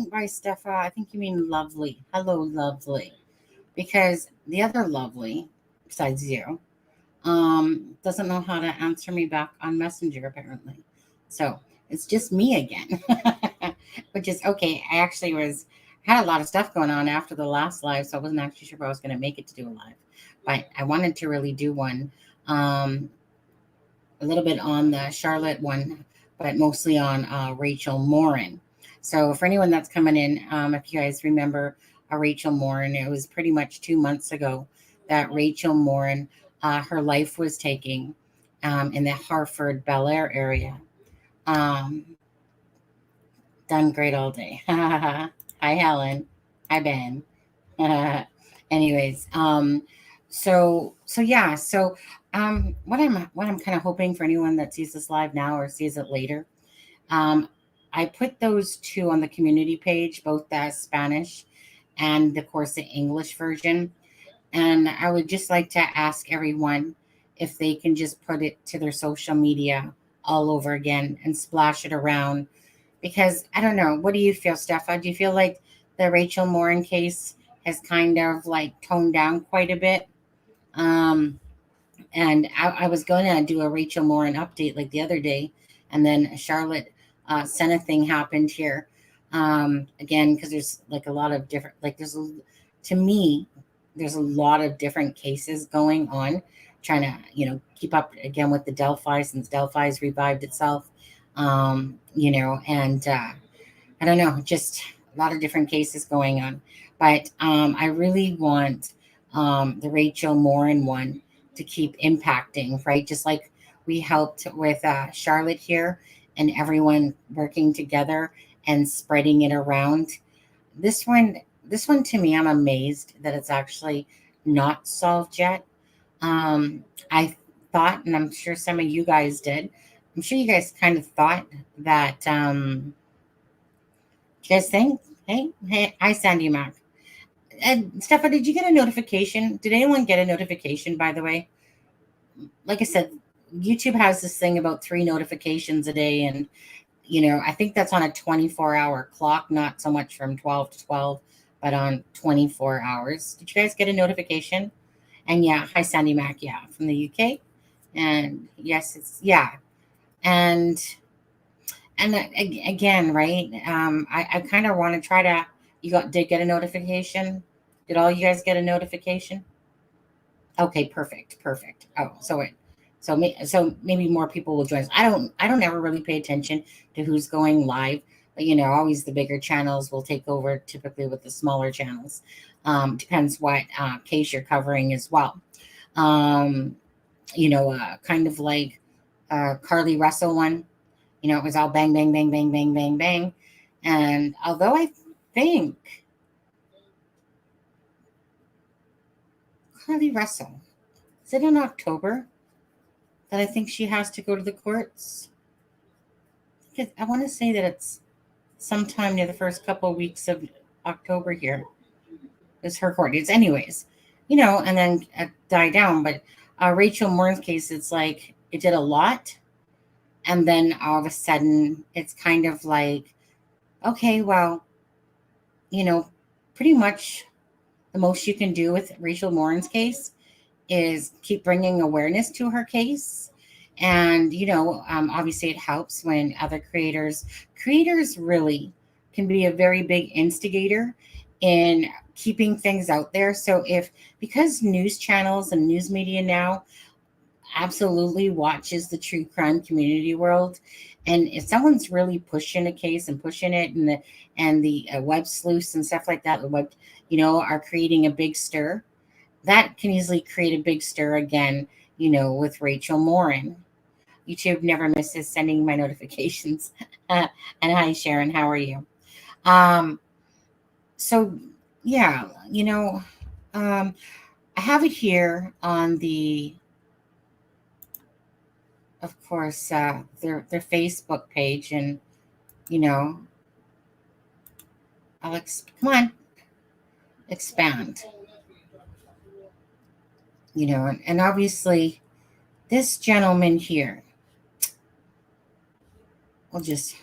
By Steffa, I think you mean lovely. Hello, lovely. Because the other lovely, besides you, doesn't know how to answer me back on Messenger, apparently. So it's just me again, which is okay. I actually had a lot of stuff going on after the last live, so I wasn't actually sure if I was going to make it to do a live. But I wanted to really do one, a little bit on the Charlotte one, but mostly on Rachel Morin. So for anyone that's coming in, if you guys remember Rachel Morin, it was pretty much 2 months ago that Rachel Morin, her life was taking in the Hartford Bel Air area. Done great all day. Hi, Helen. Hi, Ben. Anyways, so yeah. So what I'm kind of hoping for anyone that sees this live now or sees it later, I put those two on the community page, both the Spanish and, of course, the English version. And I would just like to ask everyone if they can just put it to their social media all over again and splash it around. Because, I don't know, what do you feel, Steffa? Do you feel like the Rachel Morin case has kind of like toned down quite a bit? And I was going to do a Rachel Morin update like the other day, and then Charlotte Senna thing happened here again, because there's like a lot of different, like to me there's a lot of different cases going on, trying to keep up again with the Delphi, since Delphi's revived itself, and I don't know, just a lot of different cases going on. But I really want the Rachel Morin one to keep impacting, right? Just like we helped with Charlotte here, and everyone working together and spreading it around. This one to me, I'm amazed that it's actually not solved yet. I thought, and I'm sure some of you guys did, I'm sure you guys kind of thought that, you guys think, hey, hi, Sandy Mac. And Steffa, did you get a notification? Did anyone get a notification, by the way? Like I said, YouTube has this thing about 3 notifications a day. And, I think that's on a 24-hour clock, not so much from 12 to 12, but on 24 hours. Did you guys get a notification? And yeah, hi, Sandy Mac. Yeah, from the UK. And yes, yeah. And again, right? I kind of want to try to, did get a notification? Did all you guys get a notification? Okay, perfect. Oh, so maybe more people will join us. I don't ever really pay attention to who's going live, but always the bigger channels will take over, typically with the smaller channels. Depends what case you're covering as well. Kind of like Carly Russell one. It was all bang, bang, bang, bang, bang, bang, bang. And although I think Carly Russell, is it in October that I think she has to go to the courts? I want to say that it's sometime near the first couple of weeks of October here is her court dates. Anyways, and then die down. But Rachel Morin's case, it's like it did a lot. And then all of a sudden, it's kind of like, okay, well, pretty much the most you can do with Rachel Morin's case is keep bringing awareness to her case. And, obviously it helps when other creators really can be a very big instigator in keeping things out there. So because news channels and news media now absolutely watches the true crime community world, and if someone's really pushing a case and pushing it, and the web sleuths and stuff like that, the web, are creating a big stir, that can easily create a big stir again, with Rachel Morin. YouTube never misses sending my notifications. And hi, Sharon, how are you? So yeah, I have it here on the, of course, their Facebook page, and Alex, come on, expand. And obviously, this gentleman here, we'll just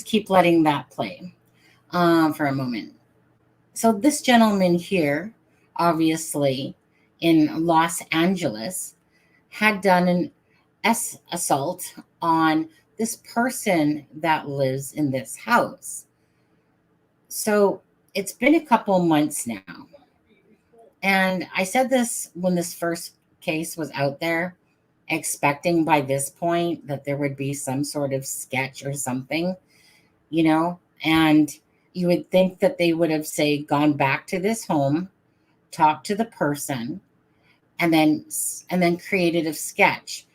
keep letting that play for a moment. So this gentleman here, obviously, in Los Angeles, had done an assault on this person that lives in this house. So it's been a couple months now. And I said this when this first case was out there, expecting by this point that there would be some sort of sketch or something, and you would think that they would have, say, gone back to this home, talked to the person, and then created a sketch,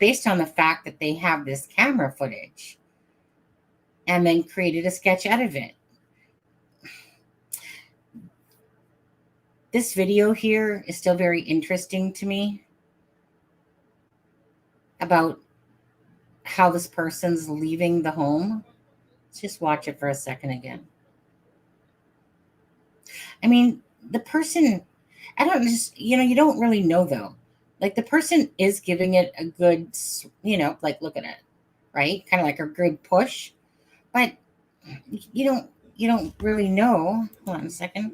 based on the fact that they have this camera footage, and then created a sketch out of it. This video here is still very interesting to me about how this person's leaving the home. Let's just watch it for a second again. I mean, the person, you don't really know though. Like the person is giving it a good, like look at it, right? Kind of like a good push, but you don't really know. Hold on a second.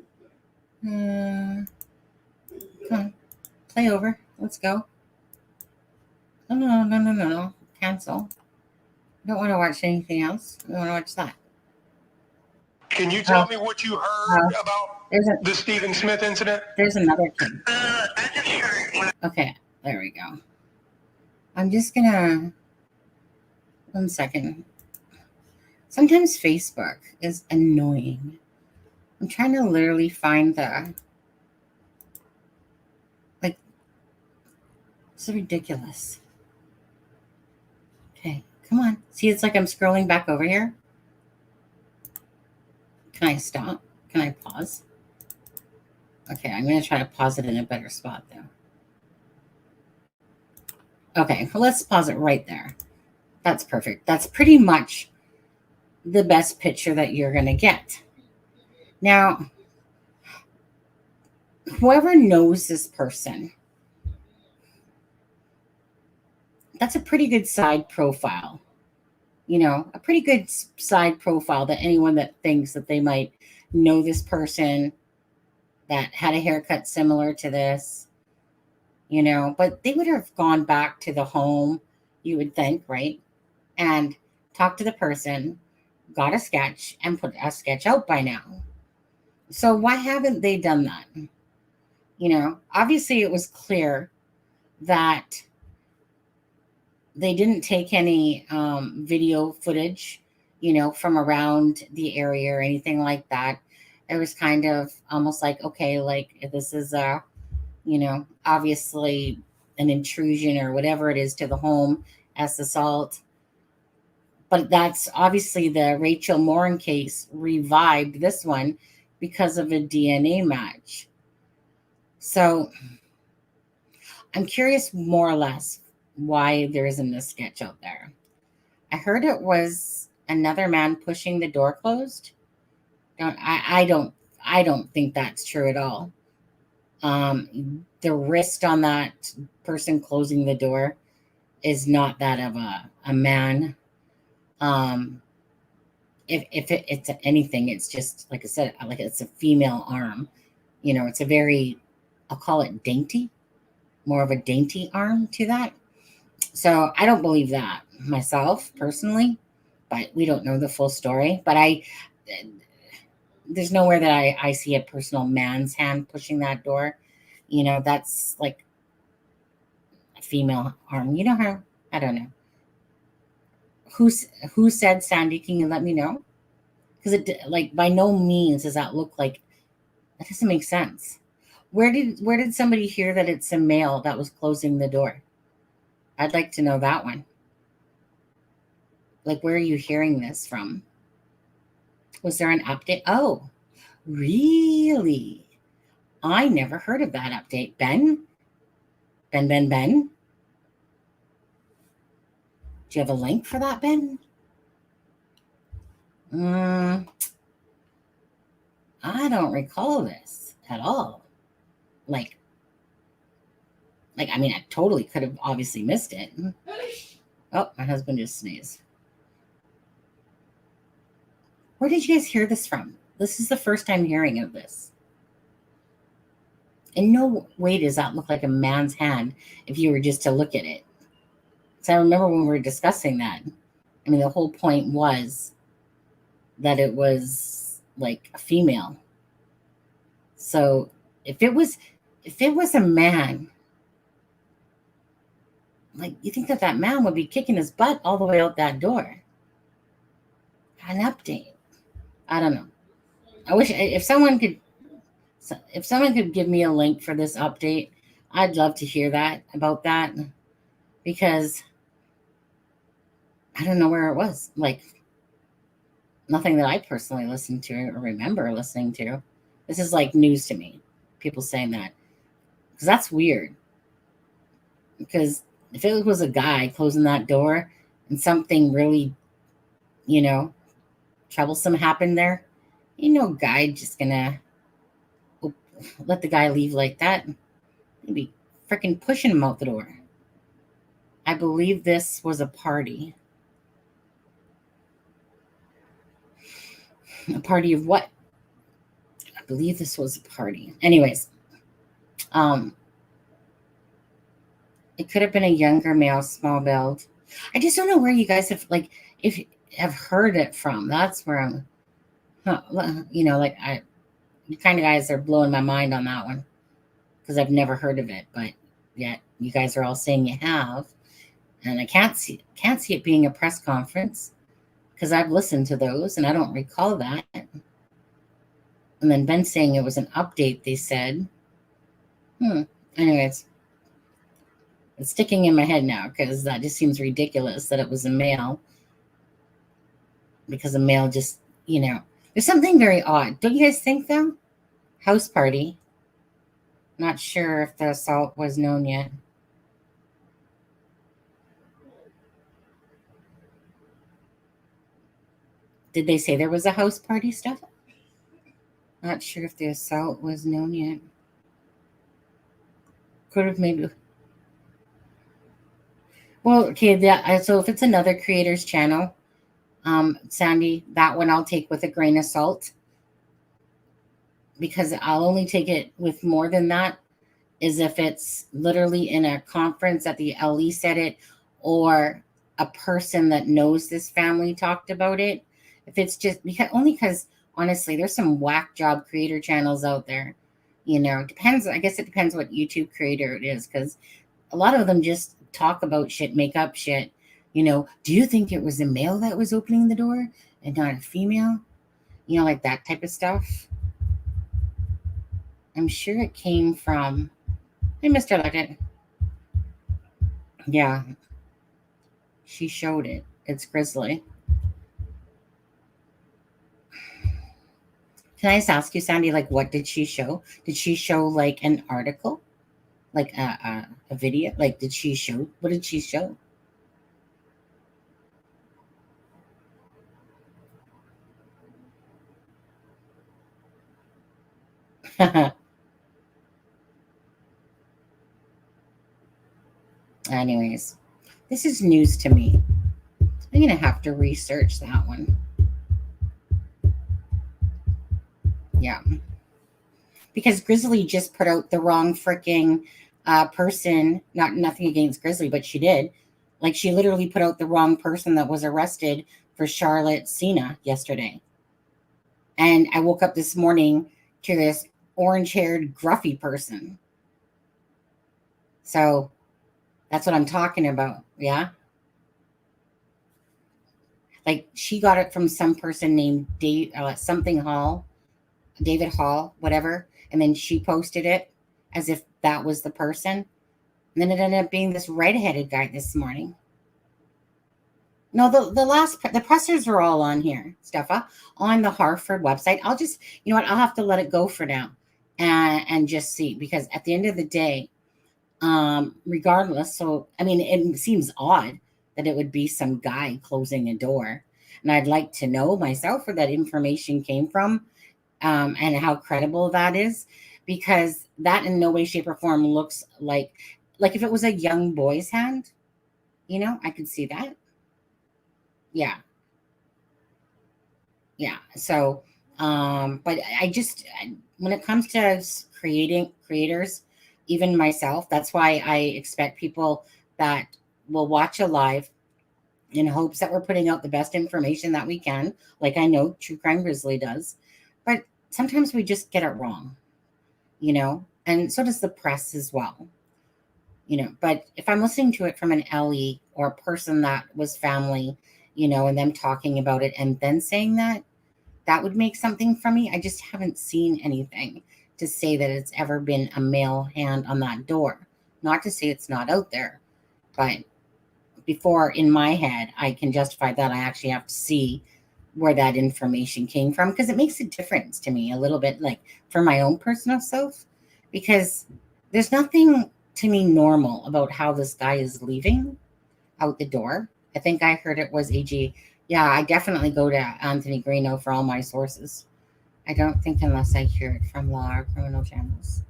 Come on, play over. Let's go. Oh, no. Cancel. I don't want to watch anything else. I want to watch that. Can you tell me what you heard about the Stephen Smith incident? There's another thing. Okay, there we go. I'm just gonna, 1 second. Sometimes Facebook is annoying. I'm trying to literally find it's ridiculous. Okay, come on. See, it's like I'm scrolling back over here. Can I stop? Can I pause? Okay, I'm going to try to pause it in a better spot, though. Okay, well, let's pause it right there. That's perfect. That's pretty much the best picture that you're going to get. Now, whoever knows this person, that's a pretty good side profile. A pretty good side profile that anyone that thinks that they might know this person that had a haircut similar to this, but they would have gone back to the home, you would think, right? And talked to the person, got a sketch, and put a sketch out by now. So why haven't they done that? Obviously it was clear that they didn't take any video footage, from around the area or anything like that. It was kind of almost like, okay, like this is obviously an intrusion or whatever it is to the home as assault. But that's obviously the Rachel Morin case revived this one because of a DNA match. So I'm curious more or less why there isn't a sketch out there. I heard it was another man pushing the door closed. I don't think that's true at all. The wrist on that person closing the door is not that of a man. If it's anything, it's just, like I said, like it's a female arm. It's a very, I'll call it dainty, more of a dainty arm to that. So I don't believe that myself personally, but we don't know the full story. But there's nowhere that I see a personal man's hand pushing that door. That's like a female arm. How? I don't know. Who said, Sandy? Can you let me know? Because like, by no means does that look like, that doesn't make sense. Where did somebody hear that it's a male that was closing the door? I'd like to know that one. Like, where are you hearing this from? Was there an update? Oh, really? I never heard of that update. Ben? Ben? Do you have a link for that, Ben? I don't recall this at all. Like, I mean, I totally could have obviously missed it. Oh, my husband just sneezed. Where did you guys hear this from? This is the first time hearing of this. In no way does that look like a man's hand if you were just to look at it. So I remember when we were discussing that. I mean, the whole point was that it was like a female. So if it was a man, like, you think that man would be kicking his butt all the way out that door. An update. I don't know. I wish if someone could give me a link for this update, I'd love to hear about that, because I don't know where it was. Like, nothing that I personally listened to or remember listening to. This is like news to me. People saying that, because that's weird. Because if it was a guy closing that door and something really, troublesome happened there, guy just gonna let the guy leave like that. He'd be freaking pushing him out the door. I believe this was a party. A party of what? I believe this was a party. Anyways, it could have been a younger male, small build. I just don't know where you guys have heard it from. That's where I'm, you kind of guys are blowing my mind on that one, because I've never heard of it, but yet you guys are all saying you have, and I can't see it being a press conference, because I've listened to those and I don't recall that. And then Ben saying it was an update, they said. Anyways, it's sticking in my head now, because that just seems ridiculous that it was a male. Because a male just, there's something very odd. Don't you guys think, though? House party. Not sure if the assault was known yet. Did they say there was a house party stuff? Not sure if the assault was known yet. Could have maybe. Well, okay, so if it's another creator's channel, Sandy, that one I'll take with a grain of salt, because I'll only take it with more than that is if it's literally in a conference that the LE said it, or a person that knows this family talked about it. If it's just because honestly, there's some whack job creator channels out there. Depends. I guess it depends what YouTube creator it is, because a lot of them just talk about shit, make up shit. Do you think it was a male that was opening the door and not a female? Like that type of stuff. I'm sure it came from, hey, Mr. Luckett. Yeah. She showed it. It's Grizzly. Can I just ask you, Sandy, like, what did she show? Did she show, like, an article? Like, a video? Like, what did she show? Anyways, this is news to me. I'm going to have to research that one. Yeah. Because Grizzly just put out the wrong freaking person. Nothing against Grizzly, but she did. Like, she literally put out the wrong person that was arrested for Charlotte Senna yesterday. And I woke up this morning to this orange-haired, gruffy person. So that's what I'm talking about. Yeah. Like, she got it from some person named something Hall, David Hall, whatever. And then she posted it as if that was the person. And then it ended up being this red-headed guy this morning. No, the pressers are all on here, Steffa, on the Hartford website. I'll just, you know what, I'll have to let it go for now and just see, because at the end of the day, regardless, so, I mean, it seems odd that it would be some guy closing a door. And I'd like to know myself where that information came from, and how credible that is, because that in no way, shape, or form looks like if it was a young boy's hand, you know, I could see that. Yeah. Yeah. So, but when it comes to creators, even myself, that's why I expect people that will watch a live in hopes that we're putting out the best information that we can. Like, I know True Crime Grizzly does, but sometimes we just get it wrong, you know, and so does the press as well, you know. But if I'm listening to it from an LE or a person that was family, you know, and them talking about it and then saying that would make something from me. I just haven't seen anything to say that it's ever been a male hand on that door. Not to say it's not out there, but before, in my head, I can justify that, I actually have to see where that information came from, because it makes a difference to me a little bit, like for my own personal self, because there's nothing to me normal about how this guy is leaving out the door. I think I heard it was AG. Yeah, I definitely go to Anthony Greeno for all my sources. I don't think unless I hear it from law or criminal channels.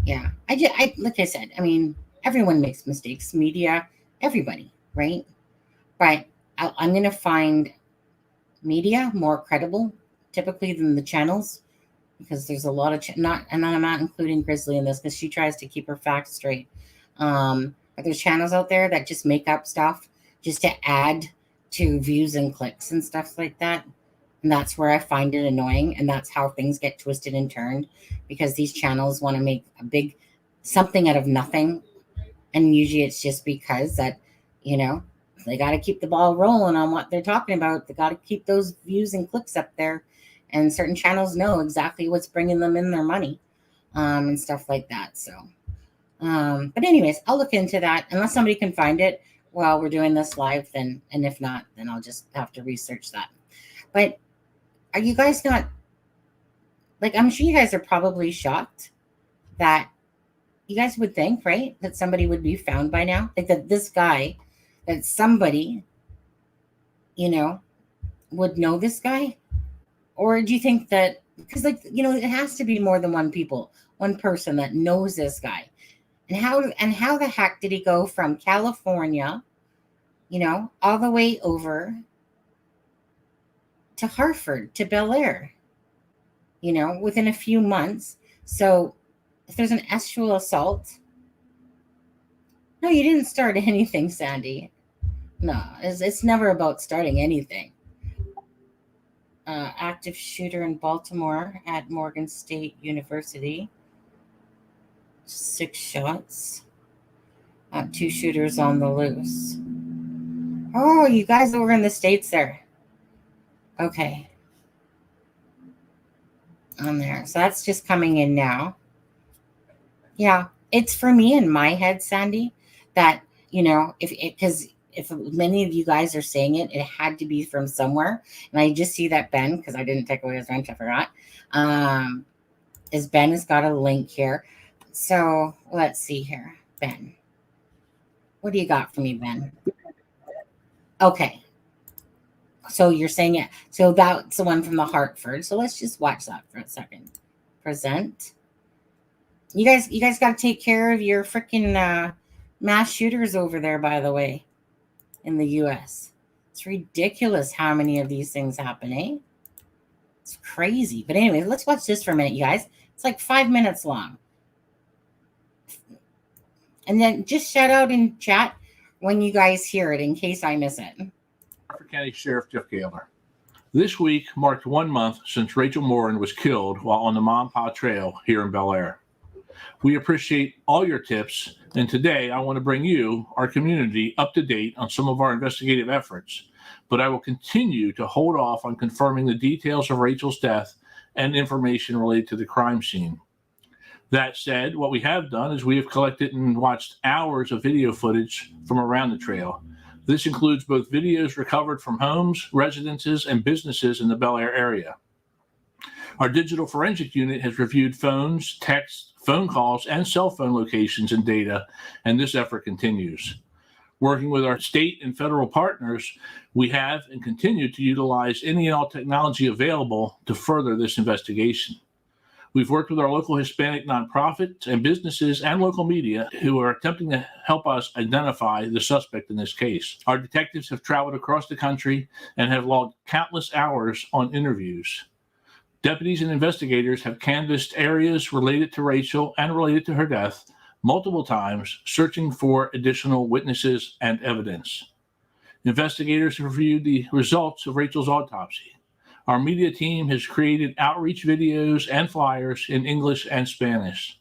Yeah, I like I said, I mean, everyone makes mistakes, media, everybody, right? But I'm going to find media more credible, typically, than the channels, because there's a lot of and I'm not including Grizzly in this because she tries to keep her facts straight. But there's channels out there that just make up stuff just to add to views and clicks and stuff like that. And that's where I find it annoying. And that's how things get twisted and turned, because these channels want to make a big something out of nothing. And usually it's just because that, you know, they got to keep the ball rolling on what they're talking about. They got to keep those views and clicks up there. And certain channels know exactly what's bringing them in their money, and stuff like that. So, but anyways, I'll look into that. Unless somebody can find it while we're doing this live, then, and if not, then I'll just have to research that. But are you guys not, like, I'm sure you guys are probably shocked that you guys would think, right, that somebody would be found by now, like that this guy, that somebody, you know, would know this guy? Or do you think that, because, like, you know, it has to be more than one person that knows this guy? And how the heck did he go from California, you know, all the way over to Hartford, to Bel Air, you know, within a few months? So if there's an sexual assault, no, you didn't start anything, Sandy. No, it's never about starting anything. Active shooter in Baltimore at Morgan State University. 6 shots. 2 shooters on the loose. Oh, you guys over in the States there. Okay. On there. So that's just coming in now. Yeah. It's for me in my head, Sandy, that, you know, because if many of you guys are saying it, it had to be from somewhere. And I just see that Ben, because I didn't take away his wrench, I forgot. Is Ben has got a link here. So let's see here. Ben. What do you got for me, Ben? Okay. So you're saying it. So that's the one from the Hartford. So let's just watch that for a second. present. You guys got to take care of your freaking mass shooters over there, by the way, in the U.S. It's ridiculous how many of these things happen, eh? It's crazy. But anyway, let's watch this for a minute, you guys. It's like 5 minutes long. And then just shout out in chat when you guys hear it in case I miss it. Crawford County Sheriff Jeff Gaylor. This week marked 1 month since Rachel Morin was killed while on the Monpa Trail here in Bel Air. We appreciate all your tips, and today I want to bring you, our community, up to date on some of our investigative efforts, but I will continue to hold off on confirming the details of Rachel's death and information related to the crime scene. That said, what we have done is we have collected and watched hours of video footage from around the trail. This includes both videos recovered from homes, residences, and businesses in the Bel Air area. Our digital forensic unit has reviewed phones, texts, phone calls, and cell phone locations and data, and this effort continues. Working with our state and federal partners, we have and continue to utilize any and all technology available to further this investigation. We've worked with our local Hispanic nonprofits and businesses and local media who are attempting to help us identify the suspect in this case. Our detectives have traveled across the country and have logged countless hours on interviews. Deputies and investigators have canvassed areas related to Rachel and related to her death multiple times, searching for additional witnesses and evidence. Investigators have reviewed the results of Rachel's autopsy. Our media team has created outreach videos and flyers in English and Spanish.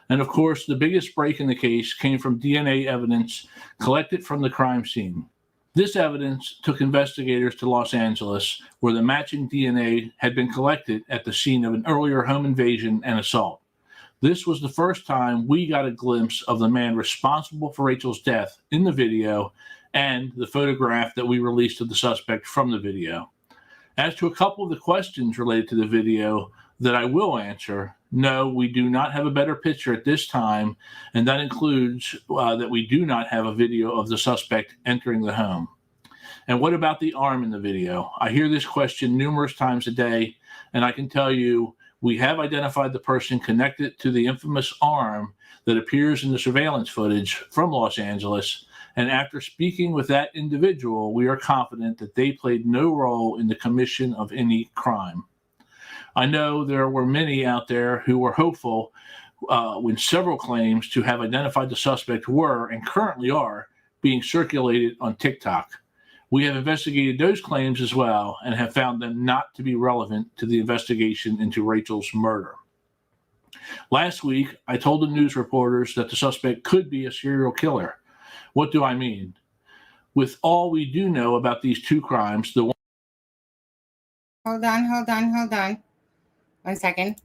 And of course, the biggest break in the case came from DNA evidence collected from the crime scene. This evidence took investigators to Los Angeles, where the matching DNA had been collected at the scene of an earlier home invasion and assault. This was the first time we got a glimpse of the man responsible for Rachel's death in the video and the photograph that we released of the suspect from the video. As to a couple of the questions related to the video that I will answer, no, we do not have a better picture at this time, and that includes that we do not have a video of the suspect entering the home. And what about the arm in the video? I hear this question numerous times a day, and I can tell you we have identified the person connected to the infamous arm that appears in the surveillance footage from Los Angeles. And after speaking with that individual, we are confident that they played no role in the commission of any crime. I know there were many out there who were hopeful when several claims to have identified the suspect were and currently are being circulated on TikTok. We have investigated those claims as well and have found them not to be relevant to the investigation into Rachel's murder. Last week, I told the news reporters that the suspect could be a serial killer. What do I mean? With all we do know about these two crimes, the one... Hold on. 1 second.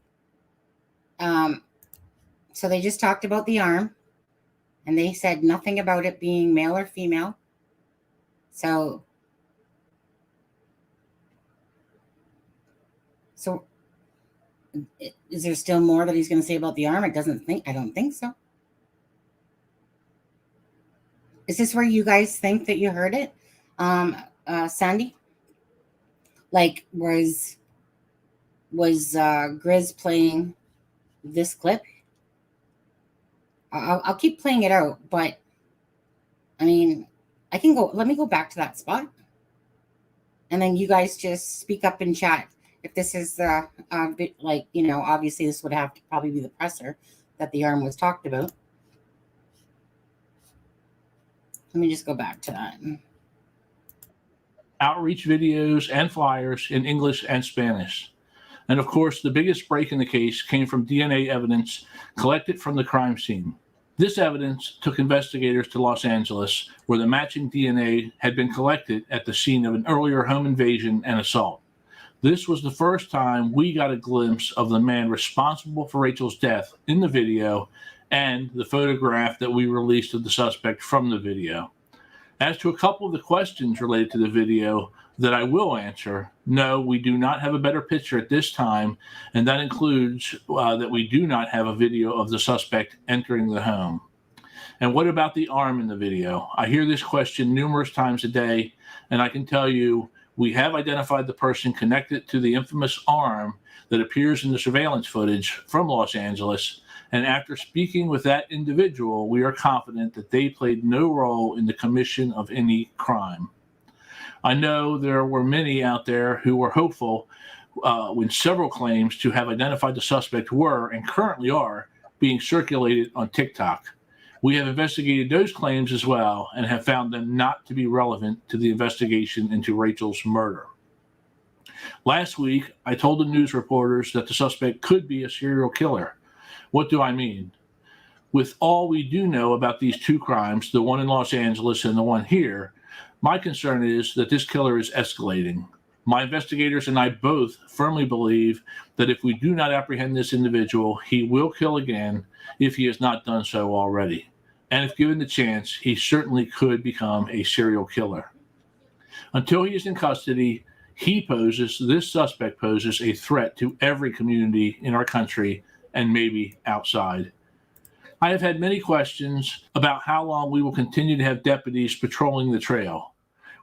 So they just talked about the arm, and they said nothing about it being male or female. So is there still more that he's going to say about the arm? I don't think so. Is this where you guys think that you heard it? Sandy? Like, was Grizz playing this clip? I'll keep playing it out, but I mean, I can go. Let me go back to that spot, and then you guys just speak up in chat if this is like, you know, obviously this would have to probably be the presser that the arm was talked about. Let me just go back to that. Outreach videos and flyers in English and Spanish. And of course, the biggest break in the case came from DNA evidence collected from the crime scene. This evidence took investigators to Los Angeles, where the matching DNA had been collected at the scene of an earlier home invasion and assault. This was the first time we got a glimpse of the man responsible for Rachel's death in the video and the photograph that we released of the suspect from the video. As to a couple of the questions related to the video that I will answer, no, we do not have a better picture at this time, and that includes that we do not have a video of the suspect entering the home. And what about the arm in the video? I hear this question numerous times a day, and I can tell you We have identified the person connected to the infamous arm that appears in the surveillance footage from Los Angeles, and after speaking with that individual, we are confident that they played no role in the commission of any crime. I know there were many out there who were hopeful when several claims to have identified the suspect were, and currently are, being circulated on TikTok. We have investigated those claims as well and have found them not to be relevant to the investigation into Rachel's murder. Last week, I told the news reporters that the suspect could be a serial killer. What do I mean? With all we do know about these two crimes, the one in Los Angeles and the one here, my concern is that this killer is escalating. My investigators and I both firmly believe that if we do not apprehend this individual, he will kill again if he has not done so already. And if given the chance, he certainly could become a serial killer. Until he is in custody, this suspect poses a threat to every community in our country and maybe outside. I have had many questions about how long we will continue to have deputies patrolling the trail.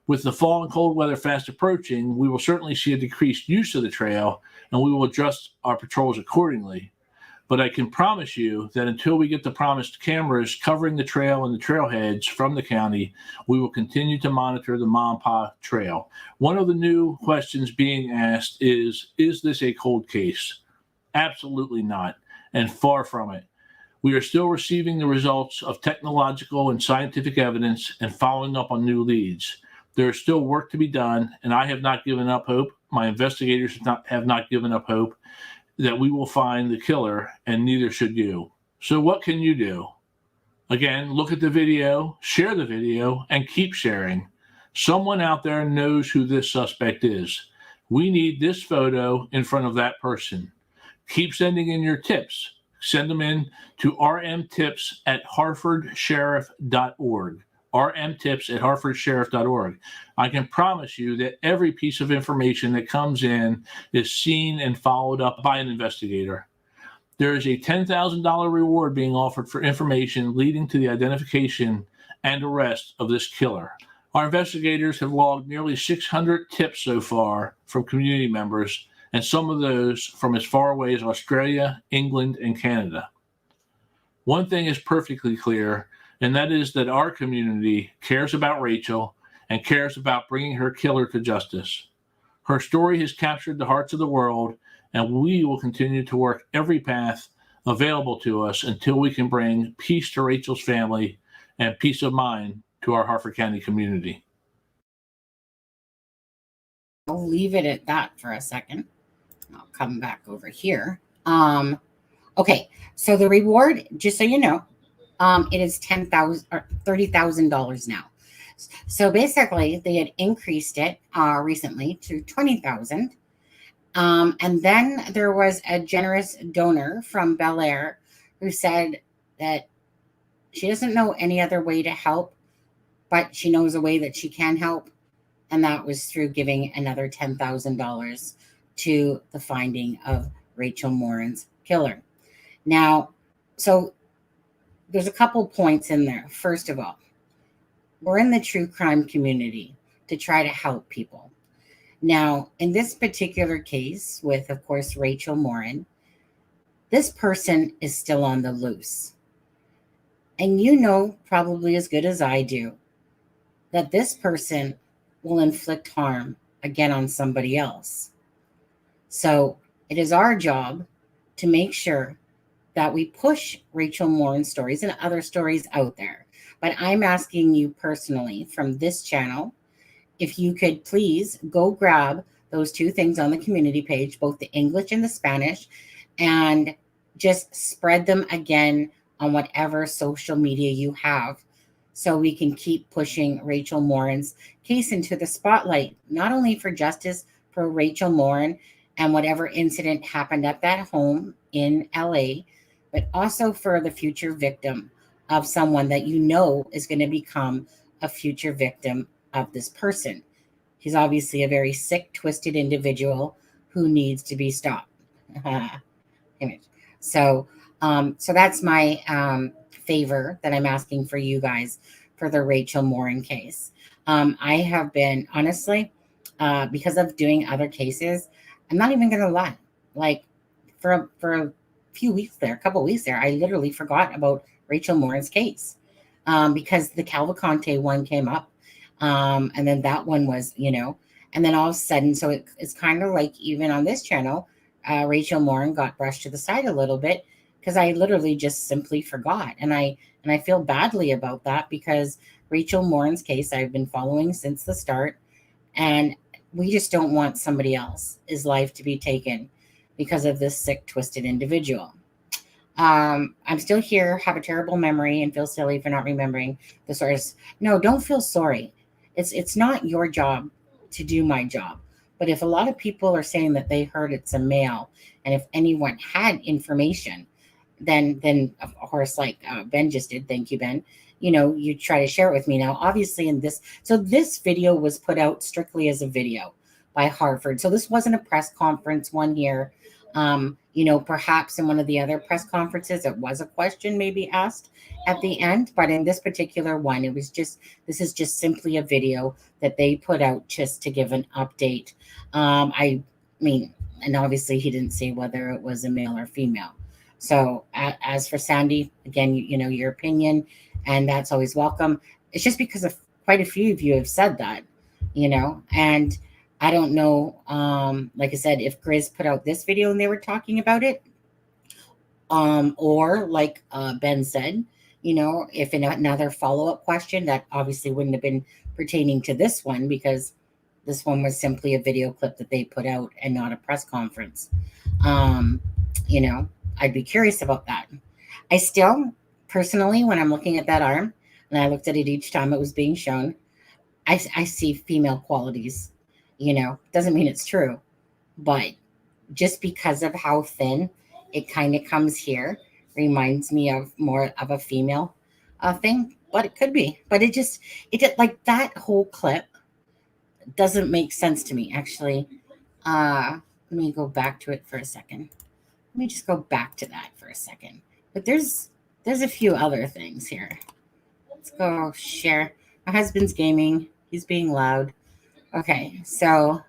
With the fall and cold weather fast approaching, we will certainly see a decreased use of the trail, and we will adjust our patrols accordingly. But I can promise you that until we get the promised cameras covering the trail and the trailheads from the county, we will continue to monitor the Mampa Trail. One of the new questions being asked is this a cold case? Absolutely not, and far from it. We are still receiving the results of technological and scientific evidence and following up on new leads. There is still work to be done, and I have not given up hope. My investigators have not given up hope that we will find the killer, and neither should you. So what can you do? Again, look at the video, share the video, and keep sharing. Someone out there knows who this suspect is. We need this photo in front of that person. Keep sending in your tips. Send them in to rmtips@hartfordsheriff.org. rmtips@hartfordsheriff.org. I can promise you that every piece of information that comes in is seen and followed up by an investigator. There is a $10,000 reward being offered for information leading to the identification and arrest of this killer. Our investigators have logged nearly 600 tips so far from community members, and some of those from as far away as Australia, England, and Canada. One thing is perfectly clear, and that is that our community cares about Rachel and cares about bringing her killer to justice. Her story has captured the hearts of the world, and we will continue to work every path available to us until we can bring peace to Rachel's family and peace of mind to our Hartford County community. I'll leave it at that for a second. I'll come back over here. Okay, so the reward, just so you know, it is $10,000 or $30,000 now. So basically, they had increased it recently to $20,000. And then there was a generous donor from Bel Air who said that she doesn't know any other way to help, but she knows a way that she can help. And that was through giving another $10,000 to the finding of Rachel Morin's killer. Now, so there's a couple points in there. First of all, we're in the true crime community to try to help people. Now, in this particular case with, of course, Rachel Morin, this person is still on the loose. And you know probably as good as I do that this person will inflict harm again on somebody else. So it is our job to make sure that we push Rachel Morin stories and other stories out there. But I'm asking you personally from this channel, if you could please go grab those two things on the community page, both the English and the Spanish, and just spread them again on whatever social media you have, so we can keep pushing Rachel Morin's case into the spotlight, not only for justice for Rachel Morin and whatever incident happened at that home in LA, but also for the future victim of someone that you know is going to become a future victim of this person. He's obviously a very sick, twisted individual who needs to be stopped. So that's my favor that I'm asking for you guys for the Rachel Morin case. I have been, honestly, because of doing other cases. I'm not even gonna lie. Like for a few weeks there, a couple of weeks there, I literally forgot about Rachel Morin's case because the Calvaconte one came up, and then that one was, and then all of a sudden, so it's kind of like even on this channel, Rachel Morin got brushed to the side a little bit because I literally just simply forgot, and I feel badly about that because Rachel Morin's case I've been following since the start, and we just don't want somebody else's life to be taken because of this sick, twisted individual. I'm still here, have a terrible memory, and feel silly for not remembering the source. No, don't feel sorry. It's not your job to do my job. But if a lot of people are saying that they heard it's a male, and if anyone had information, then of course, like Ben just did, thank you, Ben, you try to share it with me. Now, obviously this video was put out strictly as a video by Harvard. So this wasn't a press conference one here. Perhaps in one of the other press conferences, it was a question maybe asked at the end, but in this particular one, this is just simply a video that they put out just to give an update. I mean, and obviously he didn't say whether it was a male or female. So as for Sandy, again, your opinion, and that's always welcome. It's just because of quite a few of you have said that, and I don't know, like I said, if Grizz put out this video and they were talking about it, or like Ben said, if in another follow-up question, that obviously wouldn't have been pertaining to this one because this one was simply a video clip that they put out and not a press conference. I'd be curious about that. I still, personally, when I'm looking at that arm, and I looked at it each time it was being shown, I see female qualities. Doesn't mean it's true, but just because of how thin it kind of comes here, reminds me of more of a female thing, but it could be. But it just like that whole clip doesn't make sense to me. Actually, let me go back to it for a second. Let me just go back to that for a second. But there's a few other things here. Let's go share. My husband's gaming. He's being loud. Okay, so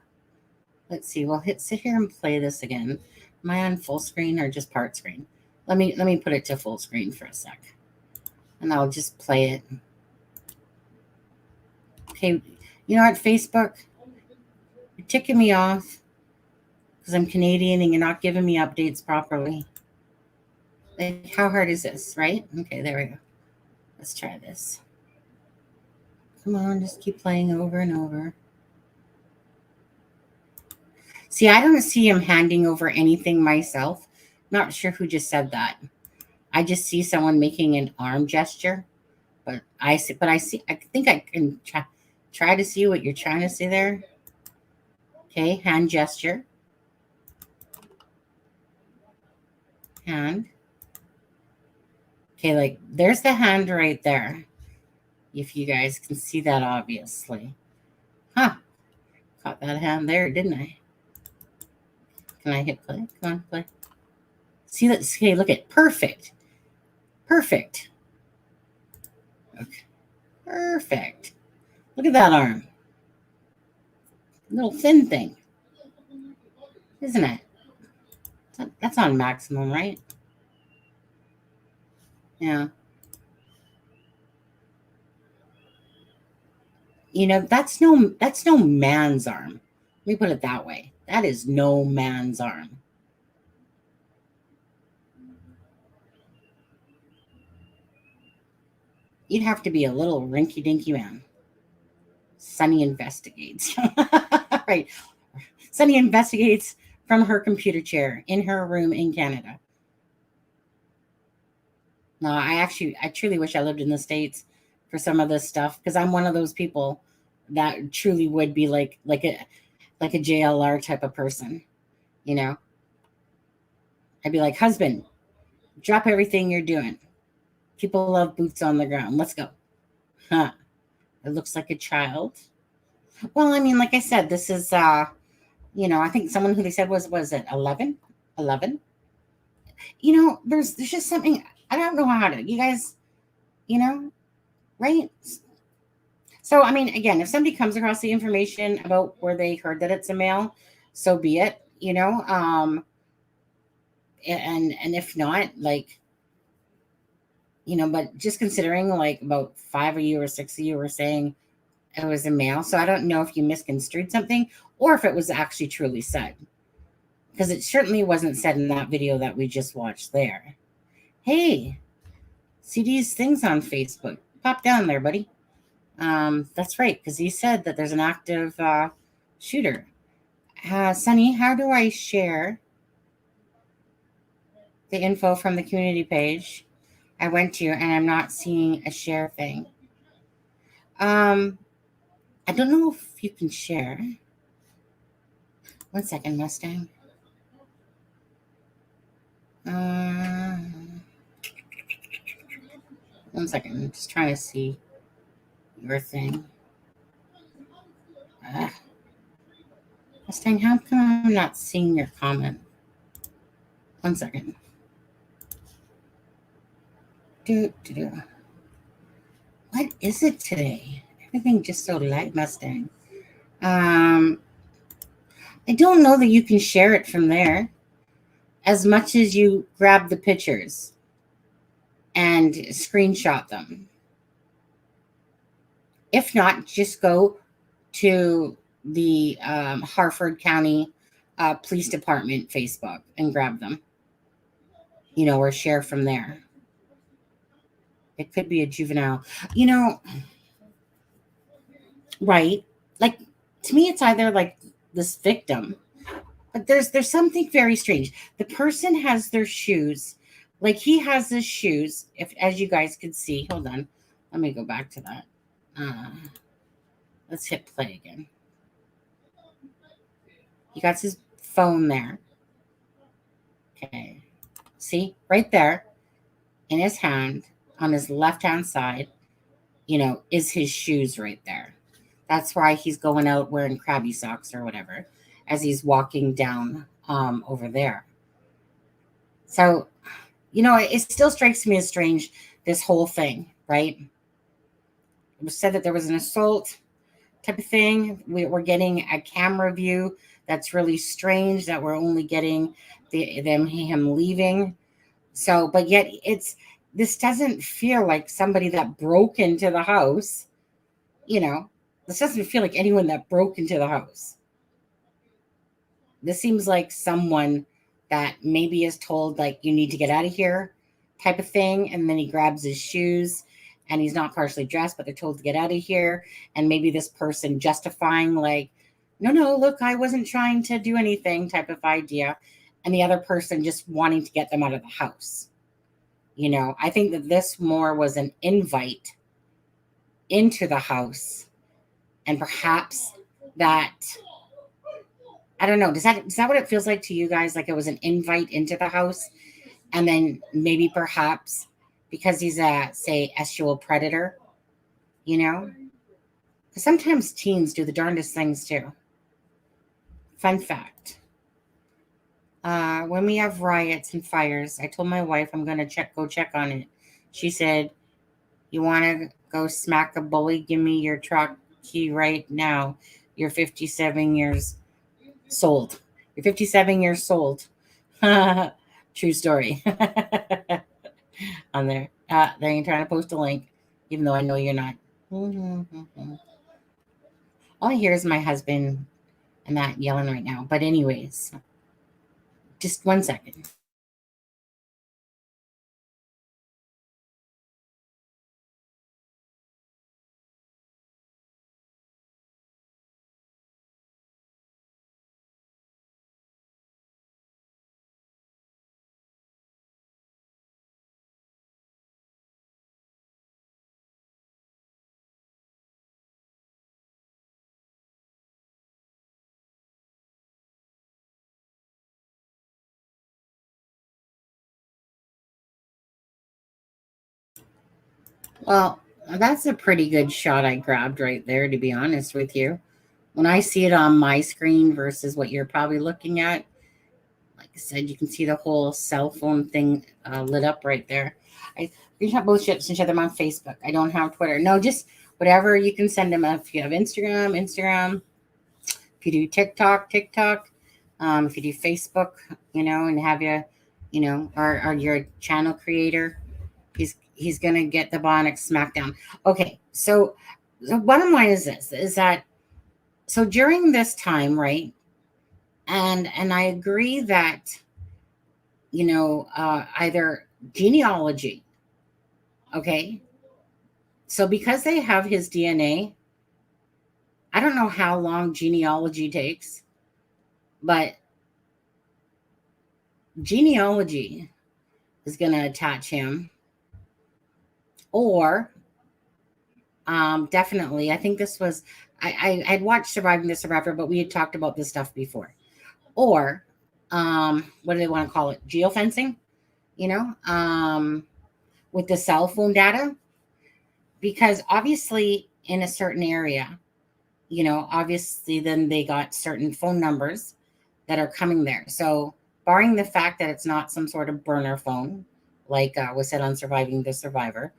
let's see. We'll sit here and play this again. Am I on full screen or just part screen? Let me put it to full screen for a sec, and I'll just play it. Okay, you know what, Facebook? You're ticking me off because I'm Canadian and you're not giving me updates properly. Like, how hard is this, right? Okay, there we go. Let's try this. Come on, just keep playing over and over. See, I don't see him handing over anything myself. Not sure who just said that. I just see someone making an arm gesture, but I think I can try to see what you're trying to see there. Okay, hand gesture. Hand. Okay, like there's the hand right there. If you guys can see that, obviously. Huh. Caught that hand there, didn't I? Can I hit play? Come on, play. See that? Okay, look at perfect. Perfect. Okay. Perfect. Look at that arm. Little thin thing. Isn't it? That's on maximum, right? Yeah. That's no man's arm. Let me put it that way. That is no man's arm. You'd have to be a little rinky-dinky man. Sunny investigates. Right. Sunny investigates from her computer chair in her room in Canada. No, I truly wish I lived in the States for some of this stuff because I'm one of those people that truly would be like a JLR type of person, I'd be like, husband, drop everything you're doing. People love boots on the ground. Let's go. Huh. It looks like a child. Well, I mean, like I said, this is, I think someone who they said was it 11? 11? There's just something, I don't know how to, you guys, right? So, I mean, again, if somebody comes across the information about where they heard that it's a male, so be it, and if not, like, but just considering like about 5 of you or 6 of you were saying it was a male. So I don't know if you misconstrued something or if it was actually truly said, because it certainly wasn't said in that video that we just watched there. Hey, see these things on Facebook? Pop down there, buddy. That's right, because he said that there's an active shooter. Sunny, how do I share the info from the community page I went to, and I'm not seeing a share thing? I don't know if you can share. 1 second, Mustang. One second. I'm just trying to see your thing. Mustang, how come I'm not seeing your comment? 1 second. What is it today? Everything just so light, Mustang. I don't know that you can share it from there as much as you grab the pictures and screenshot them. If not, just go to the Harford County Police Department Facebook and grab them, or share from there. It could be a juvenile, right? Like, to me, it's either like this victim, but there's something very strange. The person has their shoes, like he has his shoes. If, as you guys can see, hold on, let me go back to that. Let's hit play again. He got his phone there. Okay, see right there in his hand on his left-hand side, is his shoes right there. That's why he's going out wearing crabby socks or whatever as he's walking down over there. So, it still strikes me as strange, this whole thing, right? It was said that there was an assault type of thing. We're getting a camera view that's really strange, that we're only getting him leaving. So, but yet this doesn't feel like somebody that broke into the house, This doesn't feel like anyone that broke into the house. This seems like someone that maybe is told, like, you need to get out of here type of thing. And then he grabs his shoes and he's not partially dressed, but they're told to get out of here. And maybe this person justifying, like, no, look, I wasn't trying to do anything type of idea. And the other person just wanting to get them out of the house. I think that this more was an invite into the house. And perhaps that, I don't know, is that what it feels like to you guys? Like it was an invite into the house? And then maybe perhaps because he's a, say, sexual predator, Because sometimes teens do the darndest things too. Fun fact. When we have riots and fires, I told my wife I'm going to go check on it. She said, you want to go smack a bully? Give me your truck key right now. You're 57 years sold. You're 57 years sold. True story. On there. Then you're trying to post a link, even though I know you're not. All I hear is my husband and that yelling right now. But anyways, just 1 second. Well, that's a pretty good shot I grabbed right there, to be honest with you. When I see it on my screen versus what you're probably looking at, like I said, you can see the whole cell phone thing lit up right there. We have both ships and share them on Facebook. I don't have Twitter. No, just whatever you can send them. If you have Instagram, if you do TikTok, if you do Facebook, and have you, or you're a channel creator, he's going to get the Bionic smackdown. Okay. So the bottom line is this, is that, so during this time, right. And I agree that, either genealogy. Okay. So because they have his DNA, I don't know how long genealogy takes, but genealogy is going to attach him. Or definitely, I think this was, I'd watched Surviving the Survivor, but we had talked about this stuff before. Or what do they want to call it? Geofencing, with the cell phone data. Because obviously in a certain area, obviously then they got certain phone numbers that are coming there. So barring the fact that it's not some sort of burner phone, like was said on Surviving the Survivor,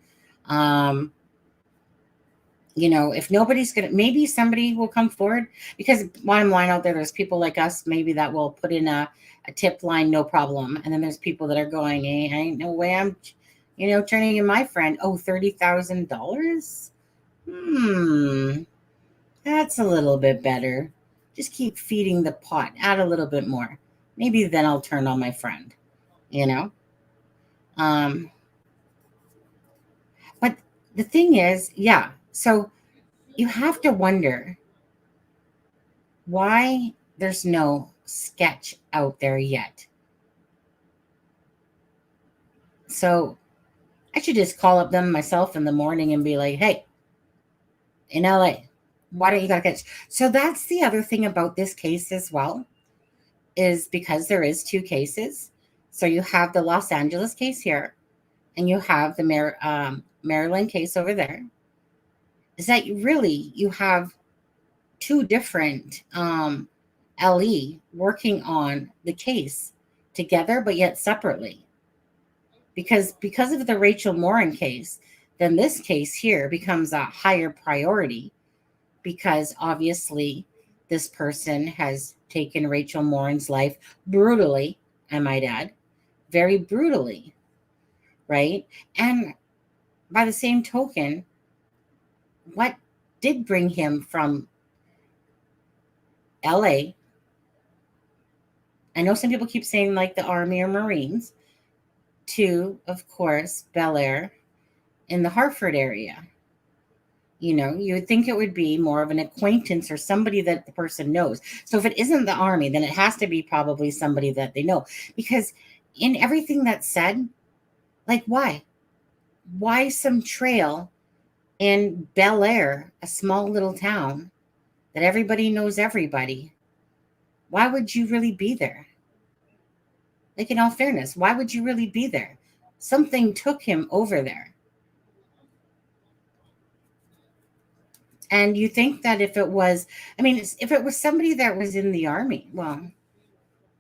if nobody's going to, maybe somebody will come forward, because bottom line out there, there's people like us, maybe that will put in a tip line, no problem. And then there's people that are going, hey, ain't no way I'm, turning in my friend. Oh, $30,000. That's a little bit better. Just keep feeding the pot, add a little bit more. Maybe then I'll turn on my friend, But the thing is, yeah. So you have to wonder why there's no sketch out there yet. So I should just call up them myself in the morning and be like, hey, in LA, why don't you got a sketch? So that's the other thing about this case as well, is because there is two cases. So you have the Los Angeles case here, and you have the Maryland case over there. Is that you have two different LE working on the case together, but yet separately. Because of the Rachel Morin case, then this case here becomes a higher priority, because obviously this person has taken Rachel Morin's life brutally, I might add, very brutally, right? And by the same token, what did bring him from LA? I know some people keep saying like the Army or Marines, to, of course, Bel Air in the Hartford area. You would think it would be more of an acquaintance or somebody that the person knows. So if it isn't the Army, then it has to be probably somebody that they know. Because in everything that's said, like, why some trail in Bel Air, a small little town that everybody knows everybody? Why would you really be there? Like, in all fairness, why would you really be there? Something took him over there. And you think that if it was somebody that was in the Army, well,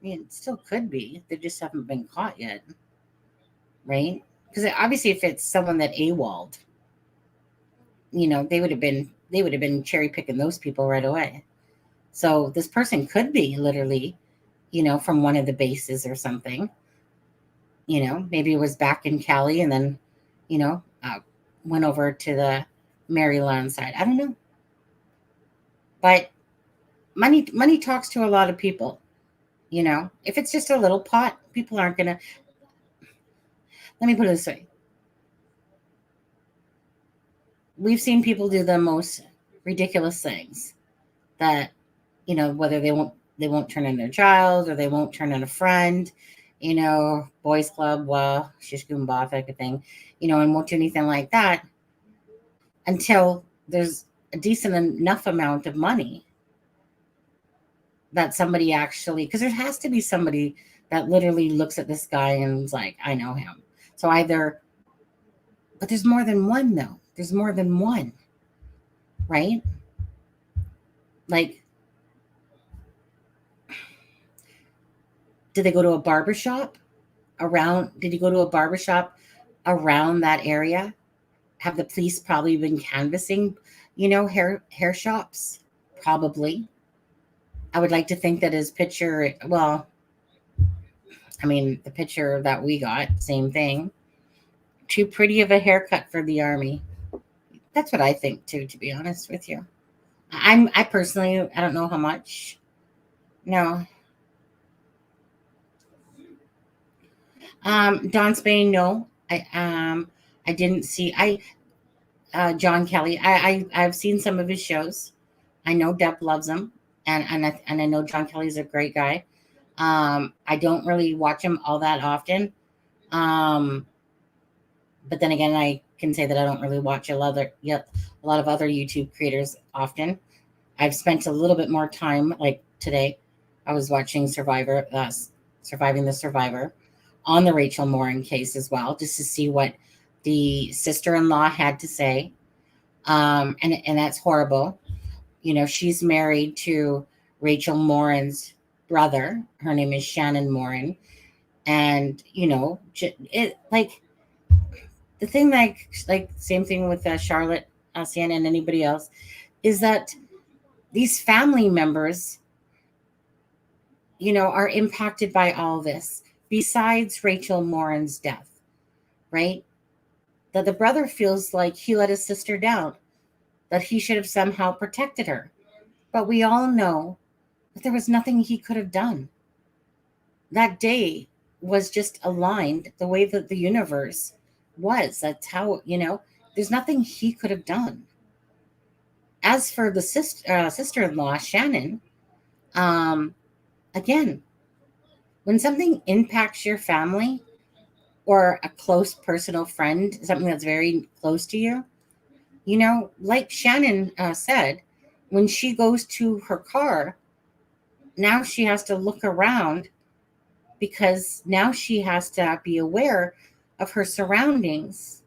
it still could be. They just haven't been caught yet, right? Because obviously if it's someone that AWOL'd, they would have been cherry picking those people right away. So this person could be literally, from one of the bases or something. Maybe it was back in Cali and then, went over to the Maryland side. I don't know. But money talks to a lot of people. If it's just a little pot, people aren't going to. Let me put it this way. We've seen people do the most ridiculous things that, whether they won't turn in their child or they won't turn in a friend, boys club, well, shish goomba type of thing, and won't do anything like that until there's a decent enough amount of money that somebody actually, because there has to be somebody that literally looks at this guy and is like, I know him. So but there's more than one though. There's more than one, right? Like, did they go to a barbershop around? Did he go to a barbershop around that area? Have the police probably been canvassing, hair shops? Probably. I would like to think that his picture, well, I mean, the picture that we got, same thing. Too pretty of a haircut for the army. That's what I think too, to be honest with you. I personally, I don't know how much. No. Don Spain, no. I didn't see John Kelly. I've seen some of his shows. I know Deb loves him, and I know John Kelly's a great guy. I don't really watch him all that often. But then again, I can say that I don't really watch a lot of other YouTube creators often. I've spent a little bit more time, like today, I was watching Surviving the Survivor on the Rachel Morin case as well, just to see what the sister-in-law had to say. And that's horrible. She's married to Rachel Morin's brother. Her name is Shannon Morin. And, it like the thing, like same thing with Charlotte Senna and anybody else, is that these family members, are impacted by all this besides Rachel Morin's death, right? That the brother feels like he let his sister down, that he should have somehow protected her. But we all know that there was nothing he could have done. That day was just aligned the way that the universe was. That's how, there's nothing he could have done. As for the sister-in-law, Shannon, again, when something impacts your family or a close personal friend, something that's very close to you, like Shannon said, when she goes to her car, now she has to look around because now she has to be aware of her surroundings.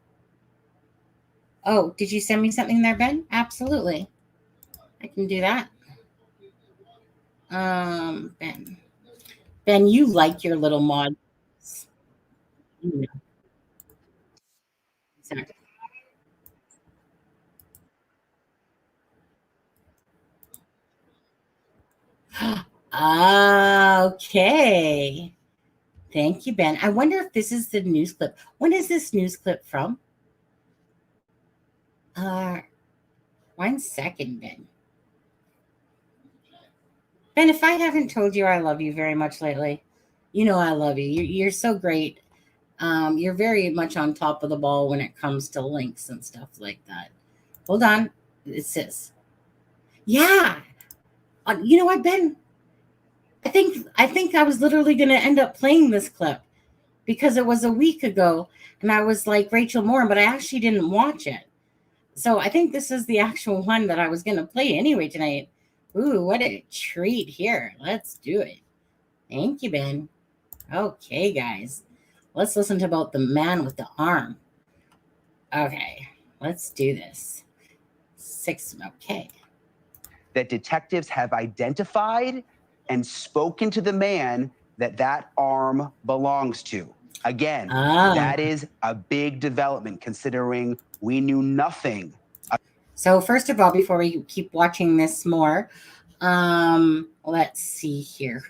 Oh, did you send me something there, Ben? Absolutely. I can do that. Ben, you like your little mod. Exactly. Okay. Thank you, Ben. I wonder if this is the news clip. When is this news clip from? 1 second, Ben. Ben, if I haven't told you I love you very much lately, I love you. You're so great. You're very much on top of the ball when it comes to links and stuff like that. Hold on. It says, yeah. You know what, Ben? I think I was literally going to end up playing this clip because it was a week ago and I was like Rachel Morin, but I actually didn't watch it. So I think this is the actual one that I was going to play anyway tonight. Ooh, what a treat here. Let's do it. Thank you, Ben. Okay, guys. Let's listen to about the man with the arm. Okay, let's do this. Okay. That detectives have identified and spoken to the man that arm belongs to. Again, that is a big development considering we knew nothing. So first of all, before we keep watching this more, let's see here.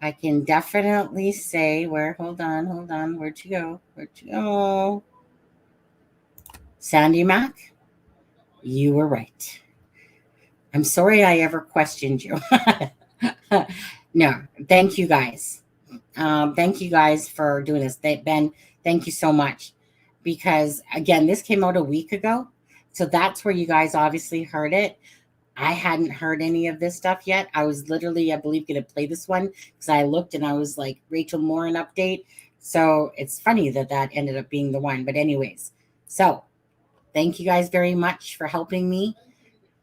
I can definitely say hold on. Where'd you go? Sandy Mac, you were right. I'm sorry I ever questioned you. No, thank you guys. Thank you guys for doing this. Ben, thank you so much. Because again, this came out a week ago. So that's where you guys obviously heard it. I hadn't heard any of this stuff yet. I was literally, I believe, going to play this one because I looked and I was like, Rachel Morin update. So it's funny that ended up being the one. But anyways, so thank you guys very much for helping me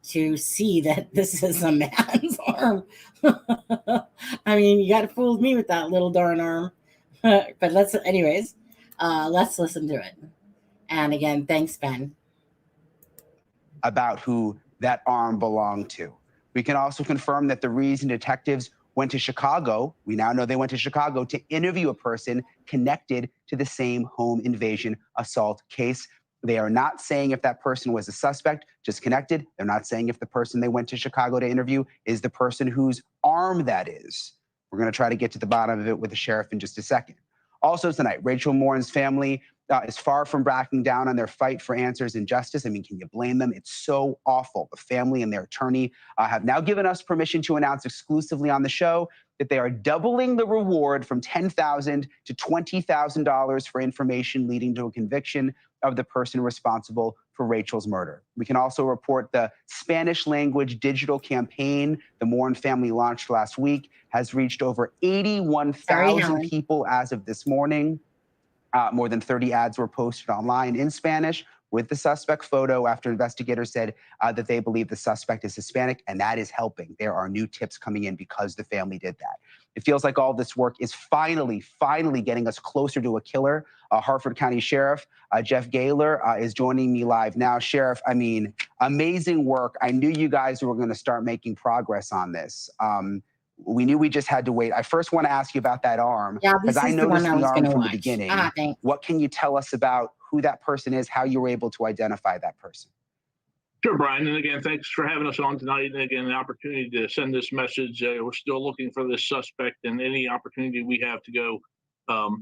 to see that this is a man's arm. I mean, you got to fool me with that little darn arm. But let's listen to it. And again, thanks, Ben. About who that arm belonged to. We can also confirm that the reason detectives went to Chicago, we now know they went to Chicago to interview a person connected to the same home invasion assault case, They are not saying if that person was a suspect, just connected. They're not saying if the person they went to Chicago to interview is the person whose arm that is. We're going to try to get to the bottom of it with the sheriff in just a second. Also tonight, Rachel Morin's family is far from backing down on their fight for answers and justice. I mean, can you blame them? It's so awful. The family and their attorney have now given us permission to announce exclusively on the show that they are doubling the reward from $10,000 to $20,000 for information leading to a conviction of the person responsible for Rachel's murder. We can also report the Spanish language digital campaign the Morin family launched last week has reached over 81,000 people as of this morning. More than 30 ads were posted online in Spanish with the suspect photo after investigators said that they believe the suspect is Hispanic, and that is helping. There are new tips coming in because the family did that. It feels like all this work is finally getting us closer to a killer. Harford County Sheriff Jeff Gaylor is joining me live now. Sheriff, I mean, amazing work. I knew you guys were going to start making progress on this. We knew we just had to wait. I first want to ask you about that arm, because I noticed the arm from the beginning. What can you tell us about who that person is, how you were able to identify that person? Sure, Brian. And again, thanks for having us on tonight. And again, the opportunity to send this message. We're still looking for this suspect, and any opportunity we have to go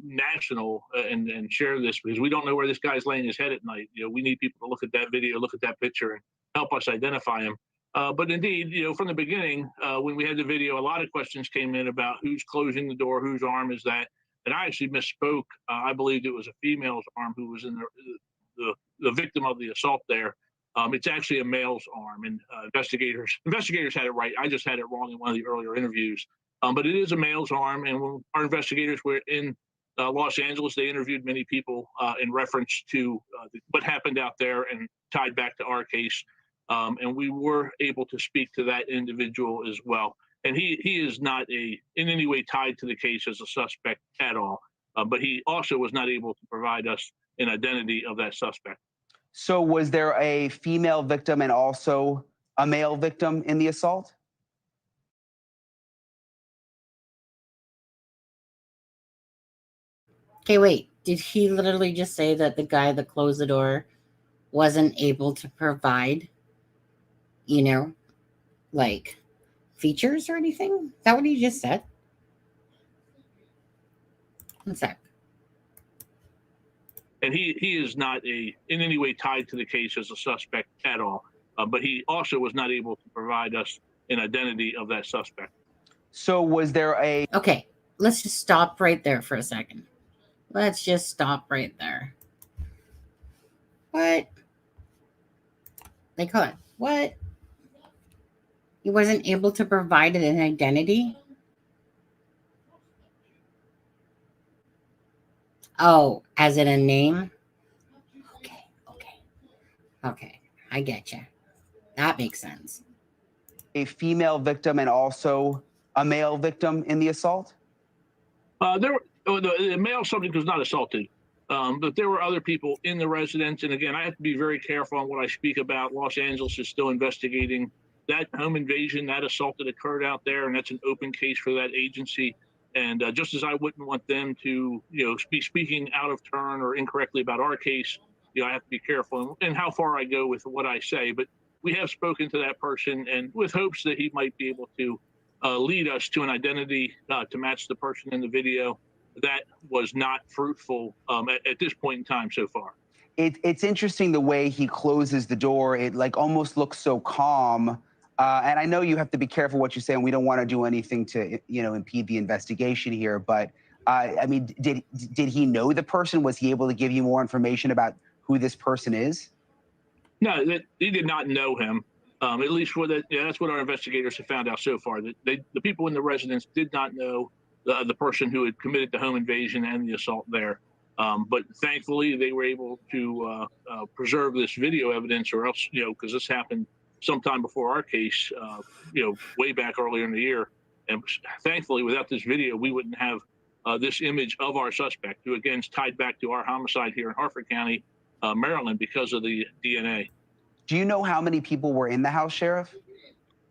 national and share this, because we don't know where this guy's laying his head at night. You know, we need people to look at that video, look at that picture, and help us identify him. But indeed, you know, from the beginning, when we had the video, a lot of questions came in about who's closing the door, whose arm is that. And I actually misspoke. I believed it was a female's arm who was in the victim of the assault there. It's actually a male's arm, and investigators had it right. I just had it wrong in one of the earlier interviews. But it is a male's arm, and when our investigators were in Los Angeles, they interviewed many people in reference to what happened out there and tied back to our case. And we were able to speak to that individual as well. And he is not in any way tied to the case as a suspect at all. But he also was not able to provide us an identity of that suspect. So was there a female victim and also a male victim in the assault? Okay, wait. Did he literally just say that the guy that closed the door wasn't able to provide, you know, like features or anything? Is that what he just said? One sec. And he is not in any way tied to the case as a suspect at all. But he also was not able to provide us an identity of that suspect. So was there a... Okay, let's just stop right there for a second. Let's just stop right there. What? They call it what? He wasn't able to provide an identity? Oh, as in a name? Okay. I get you. That makes sense. A female victim and also a male victim in the assault? The male subject was not assaulted, but there were other people in the residence. And again, I have to be very careful on what I speak about. Los Angeles is still investigating that home invasion, that assault that occurred out there, and that's an open case for that agency. And just as I wouldn't want them to, you know, be speaking out of turn or incorrectly about our case, you know, I have to be careful and how far I go with what I say. But we have spoken to that person, and with hopes that he might be able to lead us to an identity to match the person in the video. That was not fruitful at this point in time so far. It's interesting the way he closes the door. It like almost looks so calm. And I know you have to be careful what you say, and we don't want to do anything to, you know, impede the investigation here. But I mean, did he know the person? Was he able to give you more information about who this person is? No, he did not know him. At least that's what our investigators have found out so far. That the people in the residence did not know the person who had committed the home invasion and the assault there. But thankfully, they were able to preserve this video evidence, or else, you know, because this happened sometime before our case, you know, way back earlier in the year. And thankfully, without this video, we wouldn't have this image of our suspect, who again is tied back to our homicide here in Harford County, Maryland, because of the DNA. Do you know how many people were in the house, Sheriff?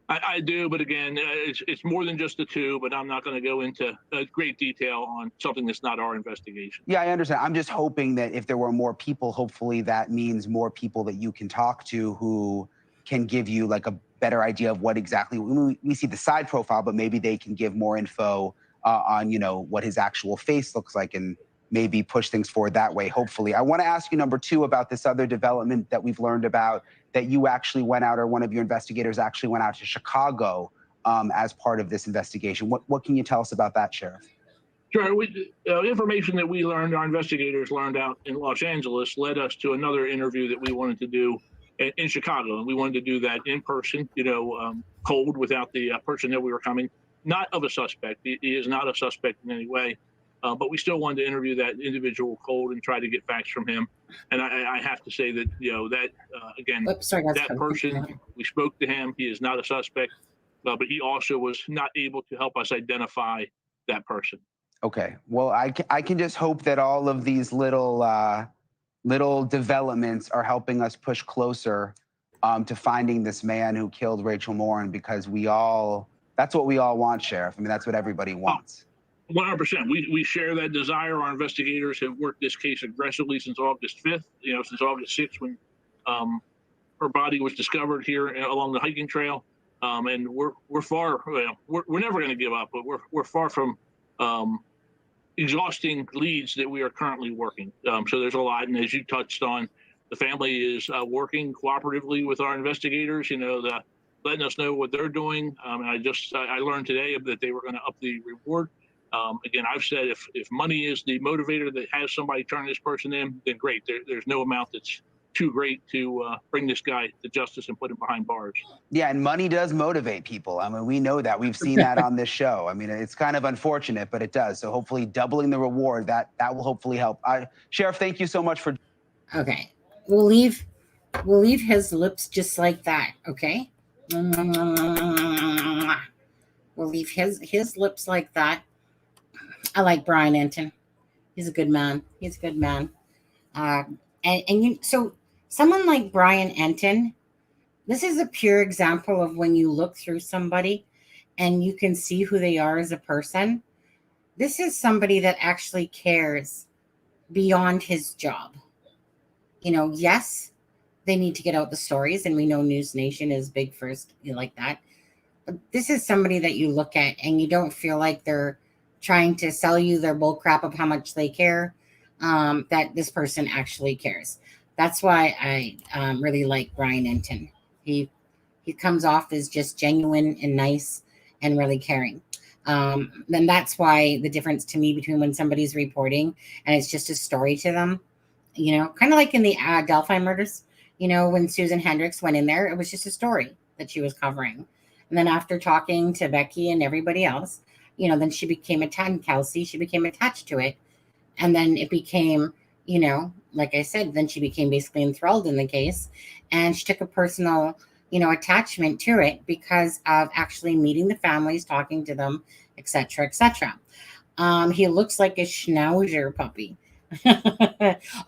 I do, but again, it's more than just the two. But I'm not going to go into great detail on something that's not our investigation. Yeah, I understand. I'm just hoping that if there were more people, hopefully that means more people that you can talk to who can give you like a better idea of what exactly we see the side profile, but maybe they can give more info on, you know, what his actual face looks like and maybe push things forward that way, hopefully. I want to ask you, number two, about this other development that we've learned about, that you actually went out, or one of your investigators actually went out to Chicago as part of this investigation. What can you tell us about that, Sheriff? Sure. Information that we learned, our investigators learned out in Los Angeles, led us to another interview that we wanted to do in Chicago. And we wanted to do that in person, you know, cold, without the person that we were coming. Not of a suspect. He is not a suspect in any way. But we still wanted to interview that individual cold and try to get facts from him. And I have to say that, you know, that, again, that person, we spoke to him. He is not a suspect, but he also was not able to help us identify that person. Okay. Well, I can just hope that all of these little developments are helping us push closer to finding this man who killed Rachel Morin, because that's what we all want, Sheriff. I mean, that's what everybody wants. 100%. We share that desire. Our investigators have worked this case aggressively since August 5th, you know, since August 6th, when her body was discovered here along the hiking trail. And we're far, we're never going to give up, but we're far from exhausting leads that we are currently working. So there's a lot. And as you touched on, the family is working cooperatively with our investigators, you know, letting us know what they're doing. And I learned today that they were going to up the reward. Again, I've said if money is the motivator that has somebody turn this person in, then great. There's no amount that's too great to bring this guy to justice and put him behind bars. Yeah, and money does motivate people. I mean, we know that. We've seen that on this show. I mean, it's kind of unfortunate, but it does. So hopefully doubling the reward, that will hopefully help. Sheriff, thank you so much for... Okay. We'll leave his lips just like that, okay? We'll leave his lips like that. I like Brian Enton. He's a good man. He's a good man. So someone like Brian Enton, this is a pure example of when you look through somebody and you can see who they are as a person. This is somebody that actually cares beyond his job. You know, yes, they need to get out the stories, and we know News Nation is big first, like that. But this is somebody that you look at and you don't feel like they're trying to sell you their bull crap of how much they care, that this person actually cares. That's why I really like Brian Enton. He comes off as just genuine and nice and really caring. Then that's why the difference to me between when somebody's reporting and it's just a story to them, you know, kind of like in the Delphi murders, you know, when Susan Hendricks went in there, it was just a story that she was covering. And then after talking to Becky and everybody else, you know, then she became Kelsey, she became attached to it. And then it became, you know, like I said, then she became basically enthralled in the case. And she took a personal, you know, attachment to it because of actually meeting the families, talking to them, etc., etc. He looks like a Schnauzer puppy.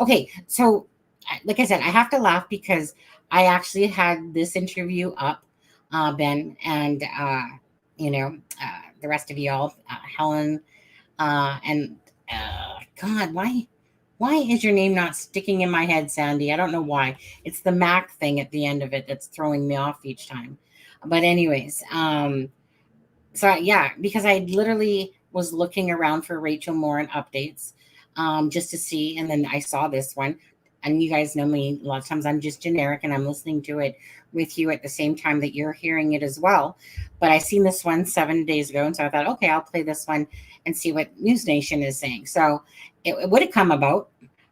Okay, so like I said, I have to laugh because I actually had this interview up, Ben, and you know, the rest of y'all, Helen, and God, why is your name not sticking in my head, Sandy? I don't know why. It's the Mac thing at the end of it that's throwing me off each time. But anyways, so yeah, because I literally was looking around for Rachel Morin updates, just to see, and then I saw this one. And you guys know me, a lot of times I'm just generic and I'm listening to it with you at the same time that you're hearing it as well. But I seen this one 7 days ago. And so I thought, okay, I'll play this one and see what News Nation is saying. So it would have come about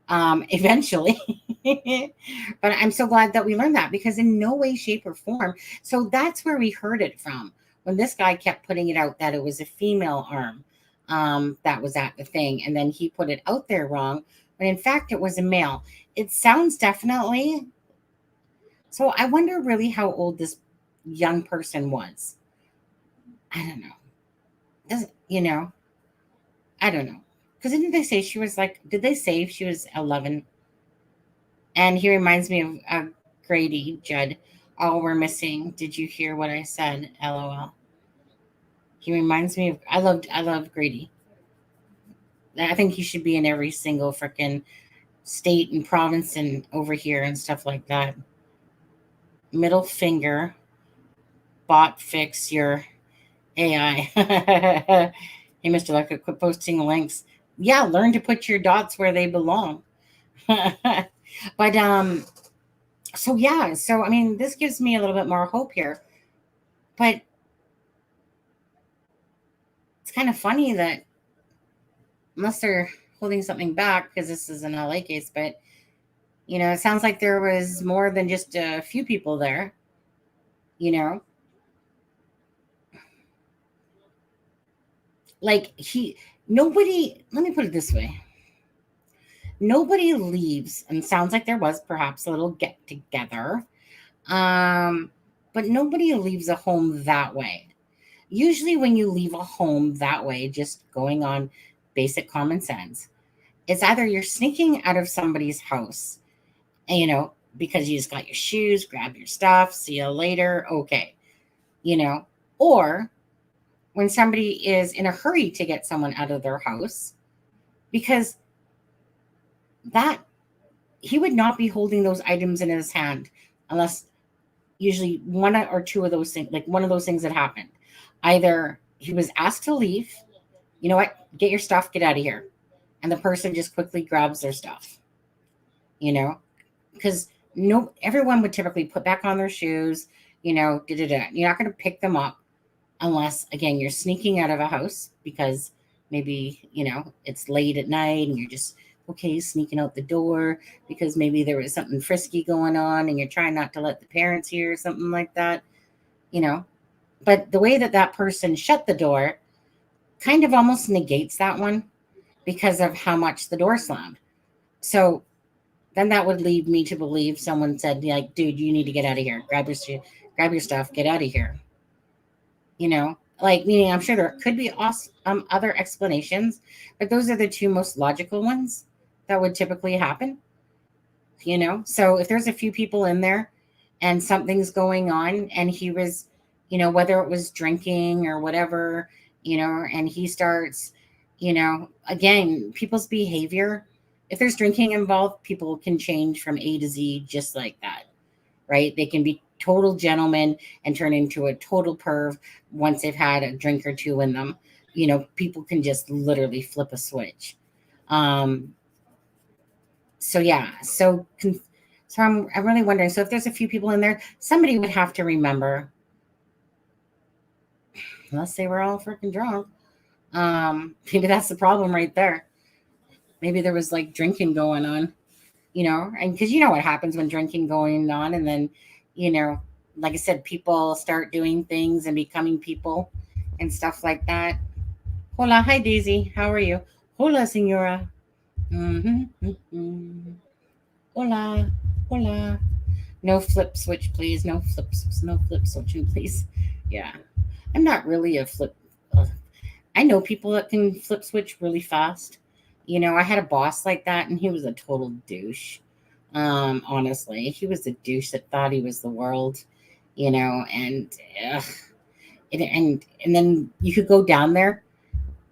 eventually. But I'm so glad that we learned that, because in no way, shape, or form. So that's where we heard it from. When this guy kept putting it out that it was a female arm that was at the thing. And then he put it out there wrong. But in fact, it was a male. It sounds definitely. So I wonder really how old this young person was. I don't know. You know, I don't know. Because didn't they say she was like, did they say she was 11? And he reminds me of Grady Judd. all we're missing. Did you hear what I said? LOL. He reminds me of I love Grady. I think he should be in every single freaking state and province and over here and stuff like that. Middle finger. Bot fix your AI. Hey, Mr. Lucker, quit posting links. Yeah, learn to put your dots where they belong. But so yeah, so I mean, this gives me a little bit more hope here. But it's kind of funny that unless they're holding something back, because this is an LA case, but you know, it sounds like there was more than just a few people there, you know. Like nobody, let me put it this way. Nobody leaves, and sounds like there was perhaps a little get together. But nobody leaves a home that way. Usually when you leave a home that way, just going on basic common sense, it's either you're sneaking out of somebody's house, and, you know, because you just got your shoes, grab your stuff, see you later, okay, you know, or when somebody is in a hurry to get someone out of their house, because that he would not be holding those items in his hand unless usually one or two of those things, like one of those things that happened. Either he was asked to leave, you know what, get your stuff, get out of here. And the person just quickly grabs their stuff, you know, because everyone would typically put back on their shoes, you know, You're not going to pick them up unless, again, you're sneaking out of a house because maybe, you know, it's late at night and you're just, okay, sneaking out the door because maybe there was something frisky going on and you're trying not to let the parents hear or something like that, you know. But the way that person shut the door kind of almost negates that one because of how much the door slammed. So then that would lead me to believe someone said, like, dude, you need to get out of here. Grab your stuff, get out of here. You know, like, meaning I'm sure there could be other explanations, but those are the two most logical ones that would typically happen, you know? So if there's a few people in there and something's going on and he was, you know, whether it was drinking or whatever, you know, and he starts, you know, again, people's behavior, if there's drinking involved, people can change from A to Z just like that, right? They can be total gentlemen and turn into a total perv once they've had a drink or two in them. You know, people can just literally flip a switch. So yeah, so I'm really wondering. So if there's a few people in there, somebody would have to remember, unless they were all freaking drunk. Maybe that's the problem right there. Maybe there was like drinking going on, you know, and because you know what happens when drinking going on, and then, you know, like I said, people start doing things and becoming people and stuff like that. Hola, hi Daisy, how are you? Hola, senora. Hola, hola. No flip switch, please. No flip switching, please. Yeah, I'm not really a flip. I know people that can flip switch really fast. You know, I had a boss like that, and he was a total douche. Honestly, he was a douche that thought he was the world. You know, and and then you could go down there,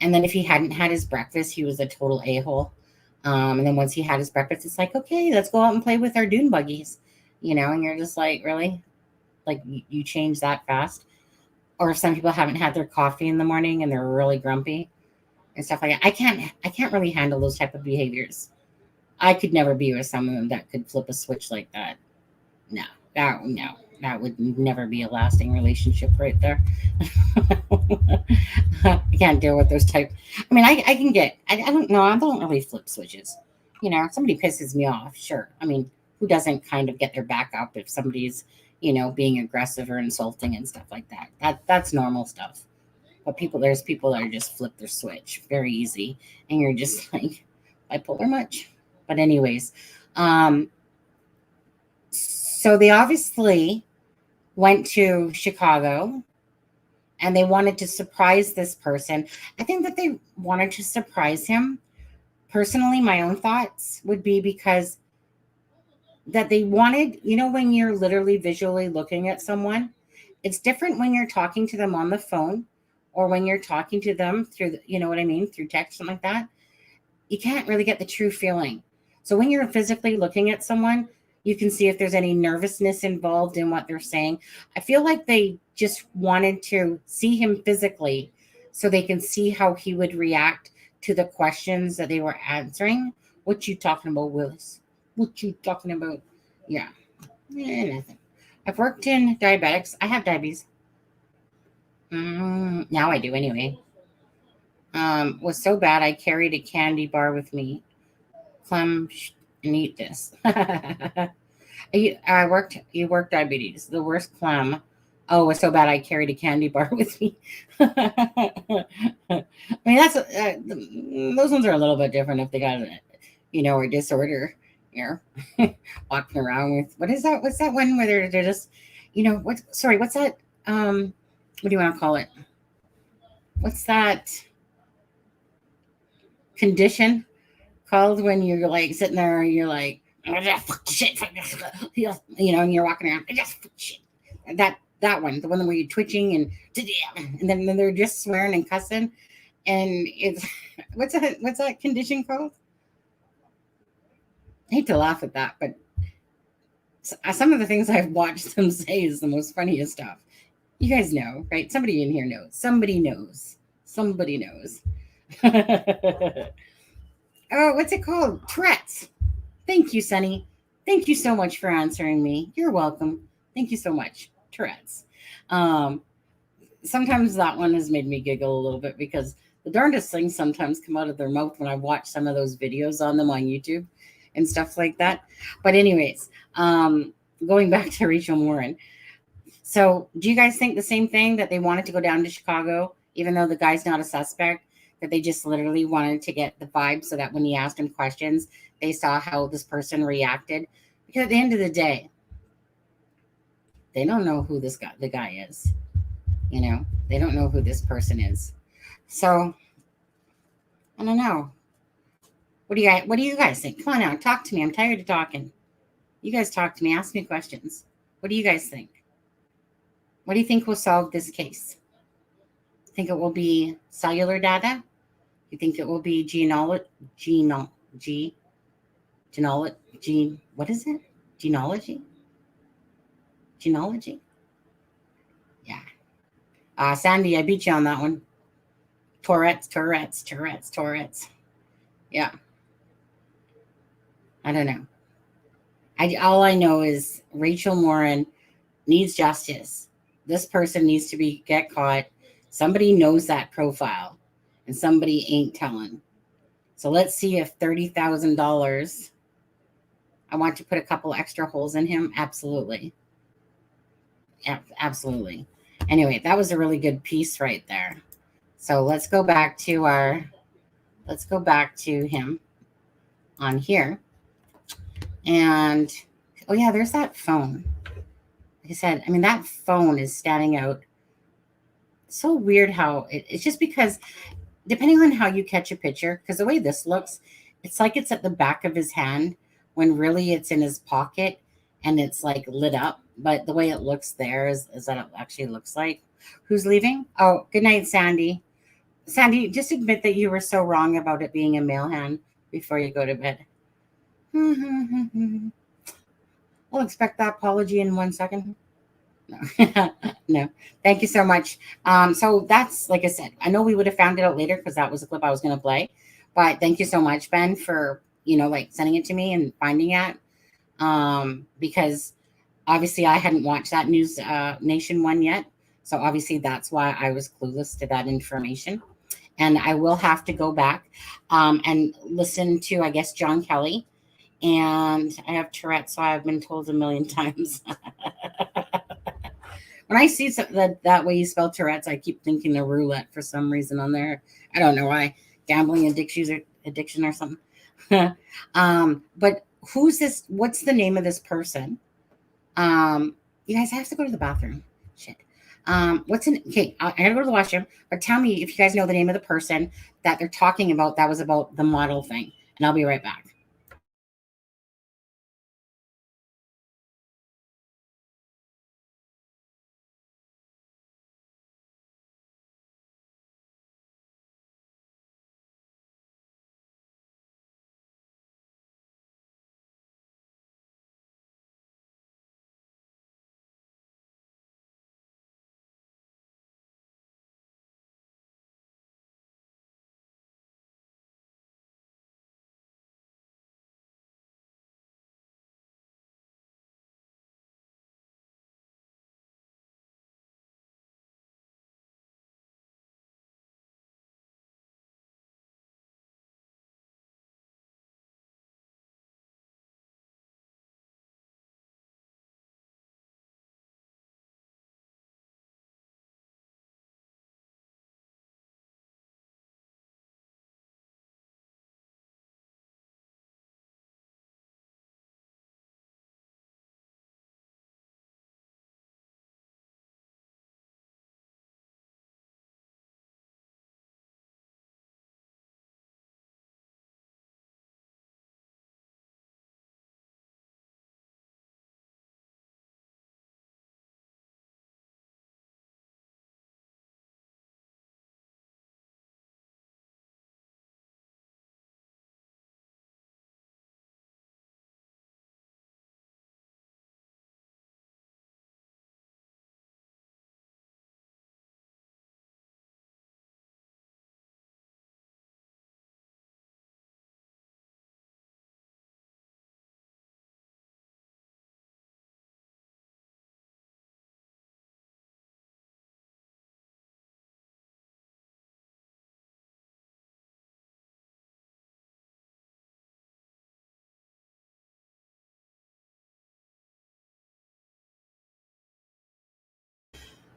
and then if he hadn't had his breakfast, he was a total a-hole. And then once he had his breakfast, it's like, okay, let's go out and play with our dune buggies, you know, and you're just like, really? Like, you change that fast? Or if some people haven't had their coffee in the morning and they're really grumpy and stuff like that. I can't really handle those type of behaviors. I could never be with someone that could flip a switch like that. No, that would never be a lasting relationship right there. I can't deal with those type. I mean, I can get, I don't know. I don't really flip switches. You know, if somebody pisses me off, sure. I mean, who doesn't kind of get their back up if somebody's, you know, being aggressive or insulting and stuff like that? That's normal stuff. But there's people that are just flip their switch very easy. And you're just like, bipolar much? But anyways, so they obviously went to Chicago and they wanted to surprise this person. I think that they wanted to surprise him. Personally, my own thoughts would be because that they wanted, when you're literally visually looking at someone, it's different when you're talking to them on the phone or when you're talking to them through, you know what I mean, through text, something like that. You can't really get the true feeling. So when you're physically looking at someone, you can see if there's any nervousness involved in what they're saying. I feel like they just wanted to see him physically so they can see how he would react to the questions that they were answering. What you talking about, Willis? What you talking about? Yeah. Nothing. I've worked in diabetics. I have diabetes. Now I do anyway. Was so bad I carried a candy bar with me. Clem, and eat this. You worked diabetes. The worst, Clem. Oh, it was so bad I carried a candy bar with me. I mean, that's those ones are a little bit different if they got a disorder. Walking around with what is that? What's that one where they're just, what's that? What do you want to call it? What's that condition called when you're like sitting there and you're like, shit, and you're walking around, shit. That one, the one where you're twitching and then they're just swearing and cussing, and it's what's that condition called? I hate to laugh at that, but some of the things I've watched them say is the most funniest stuff. You guys know, right? Somebody in here knows. Somebody knows. Oh, what's it called? Tourette's. Thank you, Sunny. Thank you so much for answering me. You're welcome. Thank you so much. Tourette's. Sometimes that one has made me giggle a little bit because the darndest things sometimes come out of their mouth when I watch some of those videos on them on YouTube and stuff like that. But anyways, going back to Rachel Morin. So do you guys think the same thing, that they wanted to go down to Chicago, even though the guy's not a suspect, that they just literally wanted to get the vibe so that when he asked him questions, they saw how this person reacted? Because at the end of the day, they don't know who the guy is. They don't know who this person is. So I don't know. What do you guys think? Come on now, talk to me. I'm tired of talking. You guys talk to me. Ask me questions. What do you guys think? What do you think will solve this case? Think it will be cellular data? You think it will be what is it? Genealogy? Yeah. Sandy, I beat you on that one. Tourette's. Yeah. I don't know. All I know is Rachel Morin needs justice. This person needs to get caught. Somebody knows that profile, and somebody ain't telling. So let's see if $30,000. I want to put a couple extra holes in him. Absolutely. Yeah, absolutely. Anyway, that was a really good piece right there. So let's go back to him on here. And oh yeah, there's that phone. Like I said, I mean, that phone is standing out. So weird how it's just because depending on how you catch a picture, because the way this looks, it's like it's at the back of his hand when really it's in his pocket and it's like lit up. But the way it looks there is that it actually looks like. Who's leaving? Oh, good night, Sandy. Sandy, just admit that you were so wrong about it being a male hand before you go to bed. I'll expect that apology in 1 second. No. No. Thank you so much. So that's, like I said, I know we would have found it out later because that was a clip I was going to play. But thank you so much, Ben, for, sending it to me and finding it. Because obviously I hadn't watched that News Nation one yet. So obviously that's why I was clueless to that information. And I will have to go back and listen to, I guess, John Kelly. And I have Tourette's, so I've been told a million times. When I see that way you spell Tourette's, I keep thinking of roulette for some reason on there. I don't know why. Gambling addiction or something. But who's this? What's the name of this person? You guys, I have to go to the bathroom. Shit. Okay, I gotta go to the washroom. But tell me if you guys know the name of the person that they're talking about that was about the model thing. And I'll be right back.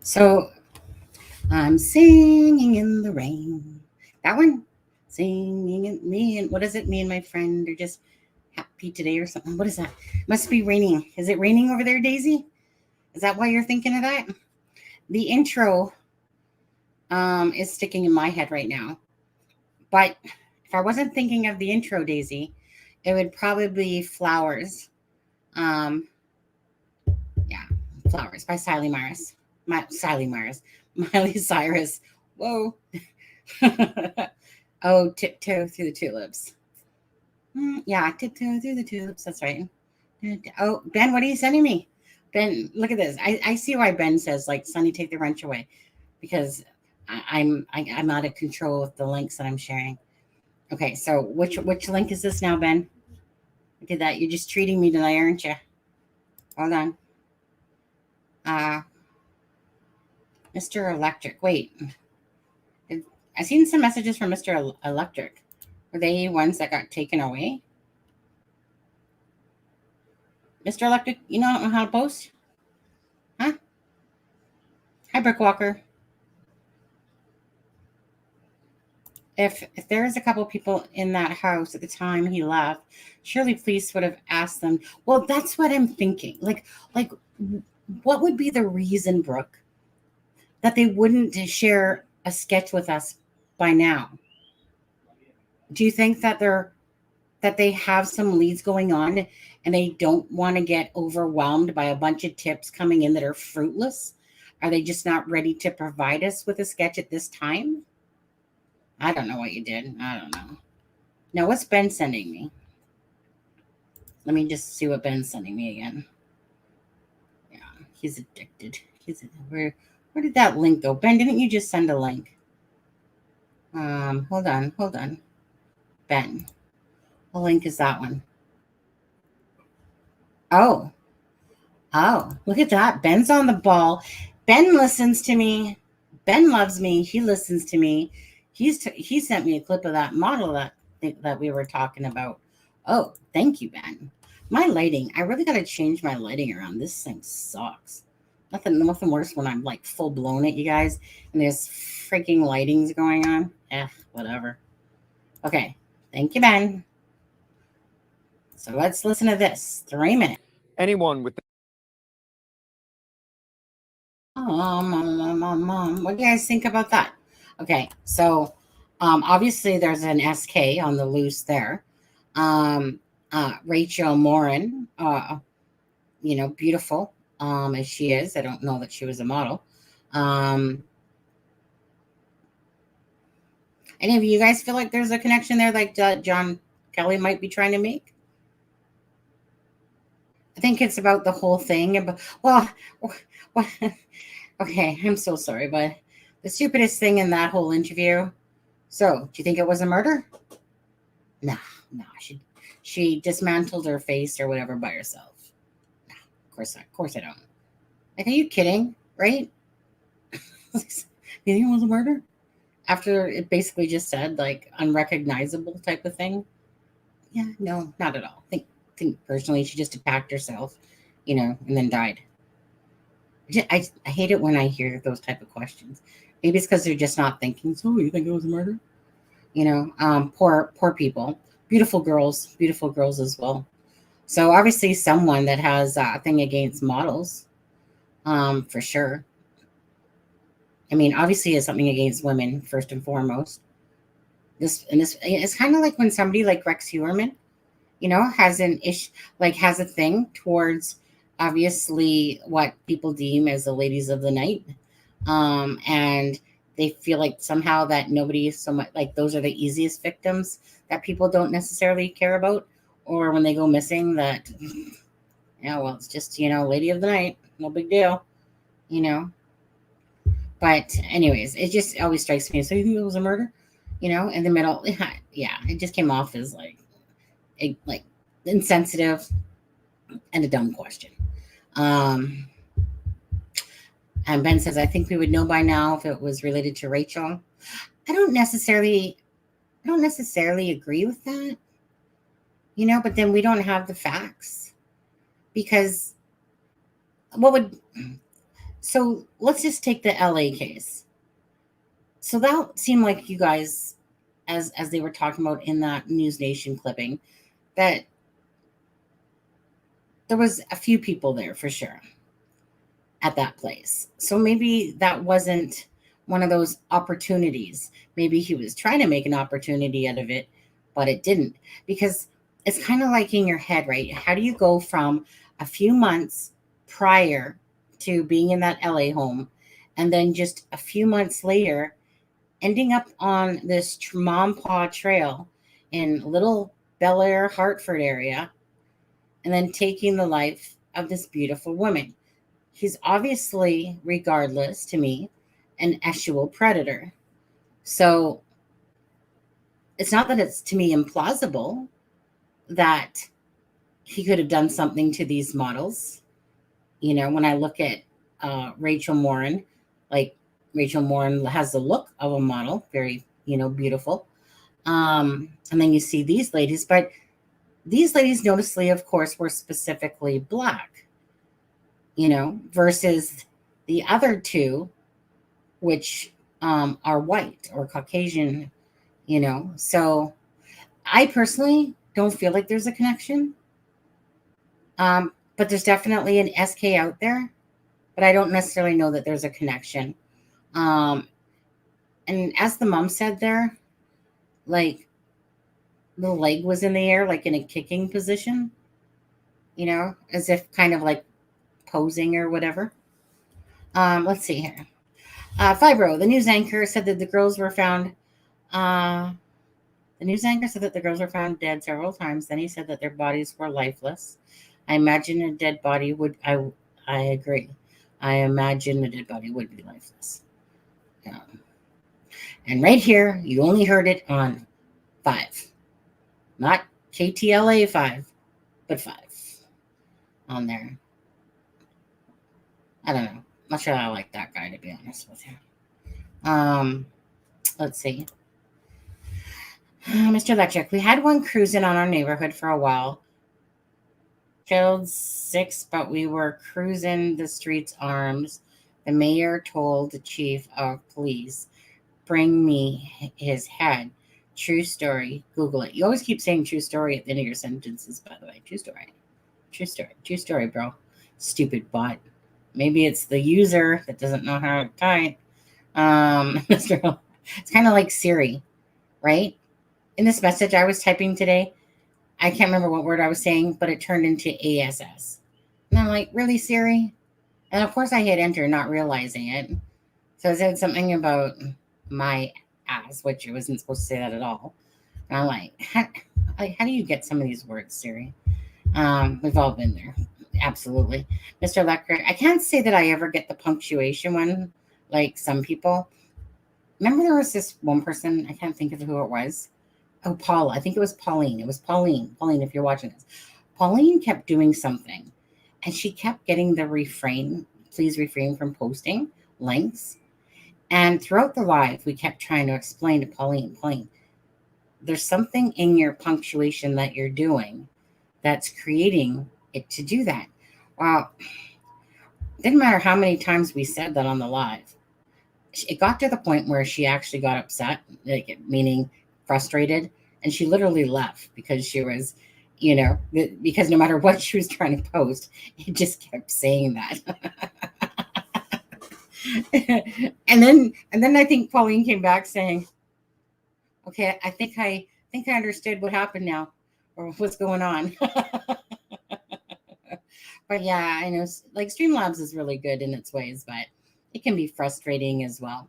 So I'm singing in the rain. That one? Singing in me and what is it? Me and my friend are just happy today or something. What is that? Must be raining. Is it raining over there, Daisy? Is that why you're thinking of that? The intro is sticking in my head right now. But if I wasn't thinking of the intro, Daisy, it would probably be Flowers. Yeah, Flowers by Miley Cyrus. Whoa. Oh, tiptoe through the tulips. Yeah, tiptoe through the tulips. That's right. Oh, Ben, what are you sending me? Ben, look at this. I see why Ben says, like, Sonny, take the wrench away, because I'm out of control with the links that I'm sharing. Okay, so which link is this now, Ben? Look at that. You're just treating me tonight, aren't you? Hold on. Mr. Electric. Wait. I've seen some messages from Mr. Electric. Were they ones that got taken away? Mr. Electric, you don't know how to post? Huh? Hi, Brickwalker. If there's a couple people in that house at the time he left, surely police would have asked them. Well, that's what I'm thinking. Like, what would be the reason, Brooke, that they wouldn't share a sketch with us by now? Do you think that they have some leads going on and they don't want to get overwhelmed by a bunch of tips coming in that are fruitless? Are they just not ready to provide us with a sketch at this time? I don't know what you did. I don't know. Now, what's Ben sending me? Let me just see what Ben's sending me again. Yeah, he's addicted. Where did that link go? Ben, didn't you just send a link? Hold on. Ben. The link is that one. Oh, look at that. Ben's on the ball. Ben listens to me. Ben loves me. He listens to me. He sent me a clip of that model that we were talking about. Oh, thank you, Ben. My lighting. I really got to change my lighting around. This thing sucks. Nothing worse when I'm like full blown at you guys and there's freaking lightings going on. Whatever. Okay. Thank you, Ben. So let's listen to this. 3 minutes. Anyone with Mom, what do you guys think about that? Okay, so obviously there's an SK on the loose there. Rachel Morin, beautiful as she is. I don't know that she was a model. Any of you guys feel like there's a connection there like John Kelly might be trying to make? I think it's about the whole thing. Well, okay, I'm so sorry, but the stupidest thing in that whole interview. So, do you think it was a murder? No. She dismantled her face or whatever by herself. No, of course I don't. Like, are you kidding? Right? You think it was a murder? After it basically just said like unrecognizable type of thing. Yeah, no, not at all. I think personally she just attacked herself, and then died. I hate it when I hear those type of questions. Maybe it's because they're just not thinking. So you think it was a murder? Poor people, beautiful girls as well. So obviously someone that has a thing against models, for sure. I mean, obviously is something against women first and foremost. This it's kind of like when somebody like Rex Heuermann, has has a thing towards obviously what people deem as the ladies of the night. And they feel like somehow that nobody is so much like those are the easiest victims that people don't necessarily care about. Or when they go missing that, well, it's just, lady of the night, no big deal, But anyways, it just always strikes me. So you think it was a murder? In the middle. Yeah, it just came off as like insensitive and a dumb question. And Ben says, I think we would know by now if it was related to Rachel. I don't necessarily agree with that, but then we don't have the facts because So let's just take the LA case. So that seemed like you guys, as they were talking about in that News Nation clipping, that there was a few people there for sure at that place. So maybe that wasn't one of those opportunities. Maybe he was trying to make an opportunity out of it, but it didn't. Because it's kind of like in your head, right? How do you go from a few months prior to being in that LA home, and then just a few months later, ending up on this Mom Paw Trail in little Bel Air, Hartford area, and then taking the life of this beautiful woman? He's obviously, regardless to me, an sexual predator. So it's not that it's to me implausible that he could have done something to these models. You know, when I look at Rachel Morin, like Rachel Morin has the look of a model, very, beautiful. And then you see these ladies, but these ladies noticeably, of course, were specifically Black, versus the other two, which are white or Caucasian, So I personally don't feel like there's a connection. But there's definitely an SK out there, but I don't necessarily know that there's a connection. And as the mom said there, like the leg was in the air, like in a kicking position, as if kind of like posing or whatever. Let's see here. Fibro, the news anchor said that the girls were found. The news anchor said that the girls were found dead several times. Then he said that their bodies were lifeless. I imagine a dead body would. I agree. I imagine a dead body would be lifeless. And right here, you only heard it on 5, not KTLA 5, but 5 on there. I don't know. Not sure I like that guy, to be honest with you. Let's see. Mr. Electric, we had one cruising on our neighborhood for a while. Killed 6, but we were cruising the streets arms. The mayor told the chief of police, bring me his head. True story. Google it. You always keep saying true story at the end of your sentences, by the way. True story. True story. True story, bro. Stupid bot. Maybe it's the user that doesn't know how to type. It's kind of like Siri, right? In this message I was typing today, I can't remember what word I was saying, but it turned into ASS. And I'm like, really, Siri? And of course I hit enter, not realizing it. So it said something about my ass, which it wasn't supposed to say that at all. And I'm like, how do you get some of these words, Siri? We've all been there. Absolutely. Mr. Electric, I can't say that I ever get the punctuation one, like some people. Remember there was this one person, I can't think of who it was. Oh, Paula. I think it was Pauline. It was Pauline. Pauline, if you're watching this. Pauline kept doing something, and she kept getting the refrain, please refrain from posting links. And throughout the live, we kept trying to explain to Pauline, there's something in your punctuation that you're doing that's creating it to do that. Well, it didn't matter how many times we said that on the live. It got to the point where she actually got upset, like meaning frustrated, and she literally left because she was, because no matter what she was trying to post, it just kept saying that. and then I think Pauline came back saying, okay, I think I understood what happened now, or what's going on. But yeah, I know, like Streamlabs is really good in its ways, but it can be frustrating as well.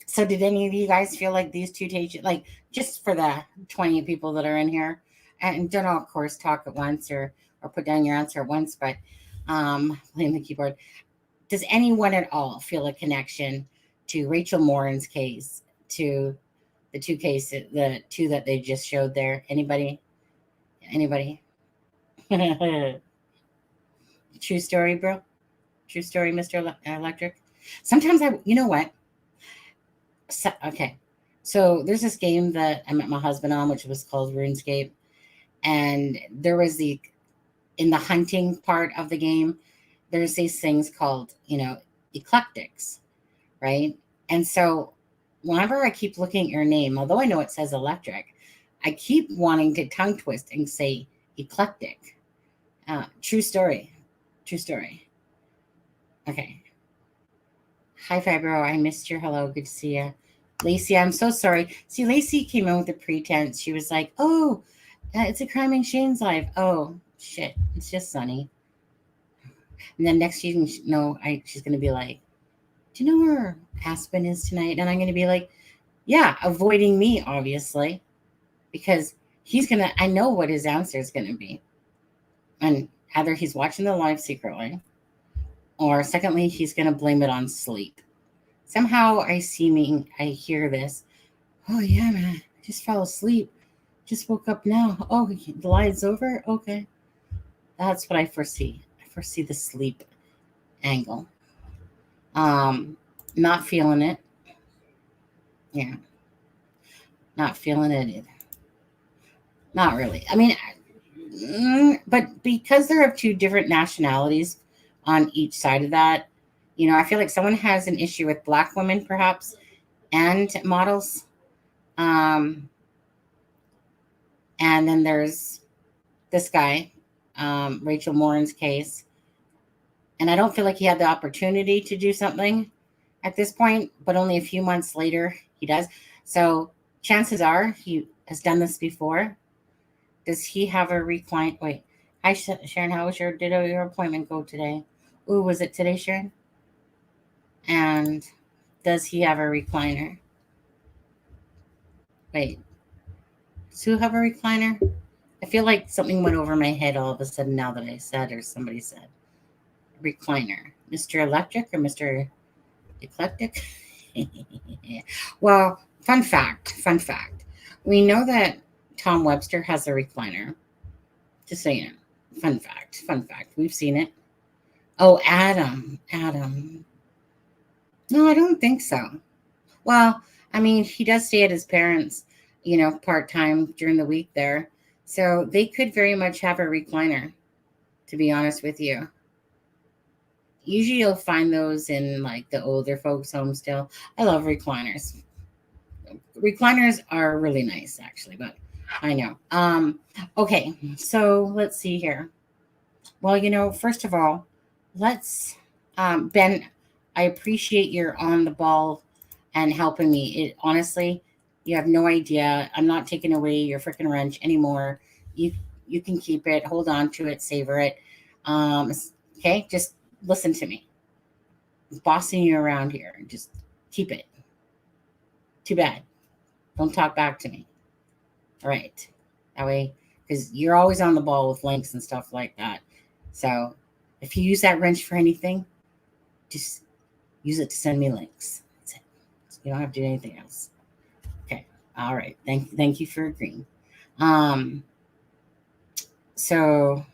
So did any of you guys feel like these two teachers, like just for the 20 people that are in here, and don't all, of course, talk at once or put down your answer at once, but playing the keyboard. Does anyone at all feel a connection to Rachel Morin's case, to the two cases, the two that they just showed there? Anybody? True story, bro? True story, Mr. Electric? Sometimes you know what? So there's this game that I met my husband on, which was called RuneScape. And there was in the hunting part of the game, there's these things called, eclectics, right? And so whenever I keep looking at your name, although I know it says electric, I keep wanting to tongue twist and say eclectic. True story. True story. Okay. Hi, Fibro. I missed your hello. Good to see you. Lacey, I'm so sorry. See, Lacey came in with a pretense. She was like, oh, it's a Criming Shane's live. Oh, shit. It's just Sunny. And then next she's going to be like, do you know where Aspen is tonight? And I'm going to be like, yeah, avoiding me, obviously, because I know what his answer is going to be. And either he's watching the live secretly, or secondly, he's going to blame it on sleep. Somehow I hear this. Oh, yeah, man, I just fell asleep. Just woke up now. Oh, the live's over? Okay. That's what I foresee. I foresee the sleep angle. Not feeling it. Yeah. Not feeling it either. Not really. I mean, but because there are two different nationalities on each side of that, I feel like someone has an issue with Black women, perhaps, and models. And then there's this guy, Rachel Morin's case. And I don't feel like he had the opportunity to do something at this point, but only a few months later he does. So chances are he has done this before. Does he have a recline? Wait, hi, Sharon. How was did your appointment go today? Ooh, was it today, Sharon? And does he have a recliner? Wait, does Sue have a recliner? I feel like something went over my head all of a sudden now that I said, or somebody said, recliner. Mr. Electric or Mr. Eclectic? Well, fun fact. We know that Tom Webster has a recliner. Just saying. Fun fact. We've seen it. Oh, Adam. No, I don't think so. Well, I mean, he does stay at his parents', part-time during the week there. So they could very much have a recliner, to be honest with you. Usually you'll find those in like the older folks' home still. I love recliners. Recliners are really nice, actually, but I know. Okay, so let's see here. Well, first of all, let's, Ben, I appreciate you're on the ball and helping me. Honestly, you have no idea. I'm not taking away your freaking wrench anymore. You can keep it, hold on to it, savor it. Okay, just listen to me. I'm bossing you around here. Just keep it. Too bad. Don't talk back to me. All right. That way, because you're always on the ball with links and stuff like that. So if you use that wrench for anything, just use it to send me links. That's it. So you don't have to do anything else. Okay. All right. Thank you for agreeing. So,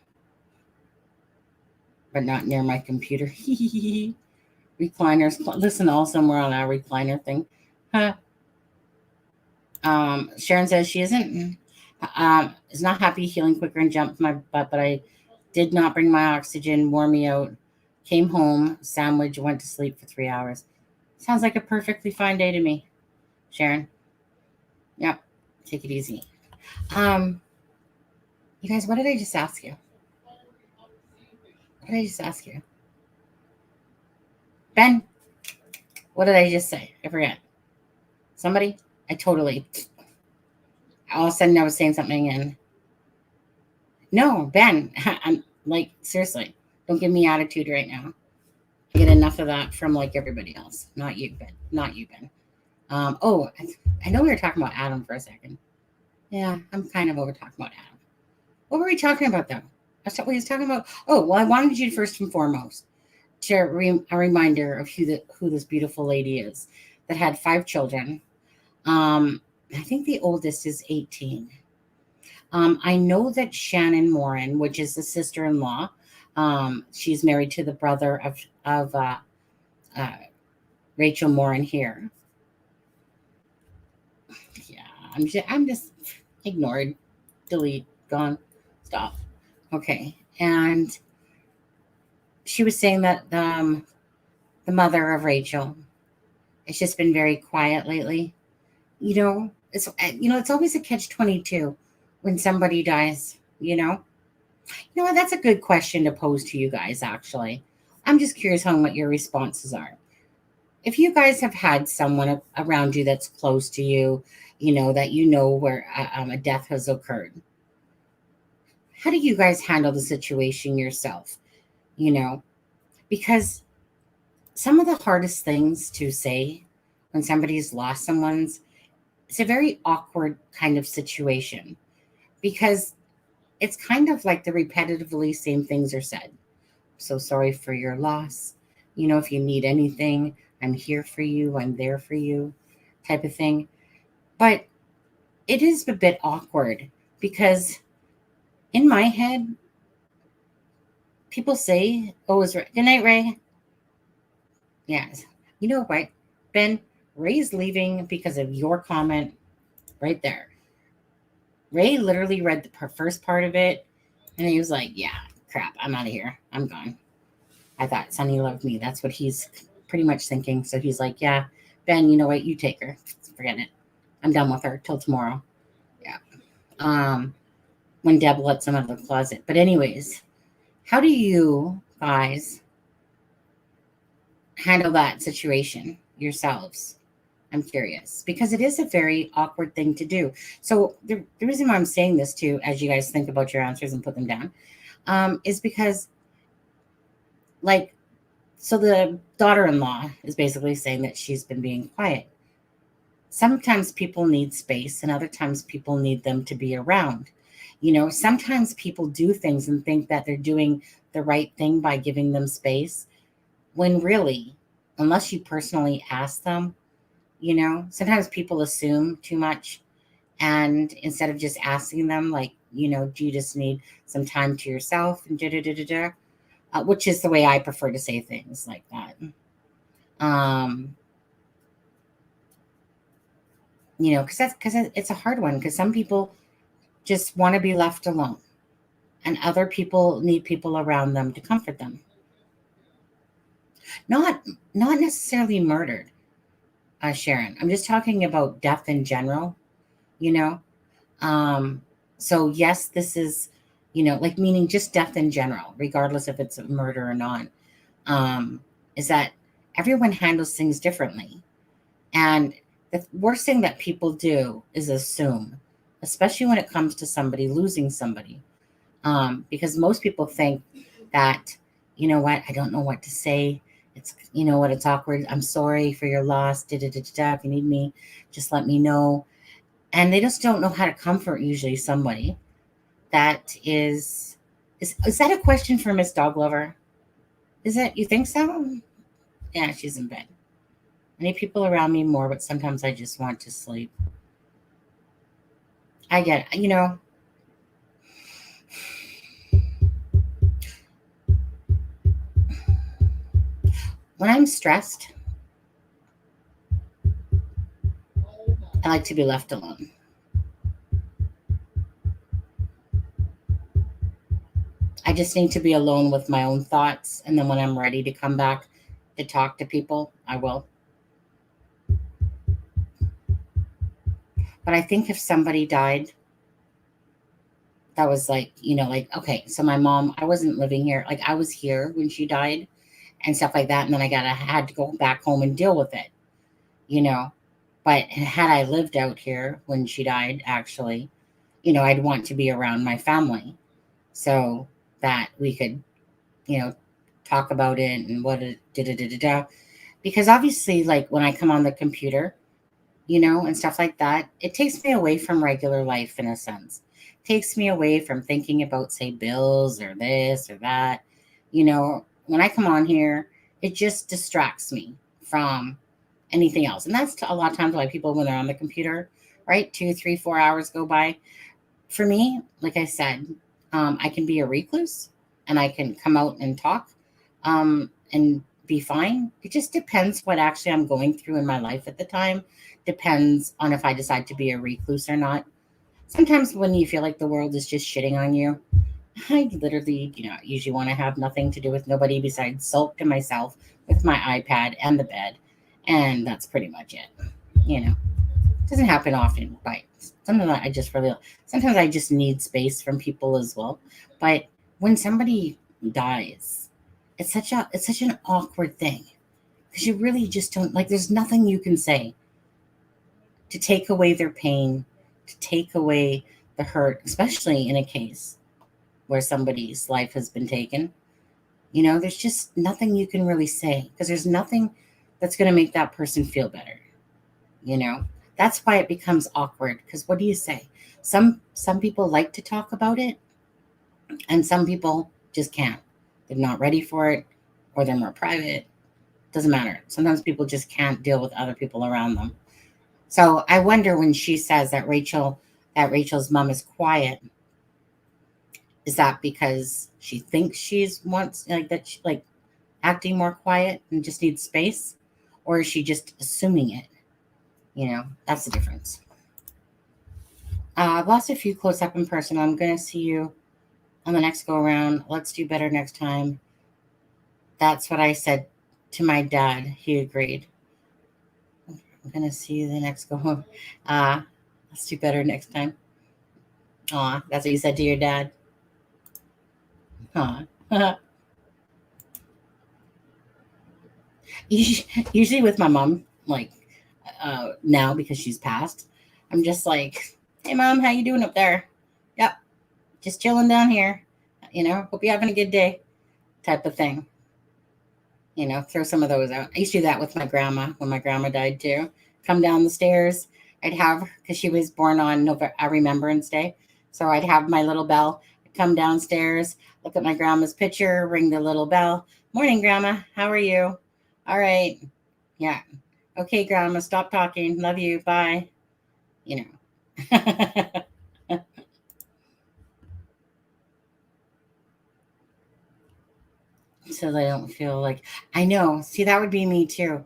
but not near my computer. Recliners. Listen, all somewhere on our recliner thing. Huh? Sharon says she is not happy, healing quicker and jumped my butt, but I did not bring my oxygen, wore me out, came home, sandwich, went to sleep for 3 hours. Sounds like a perfectly fine day to me, Sharon. Yep. Take it easy. You guys, what did I just ask you? Ben, what did I just say? I forget. Somebody? All of a sudden I was saying something and no, Ben, I'm like, seriously, don't give me attitude right now. I get enough of that from like everybody else. Not you, Ben. I know we were talking about Adam for a second. Yeah, I'm kind of over talking about Adam. What were we talking about though? That's what we was talking about. Oh, well, I wanted you first and foremost to a reminder of who this beautiful lady is that had 5 children. I think the oldest is 18. I know that Shannon Morin, which is the sister-in-law, she's married to the brother of Rachel Morin here. Yeah, I'm just ignored, delete, gone, stop. Okay, and she was saying that the mother of Rachel, it's just been very quiet lately. It's always a catch-22 when somebody dies. What? That's a good question to pose to you guys. Actually, I'm just curious on what your responses are. If you guys have had someone around you that's close to you, that where a death has occurred, how do you guys handle the situation yourself? Because some of the hardest things to say when somebody's lost someone's, it's a very awkward kind of situation, because it's kind of like the repetitively same things are said. So sorry for your loss. If you need anything, I'm here for you. I'm there for you, type of thing. But it is a bit awkward, because in my head, people say, oh, is Ray? Good night, Ray. Yes. You know what, Ben? Ray's leaving because of your comment right there. Ray literally read the first part of it, and he was like, yeah, crap, I'm out of here. I'm gone. I thought Sonny loved me. That's what he's pretty much thinking. So he's like, yeah, Ben, you know what? You take her. Forget it. I'm done with her till tomorrow. Yeah. When Deb lets him out of the closet. But anyways, how do you guys handle that situation yourselves? I'm curious, because it is a very awkward thing to do. So the reason why I'm saying this too, as you guys think about your answers and put them down, is because, so the daughter-in-law is basically saying that she's been being quiet. Sometimes people need space, and other times people need them to be around. Sometimes people do things and think that they're doing the right thing by giving them space, when really, unless you personally ask them, sometimes people assume too much. And instead of just asking them, do you just need some time to yourself, and which is the way I prefer to say things like that. Because it's a hard one, because some people just want to be left alone, and other people need people around them to comfort them. Not necessarily murdered, Sharon. I'm just talking about death in general, So yes, this is, meaning just death in general, regardless if it's a murder or not, is that everyone handles things differently. And the worst thing that people do is assume, especially when it comes to somebody losing somebody, because most people think that, I don't know what to say. It's, it's awkward. I'm sorry for your loss. If you need me, just let me know. And they just don't know how to comfort usually somebody. That is that a question for Miss Dog Lover? Is it? You think so? Yeah, she's in bed. I need people around me more, but sometimes I just want to sleep. I get it. When I'm stressed, I like to be left alone. I just need to be alone with my own thoughts. And then when I'm ready to come back to talk to people, I will. But I think if somebody died, that was okay, so my mom, I wasn't living here. I was here when she died and stuff like that. And then I had to go back home and deal with it, But had I lived out here when she died, actually, I'd want to be around my family so that we could, talk about it and what it did. Because obviously, when I come on the computer, and stuff like that, it takes me away from regular life in a sense. It takes me away from thinking about, say, bills or this or that. When I come on here, it just distracts me from anything else. And that's a lot of times why people, when they're on the computer, right, 2, 3, 4 hours go by. For me, like I said, I can be a recluse and I can come out and talk and be fine. It just depends what actually I'm going through in my life at the time. Depends on if I decide to be a recluse or not. Sometimes when you feel like the world is just shitting on you, I literally, usually want to have nothing to do with nobody besides sulk to myself with my iPad and the bed. And that's pretty much it. It doesn't happen often, but sometimes I just need space from people as well. But when somebody dies, it's such an awkward thing because you really just don't there's nothing you can say to take away their pain, to take away the hurt, especially in a case where somebody's life has been taken. There's just nothing you can really say because there's nothing that's going to make that person feel better. That's why it becomes awkward because what do you say? Some people like to talk about it and some people just can't. They're not ready for it or they're more private. Doesn't matter. Sometimes people just can't deal with other people around them. So I wonder when she says that Rachel's mom is quiet, is that because she thinks acting more quiet and just needs space? Or is she just assuming it? That's the difference. I've lost a few close up in person. I'm going to see you on the next go around. Let's do better next time. That's what I said to my dad. He agreed. I'm going to see you the next go home. Let's do better next time. Aw, that's what you said to your dad. Huh. Usually with my mom, now because she's passed, I'm just like, hey mom, how you doing up there? Yep, just chilling down here. Hope you're having a good day, type of thing. Throw some of those out. I used to do that with my grandma when my grandma died too. Come down the stairs. I'd have, because she was born on Remembrance Day, so I'd have my little bell. I'd come downstairs, look at my grandma's picture, ring the little bell. Morning, grandma. How are you? All right. Yeah. Okay, grandma, stop talking. Love you. Bye. So they don't feel like, I know. See, that would be me too.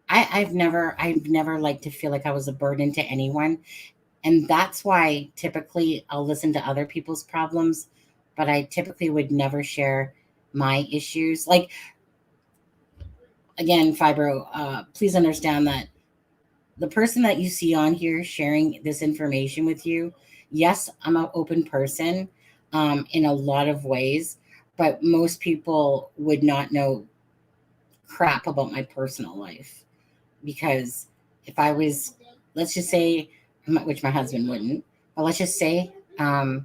I've never liked to feel like I was a burden to anyone. And that's why typically I'll listen to other people's problems, but I typically would never share my issues. Again, Fibro, please understand that the person that you see on here sharing this information with you, yes, I'm an open person in a lot of ways, but most people would not know crap about my personal life. Because if I was, let's just say, which my husband wouldn't, but let's just say I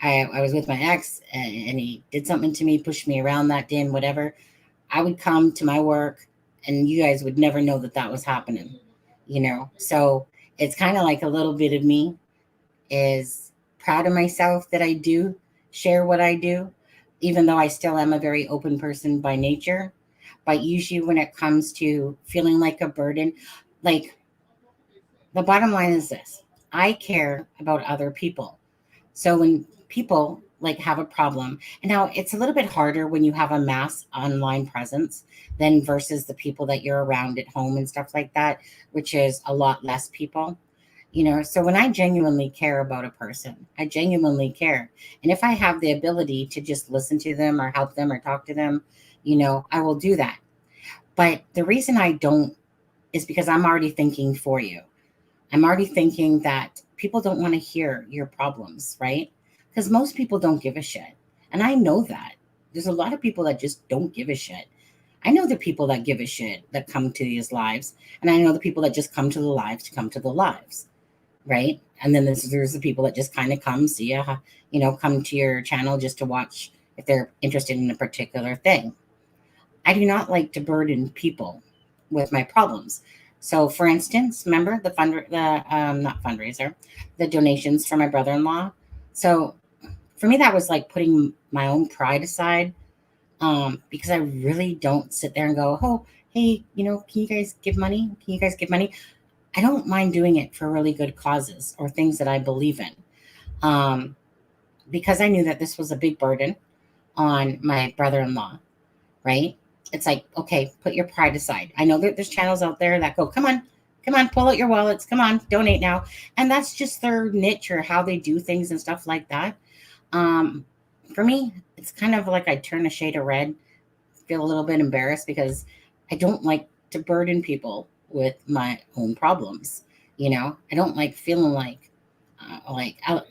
was with my ex and he did something to me, pushed me around that day and whatever, I would come to my work and you guys would never know that was happening, So it's kind of like a little bit of me is proud of myself that I do share what I do, even though I still am a very open person by nature. But usually when it comes to feeling like a burden, the bottom line is this: I care about other people. So when people have a problem, and now it's a little bit harder when you have a mass online presence than versus the people that you're around at home and stuff like that, which is a lot less people. So when I genuinely care about a person, I genuinely care. And if I have the ability to just listen to them or help them or talk to them, I will do that. But the reason I don't is because I'm already thinking for you. I'm already thinking that people don't want to hear your problems, right? Because most people don't give a shit. And I know that. There's a lot of people that just don't give a shit. I know the people that give a shit that come to these lives. And I know the people that just come to the lives to come to the lives, right? And then there's the people that just kind of come see you, come to your channel just to watch if they're interested in a particular thing. I do not like to burden people with my problems. So, for instance, remember the not fundraiser, the donations for my brother-in-law. So, for me, that was like putting my own pride aside, because I really don't sit there and go, oh, hey, can you guys give money? Can you guys give money? I don't mind doing it for really good causes or things that I believe in, because I knew that this was a big burden on my brother-in-law, right? It's like, okay, put your pride aside. I know that there's channels out there that go, come on, pull out your wallets. Come on, donate now. And that's just their niche or how they do things and stuff like that. for me, it's kind of like I turn a shade of red, feel a little bit embarrassed because I don't like to burden people with my own problems. I don't like feeling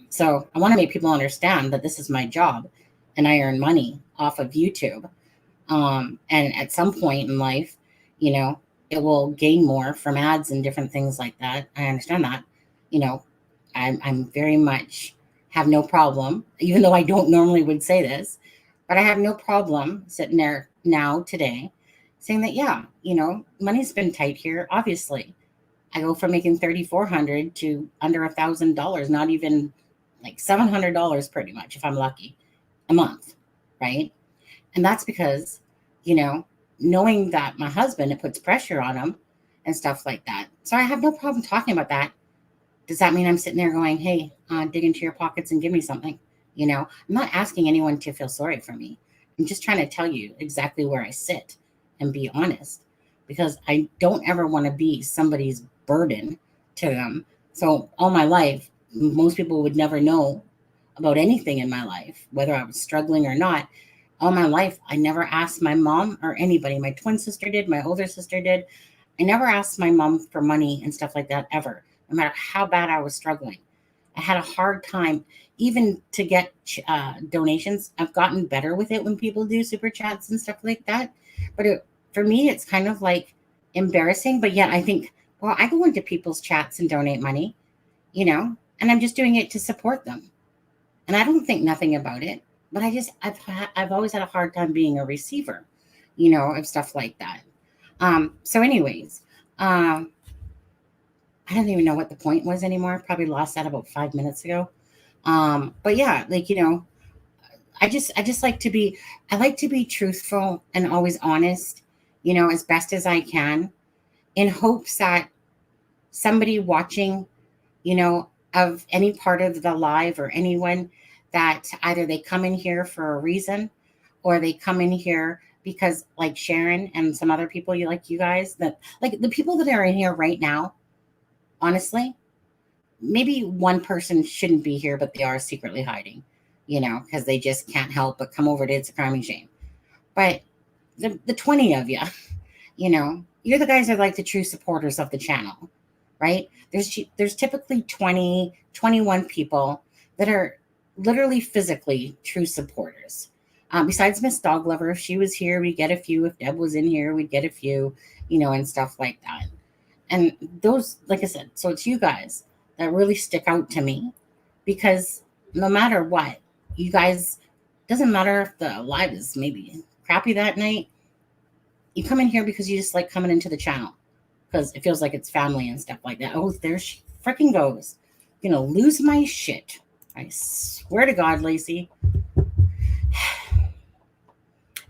so I want to make people understand that this is my job and I earn money off of YouTube. And at some point in life, it will gain more from ads and different things like that. I understand that. I'm very much have no problem, even though I don't normally would say this, but I have no problem sitting there now today saying that, yeah, money's been tight here. Obviously, I go from making $3,400 to under $1,000, not even like $700 pretty much, if I'm lucky, a month, right? And that's because, knowing that my husband, it puts pressure on him and stuff like that. So I have no problem talking about that. Does that mean I'm sitting there going, hey, dig into your pockets and give me something? I'm not asking anyone to feel sorry for me. I'm just trying to tell you exactly where I sit and be honest, because I don't ever want to be somebody's burden to them. So all my life, most people would never know about anything in my life, whether I was struggling or not. All my life, I never asked my mom or anybody. My twin sister did, my older sister did. I never asked my mom for money and stuff like that ever, no matter how bad I was struggling. I had a hard time even to get donations. I've gotten better with it when people do super chats and stuff like that. But for me, it's kind of like embarrassing. But yet I think, well, I go into people's chats and donate money, and I'm just doing it to support them. And I don't think nothing about it. But I've always had a hard time being a receiver, of stuff like that. So anyways, I don't even know what the point was anymore. Probably lost that about 5 minutes ago. But yeah, I just like to be truthful and always honest, as best as I can, in hopes that somebody watching, of any part of the live or anyone, that either they come in here for a reason or they come in here because, like Sharon and some other people you guys, that like the people that are in here right now, honestly, maybe one person shouldn't be here, but they are secretly hiding, because they just can't help but come over to It's a Crime and Shame. But the 20 of you, you're the guys that are like the true supporters of the channel, right? There's typically 20, 21 people that are literally physically true supporters. Besides Miss Dog Lover, if she was here, we'd get a few. If Deb was in here, we'd get a few, and stuff like that. And those, like I said, so it's you guys that really stick out to me, because no matter what, you guys, doesn't matter if the live is maybe crappy that night, you come in here because you just like coming into the channel because it feels like it's family and stuff like that. Oh, there she freaking goes. Lose my shit. I swear to God, Lacey.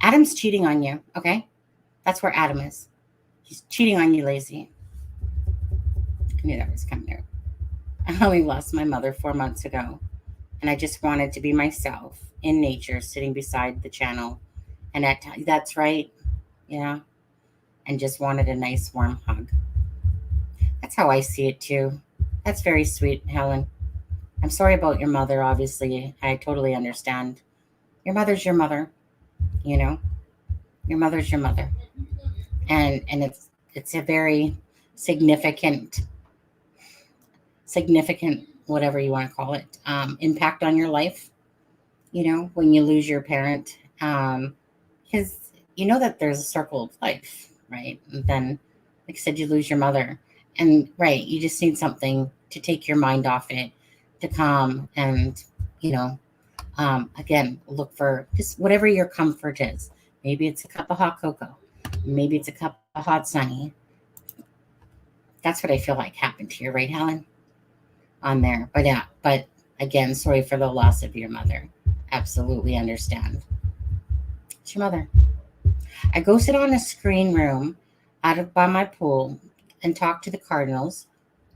Adam's cheating on you, okay? That's where Adam is. He's cheating on you, Lacey. I knew that was coming out. I only lost my mother 4 months ago, and I just wanted to be myself in nature, sitting beside the channel. And that's right, yeah. And just wanted a nice warm hug. That's how I see it too. That's very sweet, Helen. I'm sorry about your mother, obviously. I totally understand. Your mother's your mother, Your mother's your mother. And it's a very significant, whatever you want to call it, impact on your life, when you lose your parent. Because that there's a circle of life, right? And then, like I said, you lose your mother. And right, you just need something to take your mind off it, to calm and, again, look for just whatever your comfort is. Maybe it's a cup of hot cocoa. Maybe it's a cup of hot sunny. That's what I feel like happened to you, right, Helen? On there. But yeah, but again, sorry for the loss of your mother. Absolutely understand. It's your mother. I go sit on a screen room by my pool and talk to the cardinals.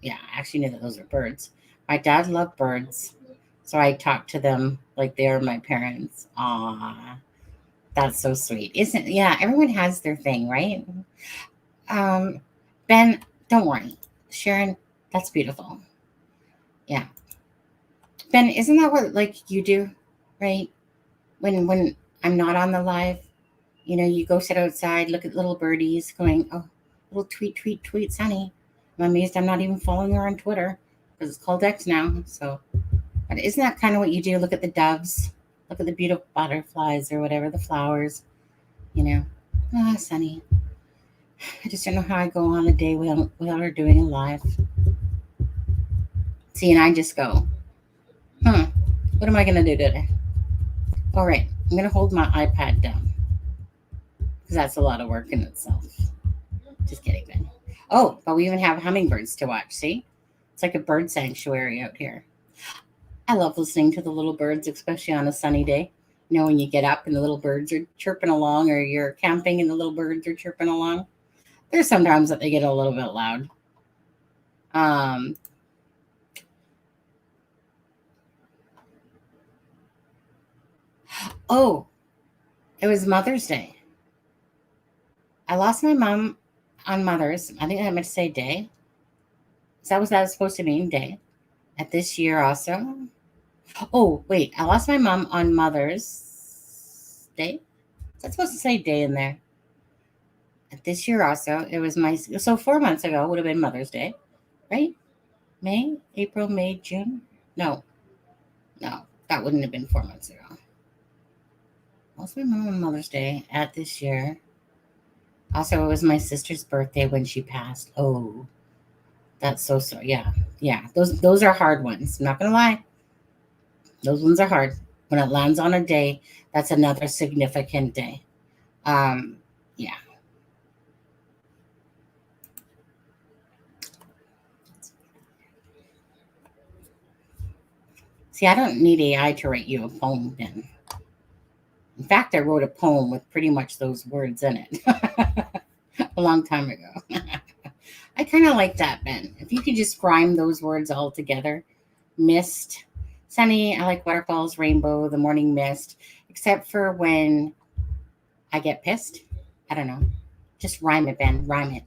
Yeah, I actually knew that those were birds. My dad loved birds, so I talk to them like they are my parents. Aw, that's so sweet. Isn't it? Yeah, everyone has their thing, right? Ben, don't worry. Sharon, that's beautiful. Yeah. Ben, isn't that what you do, right? when I'm not on the live, you go sit outside, look at little birdies going, oh, little tweet, tweet, tweet, Sunny. I'm amazed I'm not even following her on Twitter because it's called X now. So, but isn't that kind of what you do? Look at the doves, look at the beautiful butterflies or whatever, the flowers, Sunny. I just don't know how I go on a day without her doing a live. See, and I just go, what am I going to do today? All right, I'm going to hold my iPad down because that's a lot of work in itself. Just kidding, Ben. Oh, but we even have hummingbirds to watch. See? It's like a bird sanctuary out here. I love listening to the little birds, especially on a sunny day. When you get up and the little birds are chirping along, or you're camping and the little birds are chirping along. There's sometimes that they get a little bit loud. Oh, it was Mother's Day. I lost my mom on Mother's. I think I meant to say day. Is that what that was supposed to mean, day? At this year also. Oh, wait. I lost my mom on Mother's Day. Is that supposed to say day in there? At this year also. It was so 4 months ago would have been Mother's Day, right? April, May, June? No, that wouldn't have been 4 months ago. Lost my mom on Mother's Day at this year. Also, it was my sister's birthday when she passed. Oh, that's so sorry. Yeah. Those are hard ones. I'm not gonna lie. Those ones are hard. When it lands on a day, that's another significant day. Yeah. See, I don't need AI to write you a poem, Ben. In fact, I wrote a poem with pretty much those words in it a long time ago. I kind of like that, Ben. If you could just rhyme those words all together. Mist, sunny, I like waterfalls, rainbow, the morning mist, except for when I get pissed. I don't know. Just rhyme it, Ben. Rhyme it.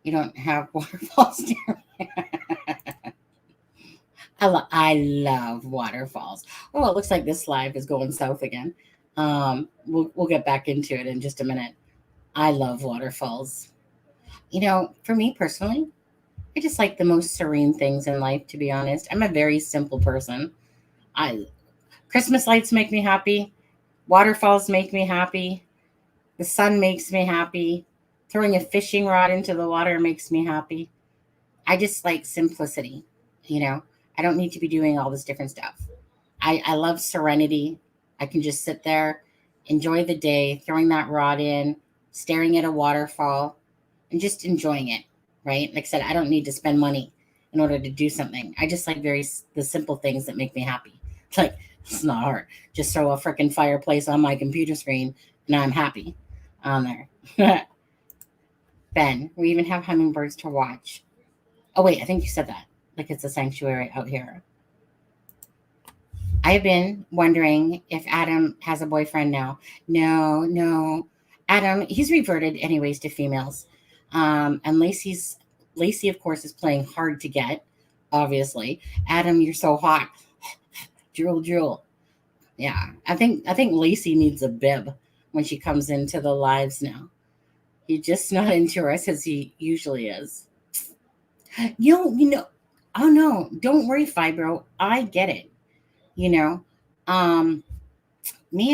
You don't have waterfalls near me. I love waterfalls. Oh, it looks like this live is going south again. We'll get back into it in just a minute. I love waterfalls. For me personally, I just like the most serene things in life, to be honest. I'm a very simple person. Christmas lights make me happy. Waterfalls make me happy. The sun makes me happy. Throwing a fishing rod into the water makes me happy. I just like simplicity, I don't need to be doing all this different stuff. I love serenity. I can just sit there, enjoy the day, throwing that rod in, staring at a waterfall, and just enjoying it, right? Like I said, I don't need to spend money in order to do something. I just like the simple things that make me happy. Like, it's not hard. Just throw a freaking fireplace on my computer screen, and I'm happy on there. Ben, we even have hummingbirds to watch. Oh, wait, I think you said that. Like it's a sanctuary out here. I've been wondering if Adam has a boyfriend now. No. Adam, he's reverted anyways to females. And Lacey, of course, is playing hard to get, obviously. Adam, you're so hot. Drool. Yeah. I think Lacey needs a bib when she comes into the lives now. He's just not into us as he usually is. Oh no, don't worry, Fibro. I get it. Me and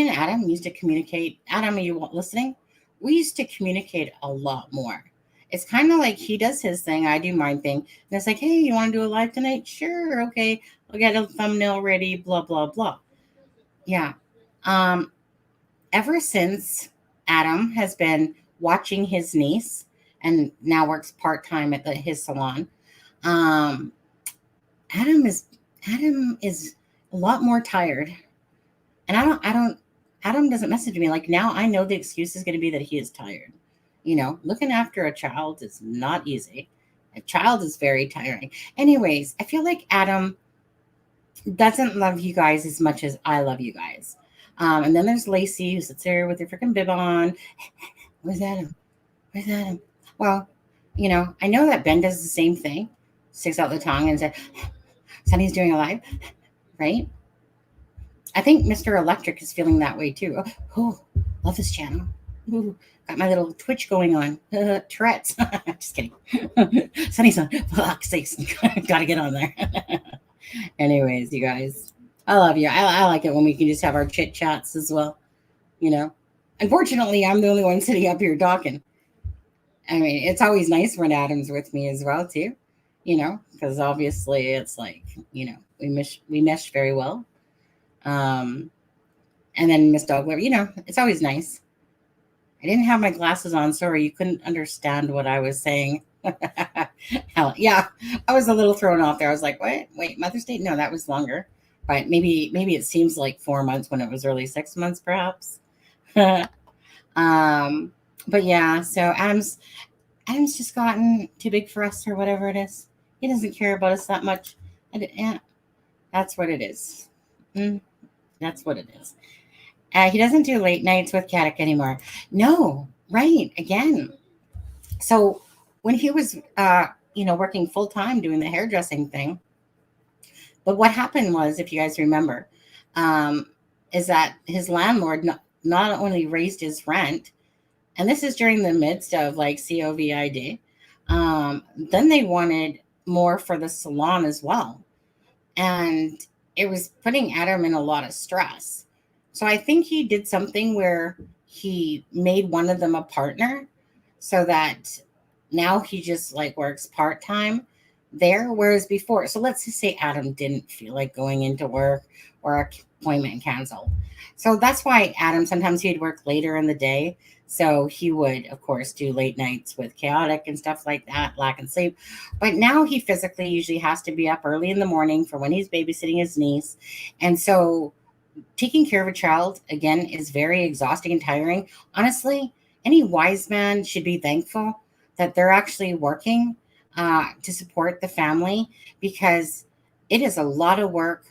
Adam used to communicate. Adam, are you listening? We used to communicate a lot more. It's kind of like he does his thing, I do my thing. And it's like, hey, you want to do a live tonight? Sure, okay. I'll get a thumbnail ready, blah, blah, blah. Yeah. Ever since Adam has been watching his niece and now works part-time at his salon, Adam is a lot more tired. And Adam doesn't message me. Like, now I know the excuse is going to be that he is tired. Looking after a child is not easy. A child is very tiring. Anyways, I feel like Adam doesn't love you guys as much as I love you guys. And then there's Lacey, who sits there with her freaking bib on. Where's Adam? Well, I know that Ben does the same thing. Sticks out the tongue and says, Sunny's doing a live, right? I think Mr. Electric is feeling that way too. Oh, love this channel. Ooh, got my little Twitch going on. Tourette's. Just kidding. Sunny's on. Fuck's sakes. Gotta get on there. Anyways, you guys, I love you. I like it when we can just have our chit chats as well. You know, unfortunately, I'm the only one sitting up here talking. I mean, it's always nice when Adam's with me as well too. You know, because obviously it's like, you know, we mesh very well. And then Miss Dogler, you know, it's always nice. I didn't have my glasses on. Sorry, you couldn't understand what I was saying. Hell, yeah, I was a little thrown off there. I was like, what? Wait, Mother's Day? No, that was longer. But maybe it seems like 4 months when it was really 6 months, perhaps. But yeah, so Adam's just gotten too big for us or whatever it is. He doesn't care about us that much. Yeah, that's what it is. That's what it is. He doesn't do late nights with Caddick anymore. No, right, again. So when he was, you know, working full time doing the hairdressing thing, but what happened was, if you guys remember, is that his landlord not only raised his rent, and this is during the midst of like COVID, then they wanted more for the salon as well. And it was putting Adam in a lot of stress. So I think he did something where he made one of them a partner so that now he just like works part-time there. Whereas before, so let's just say Adam didn't feel like going into work or an appointment canceled. So that's why Adam, sometimes he'd work later in the day. So he would, of course, do late nights with Chaotic and stuff like that, lack of sleep. But now he physically usually has to be up early in the morning for when he's babysitting his niece. And so taking care of a child, again, is very exhausting and tiring. Honestly, any wise man should be thankful that they're actually working to support the family, because it is a lot of work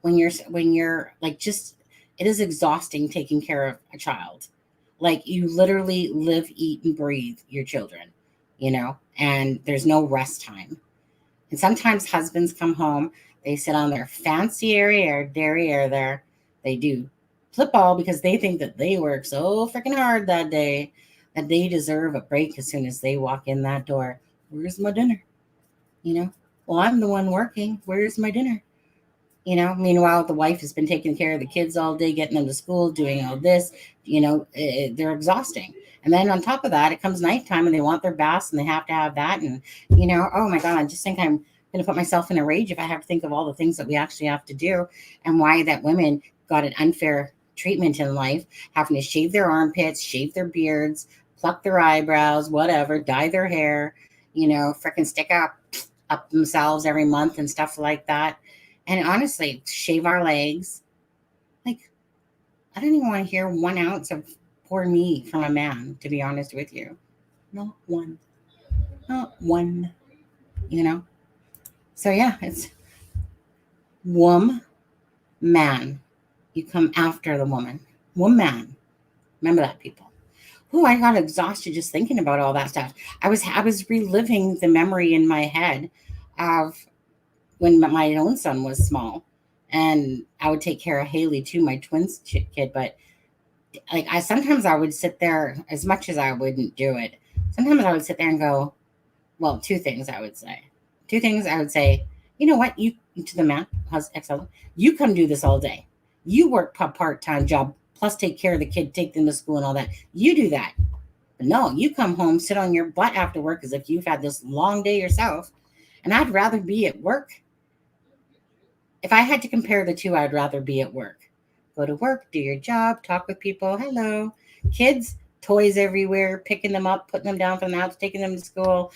when you're like, just, it is exhausting taking care of a child. Like, you literally live, eat, and breathe your children, you know, and there's no rest time. And sometimes husbands come home, they sit on their fancy derriere there. They do flip all because they think that they work so freaking hard that day that they deserve a break as soon as they walk in that door. Where's my dinner? You know, well, I'm the one working. Where's my dinner? You know, meanwhile, the wife has been taking care of the kids all day, getting them to school, doing all this. You know, they're exhausting. And then on top of that, it comes nighttime and they want their baths and they have to have that. And, you know, oh my God, I just think I'm going to put myself in a rage if I have to think of all the things that we actually have to do and why that women got an unfair treatment in life, having to shave their armpits, shave their beards, pluck their eyebrows, whatever, dye their hair, you know, freaking stick up themselves every month and stuff like that. And honestly, shave our legs. Like, I don't even want to hear 1 ounce of poor me from a man, to be honest with you. Not one. Not one. You know? So yeah, it's man. You come after the woman. Woman. Remember that, people. Ooh, I got exhausted just thinking about all that stuff. I was reliving the memory in my head of when my own son was small, and I would take care of Haley too, my twins kid. But like, sometimes I would sit there, as much as I wouldn't do it. Sometimes I would sit there and go, well, two things I would say. You know what? You, to the man, excellent. You come do this all day. You work a part-time job, plus take care of the kid, take them to school and all that. You do that. But no, you come home, sit on your butt after work as if you've had this long day yourself. And I'd rather be at work. If I had to compare the two, I'd rather be at work. Go to work, do your job, talk with people. Hello. Kids, toys everywhere, picking them up, putting them down from the house, taking them to school,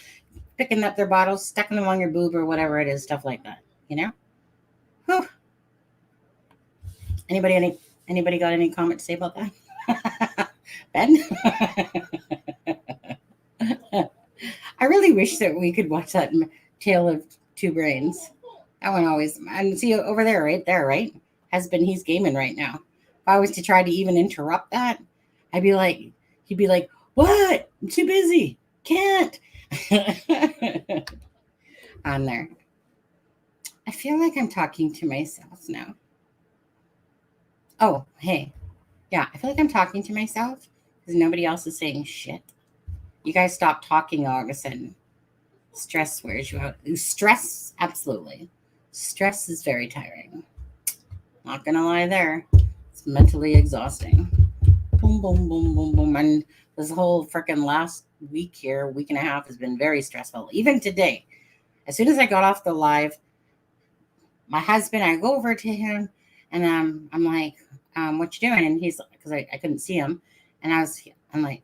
picking up their bottles, sticking them on your boob or whatever it is, stuff like that, you know? Whew. Anybody got any comment to say about that? Ben? I really wish that we could watch that Tale of Two Brains. That one always, and see over there, right there, right? He's gaming right now. If I was to try to even interrupt that, he'd be like, what? I'm too busy. Can't. On there. I feel like I'm talking to myself now. Oh, hey. Yeah, I feel like I'm talking to myself because nobody else is saying shit. You guys stop talking all of a sudden. Stress wears you out. Stress, absolutely. Stress is very tiring. Not gonna lie there. It's mentally exhausting. Boom, boom, boom, boom, boom. And this whole freaking last week here, week and a half, has been very stressful. Even today, as soon as I got off the live, my husband, I go over to him and I'm like, what you doing? And he's, because I couldn't see him. And I'm like,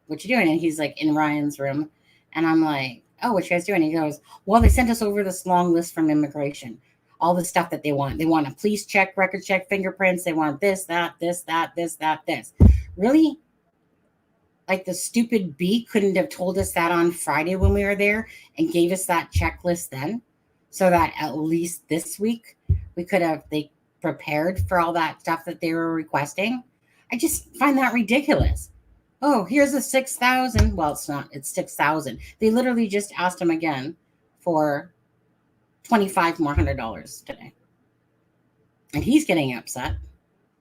what you doing? And he's like in Ryan's room. And I'm like, oh, what you guys doing? And he goes, well, they sent us over this long list from immigration. All the stuff that they want. They want a police check, record check, fingerprints. They want this, that, this, that, this, that, this. Really? Like the stupid B couldn't have told us that on Friday when we were there and gave us that checklist then, so that at least this week we could have they prepared for all that stuff that they were requesting. I just find that ridiculous. Oh, here's a 6,000. Well, it's not. It's 6,000. They literally just asked him again for $2,500 more today, and he's getting upset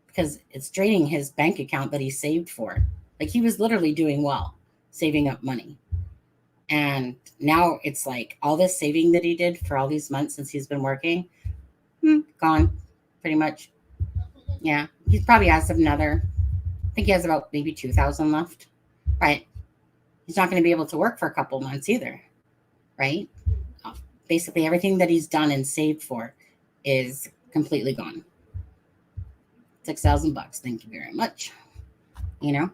because it's draining his bank account that he saved for. Like he was literally doing well, saving up money. And now it's like all this saving that he did for all these months since he's been working, gone pretty much. Yeah. He probably has another, I think he has about maybe 2,000 left. Right. He's not going to be able to work for a couple months either. Right. Basically everything that he's done and saved for is completely gone. $6,000. Thank you very much. You know?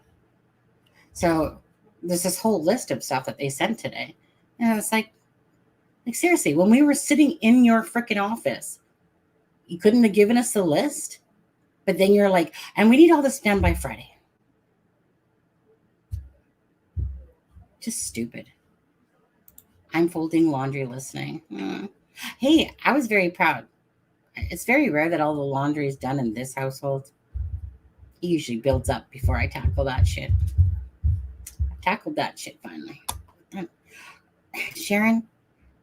So there's this whole list of stuff that they sent today. And it's like seriously, when we were sitting in your freaking office, you couldn't have given us a list? But then you're like, and we need all this done by Friday. Just stupid. I'm folding laundry listening. Hey, I was very proud. It's very rare that all the laundry is done in this household. It usually builds up before I tackle that shit. Tackled that shit finally. Sharon,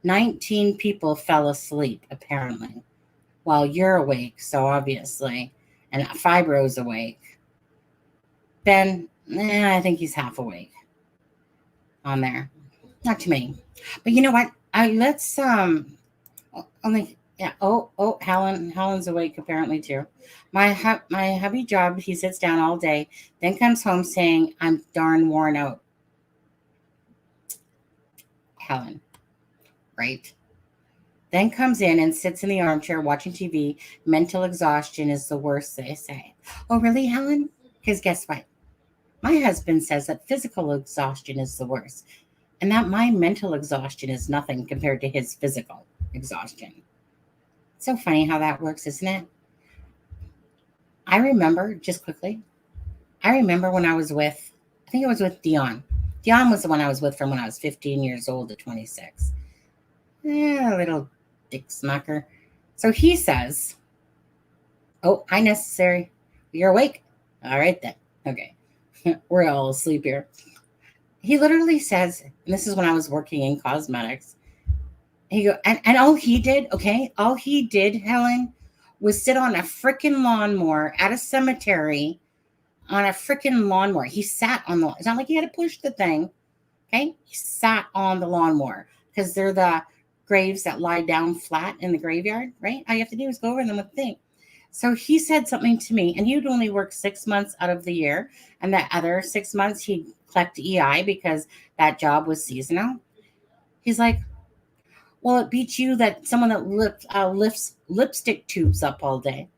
19 people fell asleep apparently while you're awake, so obviously, and Fibro's awake. Ben, I think he's half awake on there. Not too many, but you know what? Let's only yeah. Oh, Helen's awake apparently too. My hubby job. He sits down all day, then comes home saying, "I'm darn worn out." Helen, right? Then comes in and sits in the armchair watching TV. Mental exhaustion is the worst, they say. Oh, really, Helen? Because guess what? My husband says that physical exhaustion is the worst, and that my mental exhaustion is nothing compared to his physical exhaustion. So funny how that works, isn't it? I remember, just quickly, when I was with, I think it was with Dion. Dion was the one I was with from when I was 15 years old to 26. Yeah, little dick smacker. So he says, oh, hi, Necessary. You're awake? All right, then. Okay. We're all asleep here. He literally says, and this is when I was working in cosmetics, and all he did, Helen, was sit on a freaking lawnmower at a cemetery on a freaking lawnmower. He sat on the, it's not like he had to push the thing. Okay. He sat on the lawnmower because they're the graves that lie down flat in the graveyard, right? All you have to do is go over them with the thing. So he said something to me, and he would only work 6 months out of the year. And the other 6 months he'd collect EI because that job was seasonal. He's like, well, it beats you that someone that lifts lipstick tubes up all day.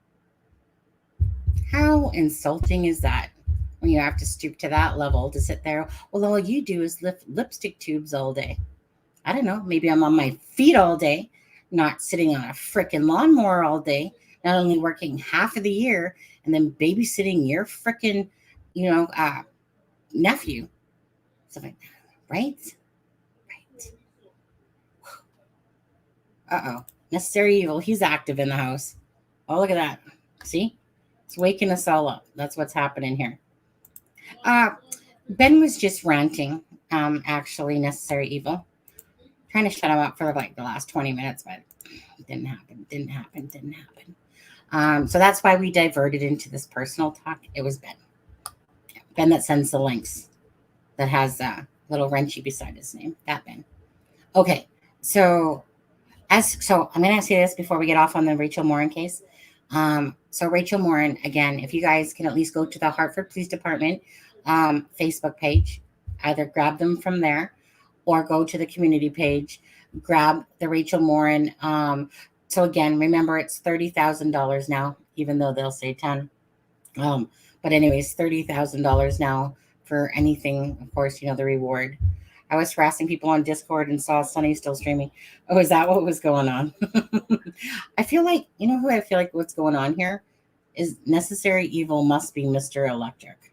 How insulting is that when you have to stoop to that level to sit there? Well, all you do is lift lipstick tubes all day. I don't know. Maybe I'm on my feet all day, not sitting on a freaking lawnmower all day, not only working half of the year and then babysitting your freaking, nephew. Something like that, right? Right. Uh-oh. Necessary Evil. He's active in the house. Oh, look at that. See? It's waking us all up. That's what's happening here. Ben was just ranting, actually, Necessary Evil. Trying to shut him up for like the last 20 minutes, but it didn't happen. So that's why we diverted into this personal talk. It was Ben. Ben that sends the links, that has a little wrenchy beside his name. That Ben. Okay, so I'm going to ask you this before we get off on the Rachel Morin case. So Rachel Morin, again, if you guys can at least go to the Hartford Police Department Facebook page, either grab them from there or go to the community page, grab the Rachel Morin. So again, remember it's $30,000 now, even though they'll say 10. But anyways, $30,000 now for anything. Of course, you know, the reward. I was harassing people on Discord and saw Sunny still streaming. Oh, is that what was going on? I feel like, you know who I feel like what's going on here is necessary evil must be Mr. Electric,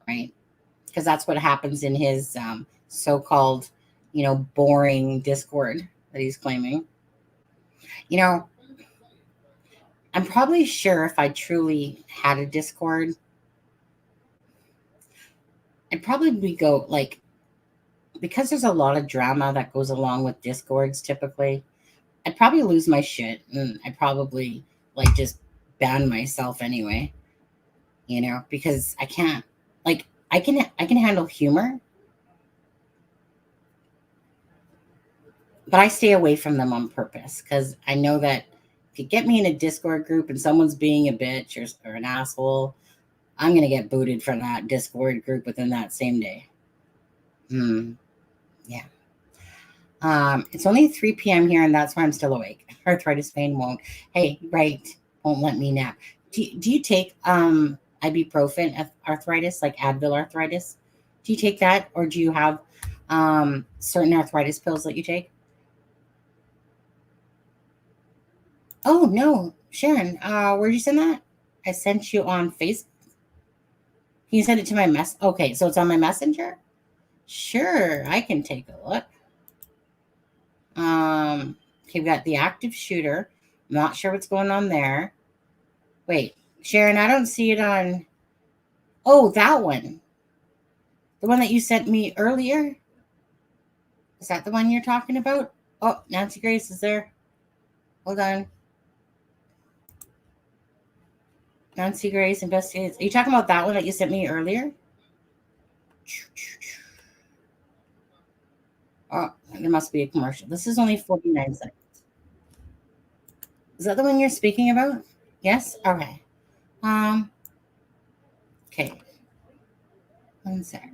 right? Because that's what happens in his so-called, you know, boring Discord that he's claiming. You know, I'm probably sure if I truly had a Discord, I'd probably go like, because there's a lot of drama that goes along with Discords typically, I'd probably lose my shit and I'd probably like just ban myself anyway, you know, because I can't, like, I can handle humor, but I stay away from them on purpose because I know that if you get me in a Discord group and someone's being a bitch or an asshole, I'm going to get booted from that Discord group within that same day. Yeah. It's only 3 p.m. here, and that's why I'm still awake. Arthritis pain won't. Hey, right. Won't let me nap. Do you take ibuprofen arthritis, like Advil arthritis? Do you take that, or do you have certain arthritis pills that you take? Oh, no. Sharon, where'd you send that? I sent you on Facebook. Can you send it to my mess? Okay, so it's on my messenger? Sure, I can take a look. Okay, we've got the active shooter. I'm not sure what's going on there. Wait, Sharon, I don't see it on. Oh, that one. The one that you sent me earlier? Is that the one you're talking about? Oh, Nancy Grace is there. Hold on. Nancy Grace investigates. Are you talking about that one that you sent me earlier? Oh, there must be a commercial. This is only 49 seconds. Is that the one you're speaking about? Yes? Okay. Okay. 1 sec.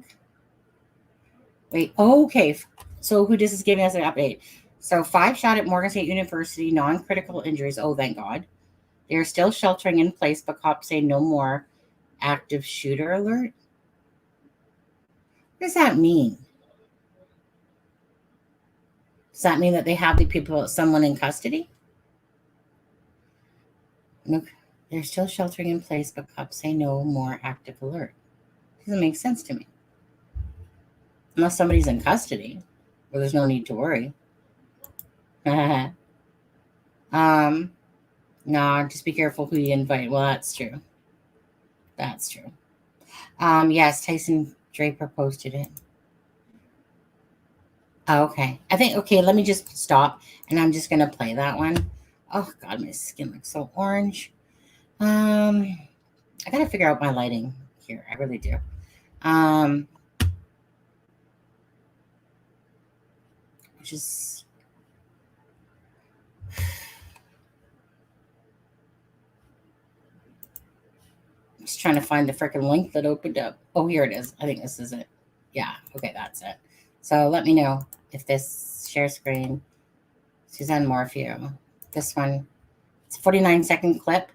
Wait. Okay. So who this is giving us an update? So 5 shot at Morgan State University, non-critical injuries. Oh, thank God. They are still sheltering in place, but cops say no more active shooter alert. What does that mean? Does that mean that they have the people, someone in custody? Look, they're still sheltering in place, but cops say no more active alert. Doesn't make sense to me. Unless somebody's in custody, where there's no need to worry. No, just be careful who you invite. Well, that's true. That's true. Yes, Tyson Draper posted it. Oh, okay. I think, okay, let me just stop and I'm just going to play that one. Oh, God, my skin looks so orange. I got to figure out my lighting here. I really do. Just trying to find the freaking link that opened up. Oh, here it is. I think this is it. Yeah. Okay, that's it. So let me know if this share screen, Suzanne Morphew, this one, it's a 49-second clip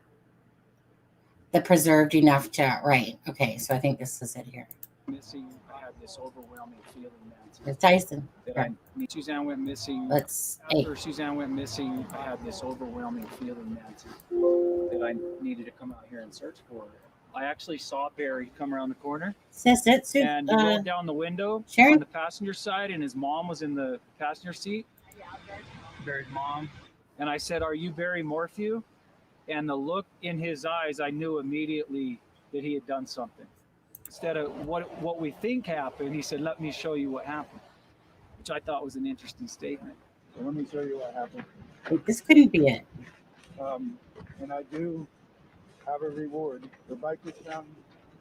that preserved enough to, right. Okay, so I think this is it here. Missing, I had this overwhelming feeling that it's Tyson. Suzanne went missing. After Suzanne went missing, I had this overwhelming feeling that I needed to come out here and search for her. I actually saw Barry come around the corner. And he rolled down the window on the passenger side, and his mom was in the passenger seat. Barry's mom. And I said, "Are you Barry Morphew?" And the look in his eyes, I knew immediately that he had done something. Instead of what we think happened, he said, "Let me show you what happened," which I thought was an interesting statement. So let me show you what happened. Wait, this couldn't be it. And I do have a reward. The bike was found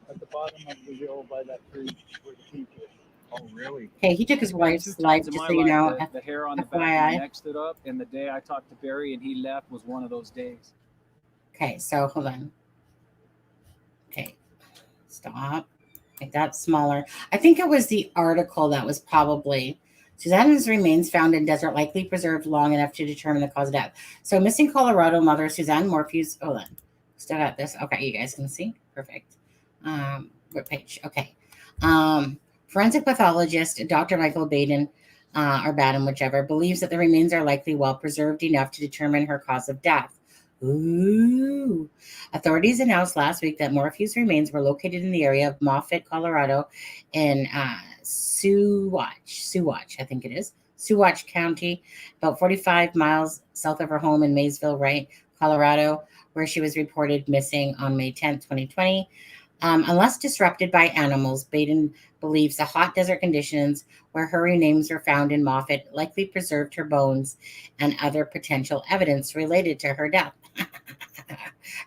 at the bottom of the hill by that tree where the peak is. Oh, really? Okay, he took his wife's life, in just my so you life, know. the hair on the back of my FYI. neck stood up, and the day I talked to Barry and he left was one of those days. Okay, so hold on. Okay, stop. Make that smaller. I think it was the article that was probably Susan's remains found in desert, likely preserved long enough to determine the cause of death. So missing Colorado mother Suzanne Morphew's. Hold on. Still got this. Okay, you guys can see. Perfect. What page? Okay. Forensic pathologist Dr. Michael Baden, or Baden, whichever, believes that the remains are likely well preserved enough to determine her cause of death. Ooh. Authorities announced last week that Morphew's remains were located in the area of Moffett, Colorado, in Saguache, I think it is, Saguache County, about 45 miles south of her home in Maysville, right, Colorado, where she was reported missing on May 10th, 2020. Unless disrupted by animals, Baden believes the hot desert conditions where her remains were found in Moffett likely preserved her bones and other potential evidence related to her death.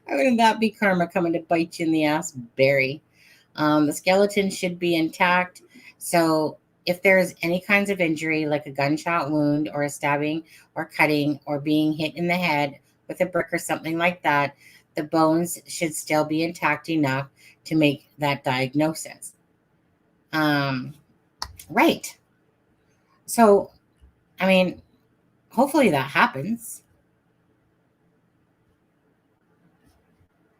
Wouldn't that be karma coming to bite you in the ass, Barry? The skeleton should be intact. So if there's any kinds of injury, like a gunshot wound or a stabbing or cutting or being hit in the head with a brick or something like that, the bones should still be intact enough to make that diagnosis. Right. So, I mean, hopefully that happens.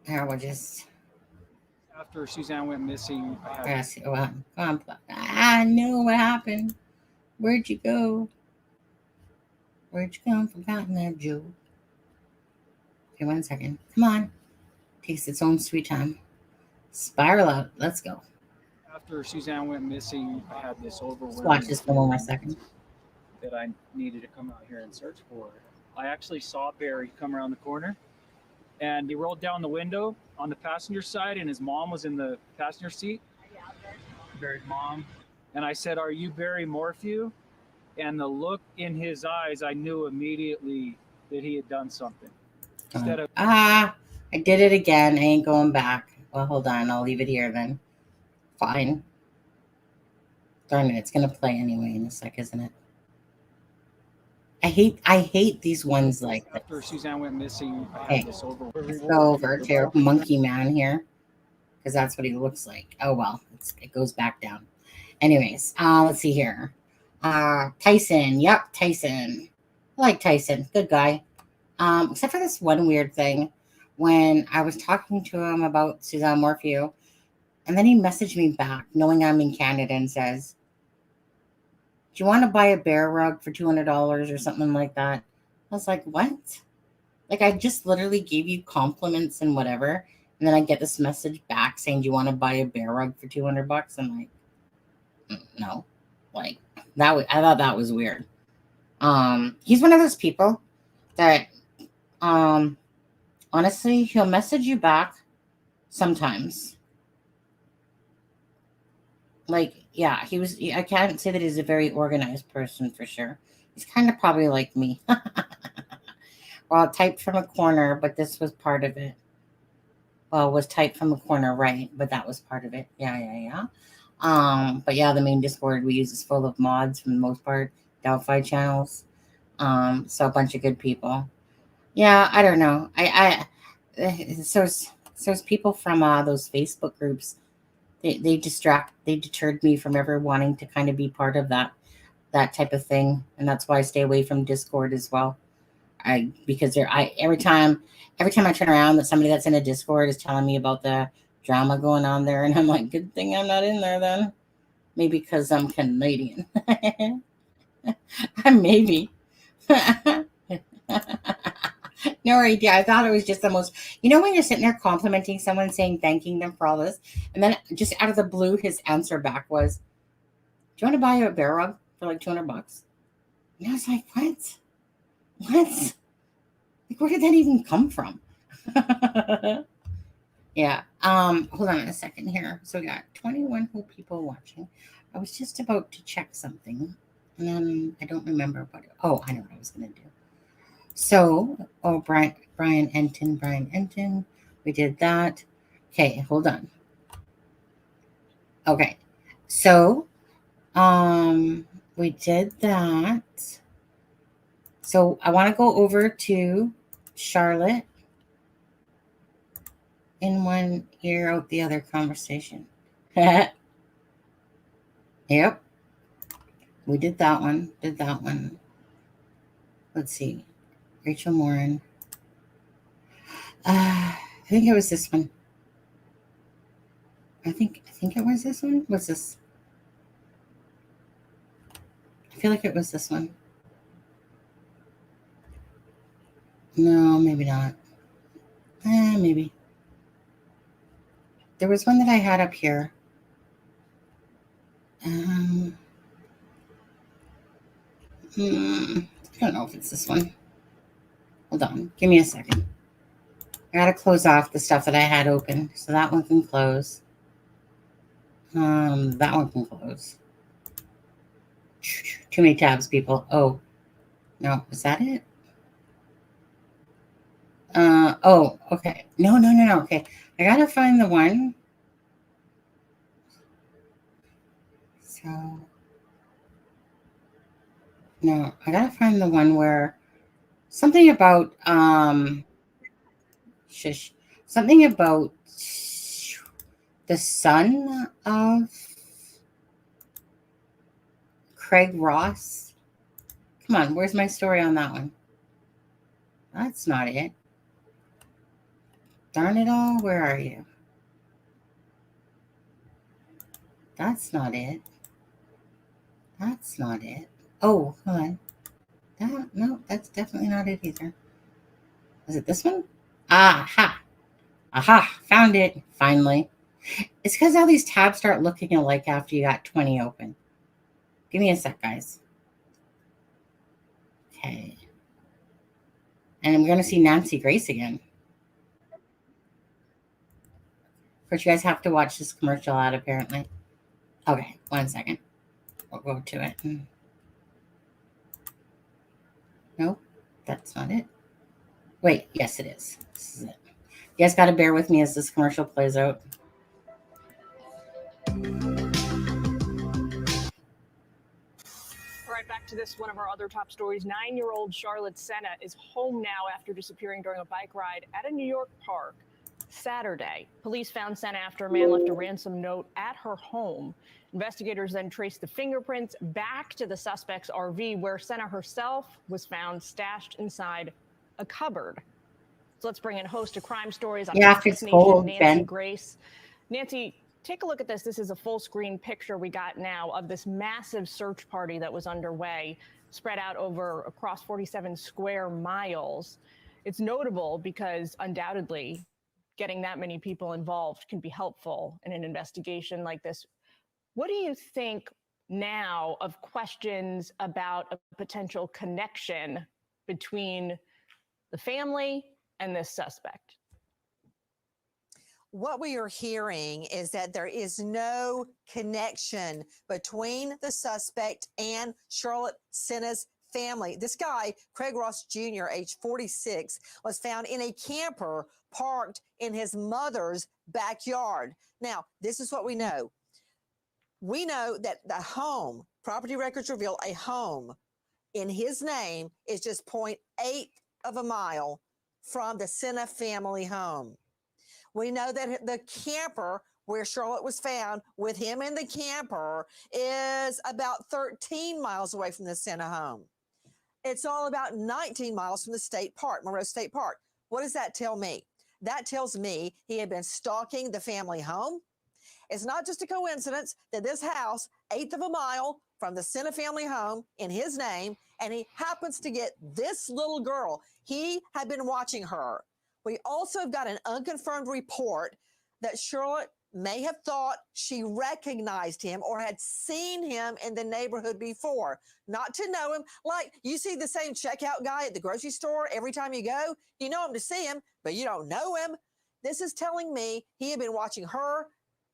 Here, we'll just... After Suzanne went missing, I know what happened. Where'd you go? Where'd you come from? Forgotten there, Joe. Okay, 1 second. Come on. Takes its own sweet time. Spiral out. Let's go. After Suzanne went missing, I had this overwhelming. Let's watch this for 1 more second. That I needed to come out here and search for. I actually saw Barry come around the corner, and he rolled down the window on the passenger side, and his mom was in the passenger seat. Barry's mom. And I said, "Are you Barry Morphew?" And the look in his eyes, I knew immediately that he had done something. Instead of I did it again. I ain't going back. Well, hold on. I'll leave it here then. Fine. Darn it. It's going to play anyway in a sec, isn't it? I hate these ones like this. After Suzanne went missing, I had this over. Let's go over to Monkey Man here, because that's what he looks like. Oh, well. It goes back down. Anyways, let's see here. Tyson. Yep, Tyson. I like Tyson. Good guy. Except for this one weird thing. When I was talking to him about Suzanne Morphew, and then he messaged me back, knowing I'm in Canada, and says, "Do you want to buy a bear rug for $200 or something like that?" I was like, what? Like, I just literally gave you compliments and whatever. And then I get this message back saying, "Do you want to buy a bear rug for $200? I'm like, no. Like, I thought that was weird. He's one of those people that, honestly, he'll message you back sometimes. Like, yeah, I can't say that he's a very organized person for sure. He's kind of probably like me. Well, typed from a corner, but this was part of it. Well, it was typed from a corner, right, but that was part of it. Yeah. But yeah, the main Discord we use is full of mods for the most part, Delphi channels. So a bunch of good people. Yeah, I don't know. So people from those Facebook groups, they deterred me from ever wanting to kind of be part of that type of thing, and that's why I stay away from Discord as well. Because every time I turn around, that somebody that's in a Discord is telling me about the drama going on there, and I'm like, good thing I'm not in there then. Maybe because I'm Canadian. Maybe. No idea. I thought it was just the most, when you're sitting there complimenting someone, thanking them for all this, and then just out of the blue, his answer back was, "Do you want to buy a bear rug for like $200?" And I was like, what? Like, where did that even come from? Yeah. Hold on a second here. So we got 21 whole people watching. I was just about to check something, and then I don't remember what. I know what I was going to do. So, Brian Enton. We did that. Okay, hold on. Okay. So, we did that. So I want to go over to Charlotte in one ear, out the other conversation. Yep. We did that one. Let's see. Rachel Morin. I think it was this one. I think it was this one. What's this? I feel like it was this one. No, maybe not. Maybe. There was one that I had up here. I don't know if it's this one. Hold on. Give me a second. I got to close off the stuff that I had open. So that one can close. That one can close. Too many tabs, people. Oh, no. Is that it? Oh, okay. No. Okay. I got to find the one. So, no, I got to find the one where something about, something about the son of Craig Ross. Come on, where's my story on that one? That's not it. Darn it all, where are you? That's not it. Oh, hold on. No, that's definitely not it either. Is it this one? Aha, found it, finally. It's because all these tabs start looking alike after you got 20 open. Give me a sec, guys. Okay. And I'm going to see Nancy Grace again. Of course, you guys have to watch this commercial ad, apparently. Okay, 1 second. We'll go to it. Nope, that's not it. Wait, yes, it is. This is it. You guys got to bear with me as this commercial plays out. Right back to this, one of our other top stories. 9-year-old Charlotte Senna is home now after disappearing during a bike ride at a New York park Saturday. Police found Sena after a man left a ransom note at her home. Investigators then traced the fingerprints back to the suspect's RV, where Sena herself was found stashed inside a cupboard. So let's bring in host of Crime Stories on Fox Nation, Nancy Grace. Nancy, take a look at this. This is a full screen picture we got now of this massive search party that was underway, spread out across 47 square miles. It's notable because undoubtedly getting that many people involved can be helpful in an investigation like this. What do you think now of questions about a potential connection between the family and this suspect? What we are hearing is that there is no connection between the suspect and Charlotte Senna's family. This guy, Craig Ross Jr., age 46, was found in a camper parked in his mother's backyard. Now, this is what we know. We know that the home, property records reveal a home in his name is just 0.8 of a mile from the Sena family home. We know that the camper where Charlotte was found with him in the camper is about 13 miles away from the Sena home. It's all about 19 miles from the state park, Monroe State Park. What does that tell me? That tells me he had been stalking the family home. It's not just a coincidence that this house, 1/8 of a mile from the Sena family home in his name, and he happens to get this little girl. He had been watching her. We also have got an unconfirmed report that Charlotte may have thought she recognized him or had seen him in the neighborhood before, not to know him. Like you see the same checkout guy at the grocery store every time you go, you know him to see him, but you don't know him. This is telling me he had been watching her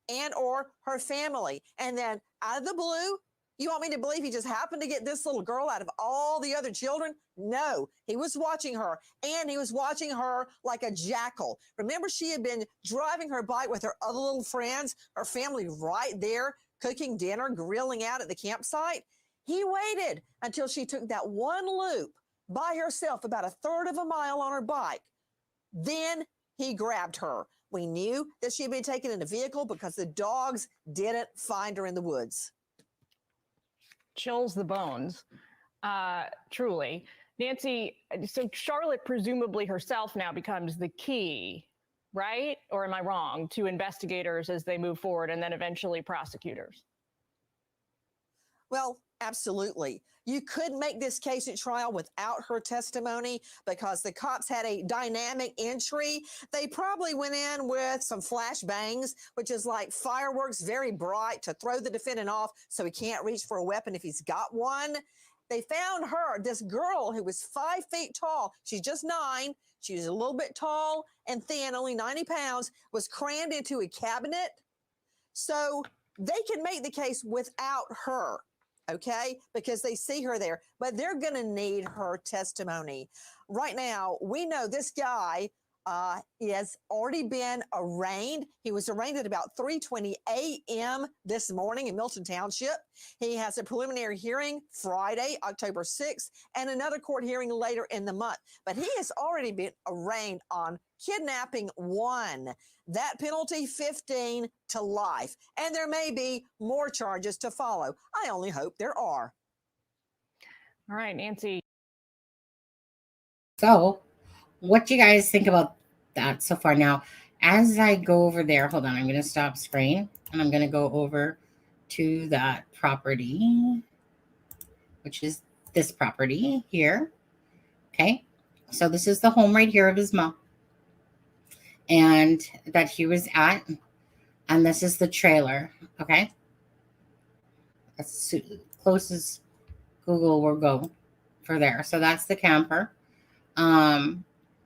and or her family. And then out of the blue, You want me to believe he just happened to get this little girl out of all the other children? No, he was watching her, and he was watching her like a jackal. Remember, she had been driving her bike with her other little friends, her family right there, cooking dinner, grilling out at the campsite. He waited until she took that one loop by herself, about a third of a mile on her bike. Then he grabbed her. We knew that she had been taken in a vehicle because the dogs didn't find her in the woods. Chills the bones, truly. Nancy, so Charlotte presumably herself now becomes the key, right? Or am I wrong, to investigators as they move forward and then eventually prosecutors? Well, absolutely. You could make this case at trial without her testimony because the cops had a dynamic entry. They probably went in with some flashbangs, which is like fireworks, very bright, to throw the defendant off so he can't reach for a weapon if he's got one. They found her, this girl who was 5 feet tall. She's just 9. She was a little bit tall and thin, only 90 pounds, was crammed into a cabinet. So they can make the case without her. Okay, because they see her there, but they're going to need her testimony. Right now, we know this guy has already been arraigned. He was arraigned at about 3:20 a.m. this morning in Milton Township. He has a preliminary hearing Friday, October 6th, and another court hearing later in the month. But he has already been arraigned on kidnapping 1. That penalty, 15 to life. And there may be more charges to follow. I only hope there are. All right, Nancy. So, what do you guys think about that so far? Now, as I go over there, hold on, I'm going to stop screen and I'm going to go over to that property, which is this property here. Okay, so this is the home right here of his mom, and that he was at, and this is the trailer. Okay, that's close as Google will go for there. So that's the camper.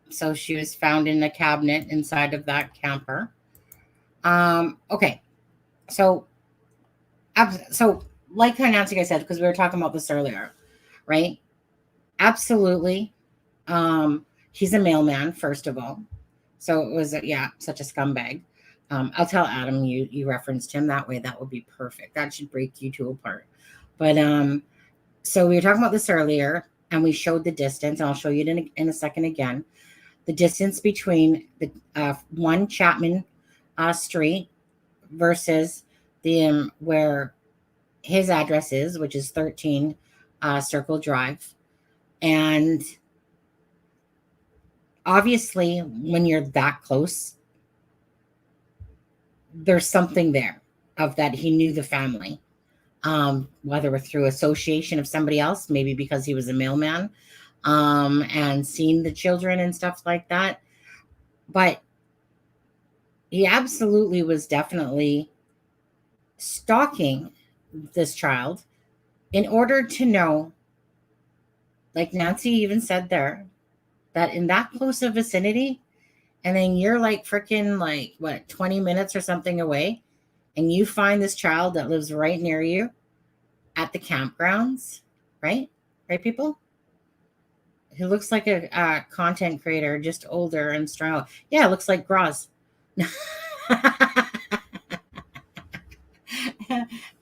So she was found in a cabinet inside of that camper. Okay, so like how Nancy guys said, because we were talking about this earlier, right? Absolutely. He's a mailman, first of all. So it was, such a scumbag. I'll tell Adam you referenced him that way. That would be perfect. That should break you two apart. But so we were talking about this earlier, and we showed the distance. And I'll show you it in a second again. The distance between the 1 Chapman Street versus the where his address is, which is 13 Circle Drive. And obviously, when you're that close, there's something there of that he knew the family, whether through association of somebody else, maybe because he was a mailman, and seen the children and stuff like that. But he absolutely was definitely stalking this child in order to know, like Nancy even said there, that in that close a vicinity, and then you're like freaking 20 minutes or something away, and you find this child that lives right near you at the campgrounds, right? Right, people? He looks like a content creator, just older and strong. Yeah, it looks like Graz.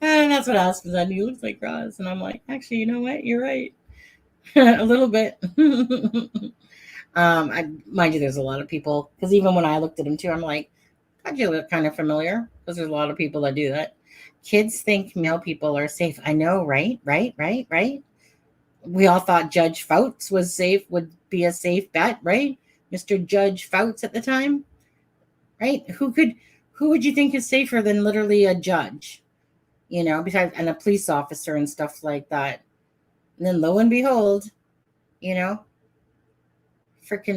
And that's what Aspen said. He looks like Graz. And I'm like, actually, you know what? You're right. A little bit. Mind you, there's a lot of people, because even when I looked at him too, I'm like, God, you look kind of familiar, because there's a lot of people that do that. Kids think male people are safe. I know, right? We all thought Judge Fouts would be a safe bet, right? Mr. Judge Fouts at the time, right? Who would you think is safer than literally a judge, besides, and a police officer and stuff like that? And then lo and behold, freaking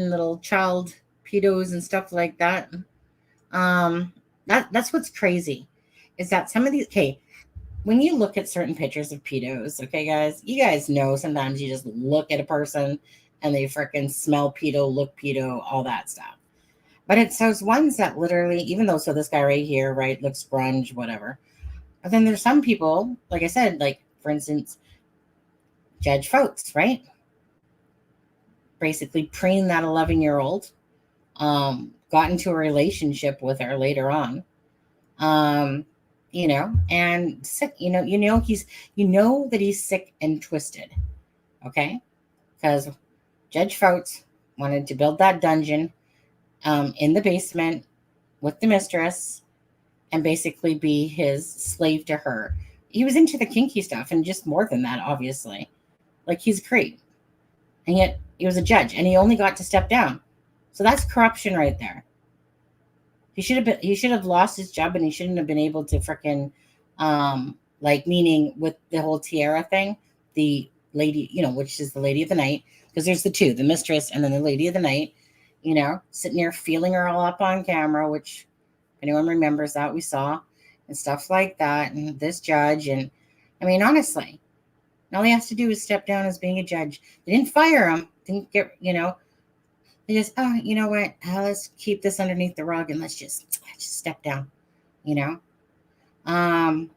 little child pedos and stuff like that. That's what's crazy, is that some of these, when you look at certain pictures of pedos, okay, guys, you guys know sometimes you just look at a person and they freaking smell pedo, look pedo, all that stuff. But it's those ones that literally, even though, so this guy right here, right, looks grunge, whatever. But then there's some people, like I said, like for instance, Judge Folks, right? Basically preened that 11-year-old, got into a relationship with her later on, and sick, that he's sick and twisted. Okay. Because Judge Folks wanted to build that dungeon, in the basement with the mistress and basically be his slave to her. He was into the kinky stuff and just more than that, obviously. Like, he's a creep. And yet he was a judge and he only got to step down. So that's corruption right there. He should have lost his job, and he shouldn't have been able to frickin' meaning with the whole tiara thing, the lady, which is the lady of the night, because there's the two, the mistress and then the lady of the night, sitting there feeling her all up on camera, which if anyone remembers that, we saw, and stuff like that. And this judge, and I mean, honestly, all he has to do is step down as being a judge. They didn't fire him, didn't get, they just, you know what? Let's keep this underneath the rug and let's just step down, I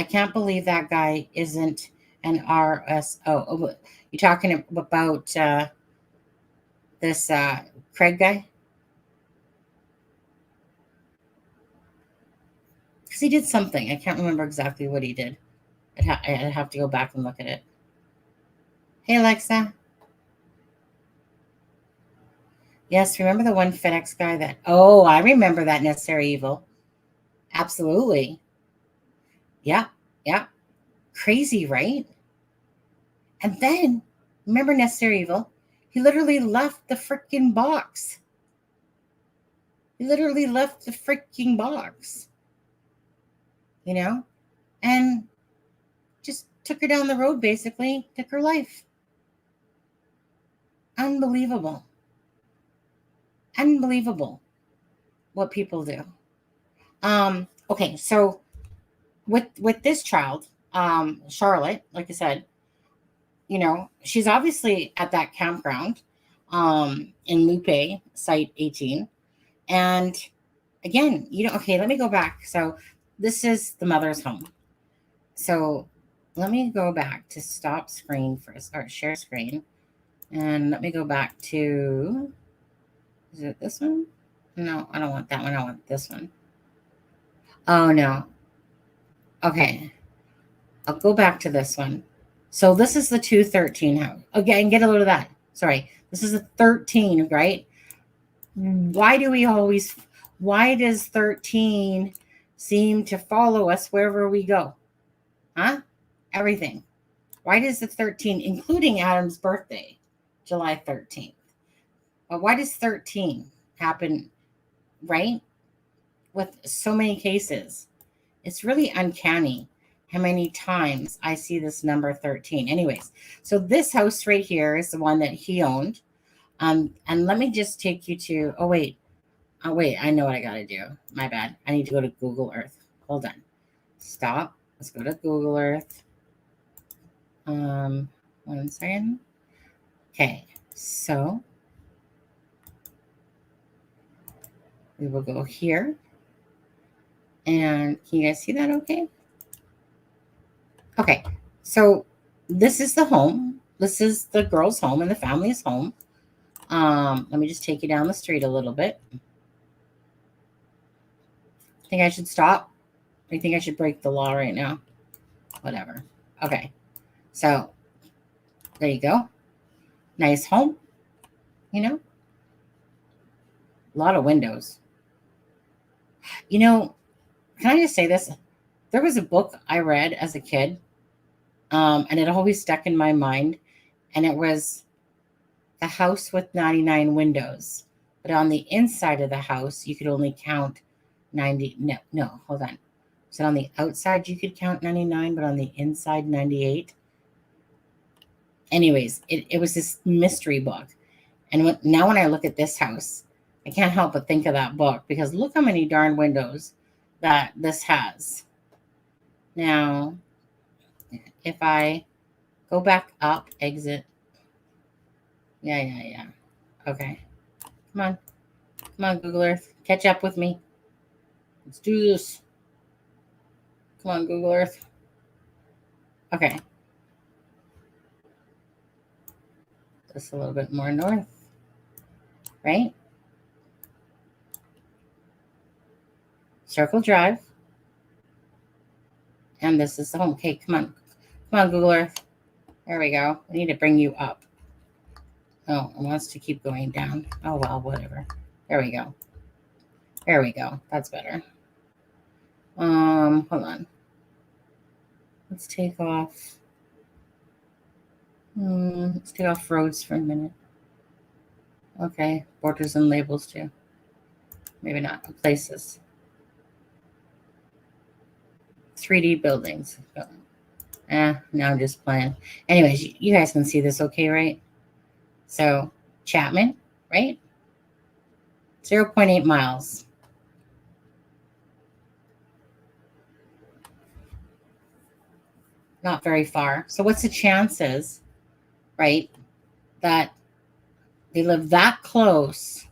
can't believe that guy isn't an RSO. You're talking about this Craig guy? Because he did something. I can't remember exactly what he did. I'd have to go back and look at it. Hey, Alexa. Yes, remember the one FedEx guy that... Oh, I remember that Necessary Evil. Absolutely. Yeah. Crazy, right? And then, remember Necessary Evil? He literally left the freaking box. And just took her down the road, basically. Took her life. Unbelievable what people do. Okay, so with this child, Charlotte, like I said, she's obviously at that campground in Lupe, Site 18. And again, okay, let me go back. So this is the mother's home. So let me go back to stop screen first, or share screen. And let me go back to... Is it this one? No, I don't want that one. I want this one. Oh, no. Okay. I'll go back to this one. So this is the 213 house. Okay, and get a load of that. Sorry. This is a 13, right? Why does 13 seem to follow us wherever we go? Huh? Everything. Why does the 13, including Adam's birthday, July 13th? But why does 13 happen, right? With so many cases. It's really uncanny how many times I see this number 13. Anyways, so this house right here is the one that he owned. And let me just take you to, oh, wait, I know what I got to do. My bad. I need to go to Google Earth. Hold on. Stop. Let's go to Google Earth. 1 second. Okay, so we will go here. And can you guys see that okay? Okay, so this is the home. This is the girl's home and the family's home. Let me just take you down the street a little bit. Think I should stop? I think I should break the law right now. Whatever. Okay, so there you go. Nice home, a lot of windows. Can I just say this? There was a book I read as a kid, and it always stuck in my mind, and it was The House with 99 Windows. But on the inside of the house, you could only count 90. No, hold on. So on the outside, you could count 99, but on the inside, 98. Anyways, it was this mystery book. And now when I look at this house, I can't help but think of that book, because look how many darn windows that this has. Now, if I go back up, exit. Yeah. Okay. Come on, Google Earth. Catch up with me. Let's do this. Come on, Google Earth. Okay. Just a little bit more north, right? Circle Drive. And this is the home. Okay, come on. Come on, Google Earth. There we go. I need to bring you up. Oh, it wants to keep going down. Oh, well, whatever. There we go. There we go. That's better. Hold on. Let's take off. Let's take off roads for a minute. Okay, borders and labels too. Maybe not. Places. 3D buildings. No, I'm just playing. Anyways, you guys can see this okay, right? So, Chapman, right? 0.8 miles. Not very far. So what's the chances, right, that they live that close?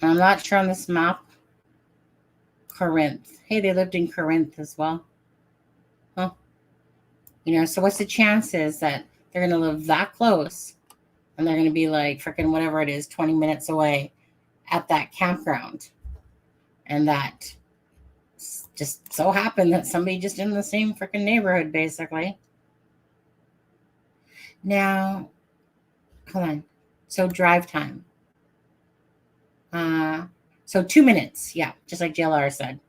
I'm not sure on this map. Corinth. Hey, they lived in Corinth as well. Huh? You know, so what's the chances that they're going to live that close and they're going to be like freaking whatever it is, 20 minutes away at that campground? And that just so happened that somebody just in the same freaking neighborhood, basically. Now, hold on. So drive time. So 2 minutes. Yeah, just like JLR said.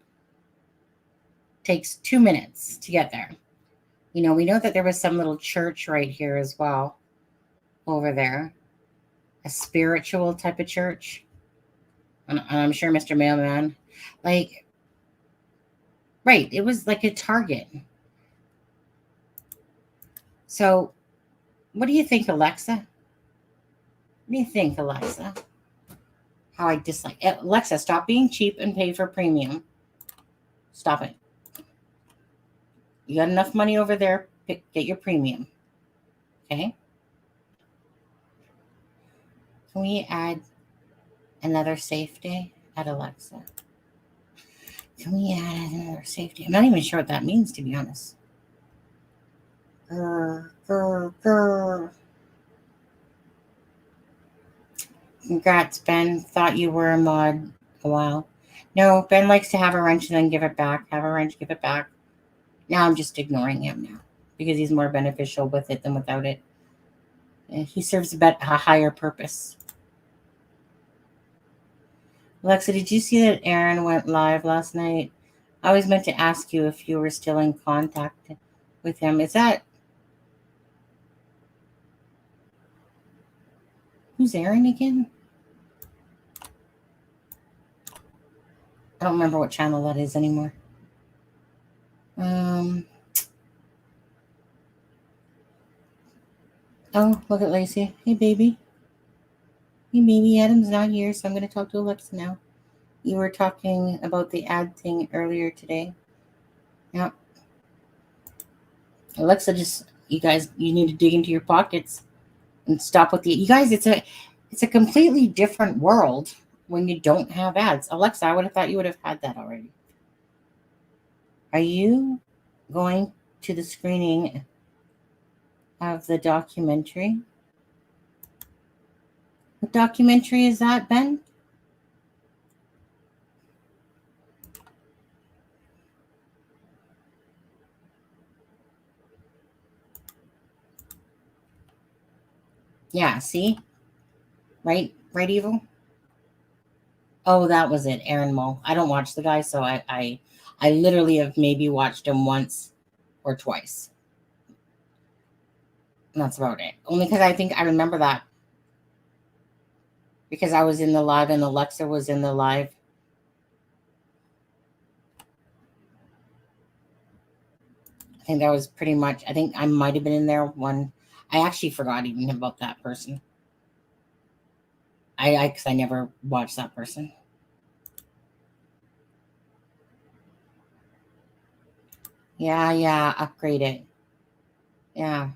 Takes 2 minutes to get there. You know, we know that there was some little church right here as well. Over there. A spiritual type of church. And I'm sure Mr. Mailman. Like, right, it was like a Target. So, what do you think, Alexa? What do you think, Alexa? How I dislike it. Alexa, stop being cheap and pay for premium. Stop it. You got enough money over there. Get your premium. Okay? Can we add another safe day at Alexa? Can we add another safe day? I'm not even sure what that means, to be honest. Congrats, Ben. Thought you were a mod a while. No, Ben likes to have a wrench and then give it back. Have a wrench, give it back. Now I'm just ignoring him now because he's more beneficial with it than without it. He serves a higher purpose. Alexa, did you see that Aaron went live last night? I was meant to ask you if you were still in contact with him. Is that... Who's Aaron again? I don't remember what channel that is anymore. Oh, look at Lacey. Hey, baby. Hey, baby. Adam's not here, so I'm going to talk to Alexa now. You were talking about the ad thing earlier today. Yep. Alexa, just, you guys, you need to dig into your pockets and stop with the... You guys, it's a completely different world when you don't have ads. Alexa, I would have thought you would have had that already. Are you going to the screening of the documentary? What documentary is that, Ben? Yeah, see? Right, Evil? Oh, that was it, Aaron Mull. I don't watch the guy, so I literally have maybe watched him once or twice. And that's about it. Only because I think I remember that. Because I was in the live and Alexa was in the live. I think that was pretty much... I think I might have been in there one... I actually forgot even about that person. Because I never watched that person. Yeah, upgrade it. Yeah.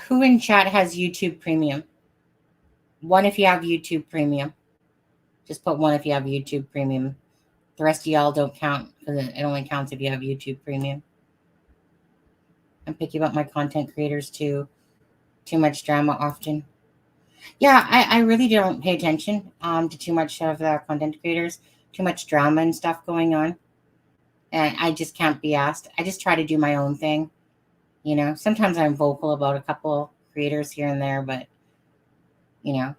Who in chat has YouTube Premium? One if you have YouTube Premium. Just put 1 if you have YouTube Premium. The rest of y'all don't count because it only counts if you have YouTube Premium. I'm picky about my content creators too. Too much drama often. Yeah, I really don't pay attention to too much of the content creators. Too much drama and stuff going on. And I just can't be asked. I just try to do my own thing. You know, sometimes I'm vocal about a couple creators here and there, but, you know,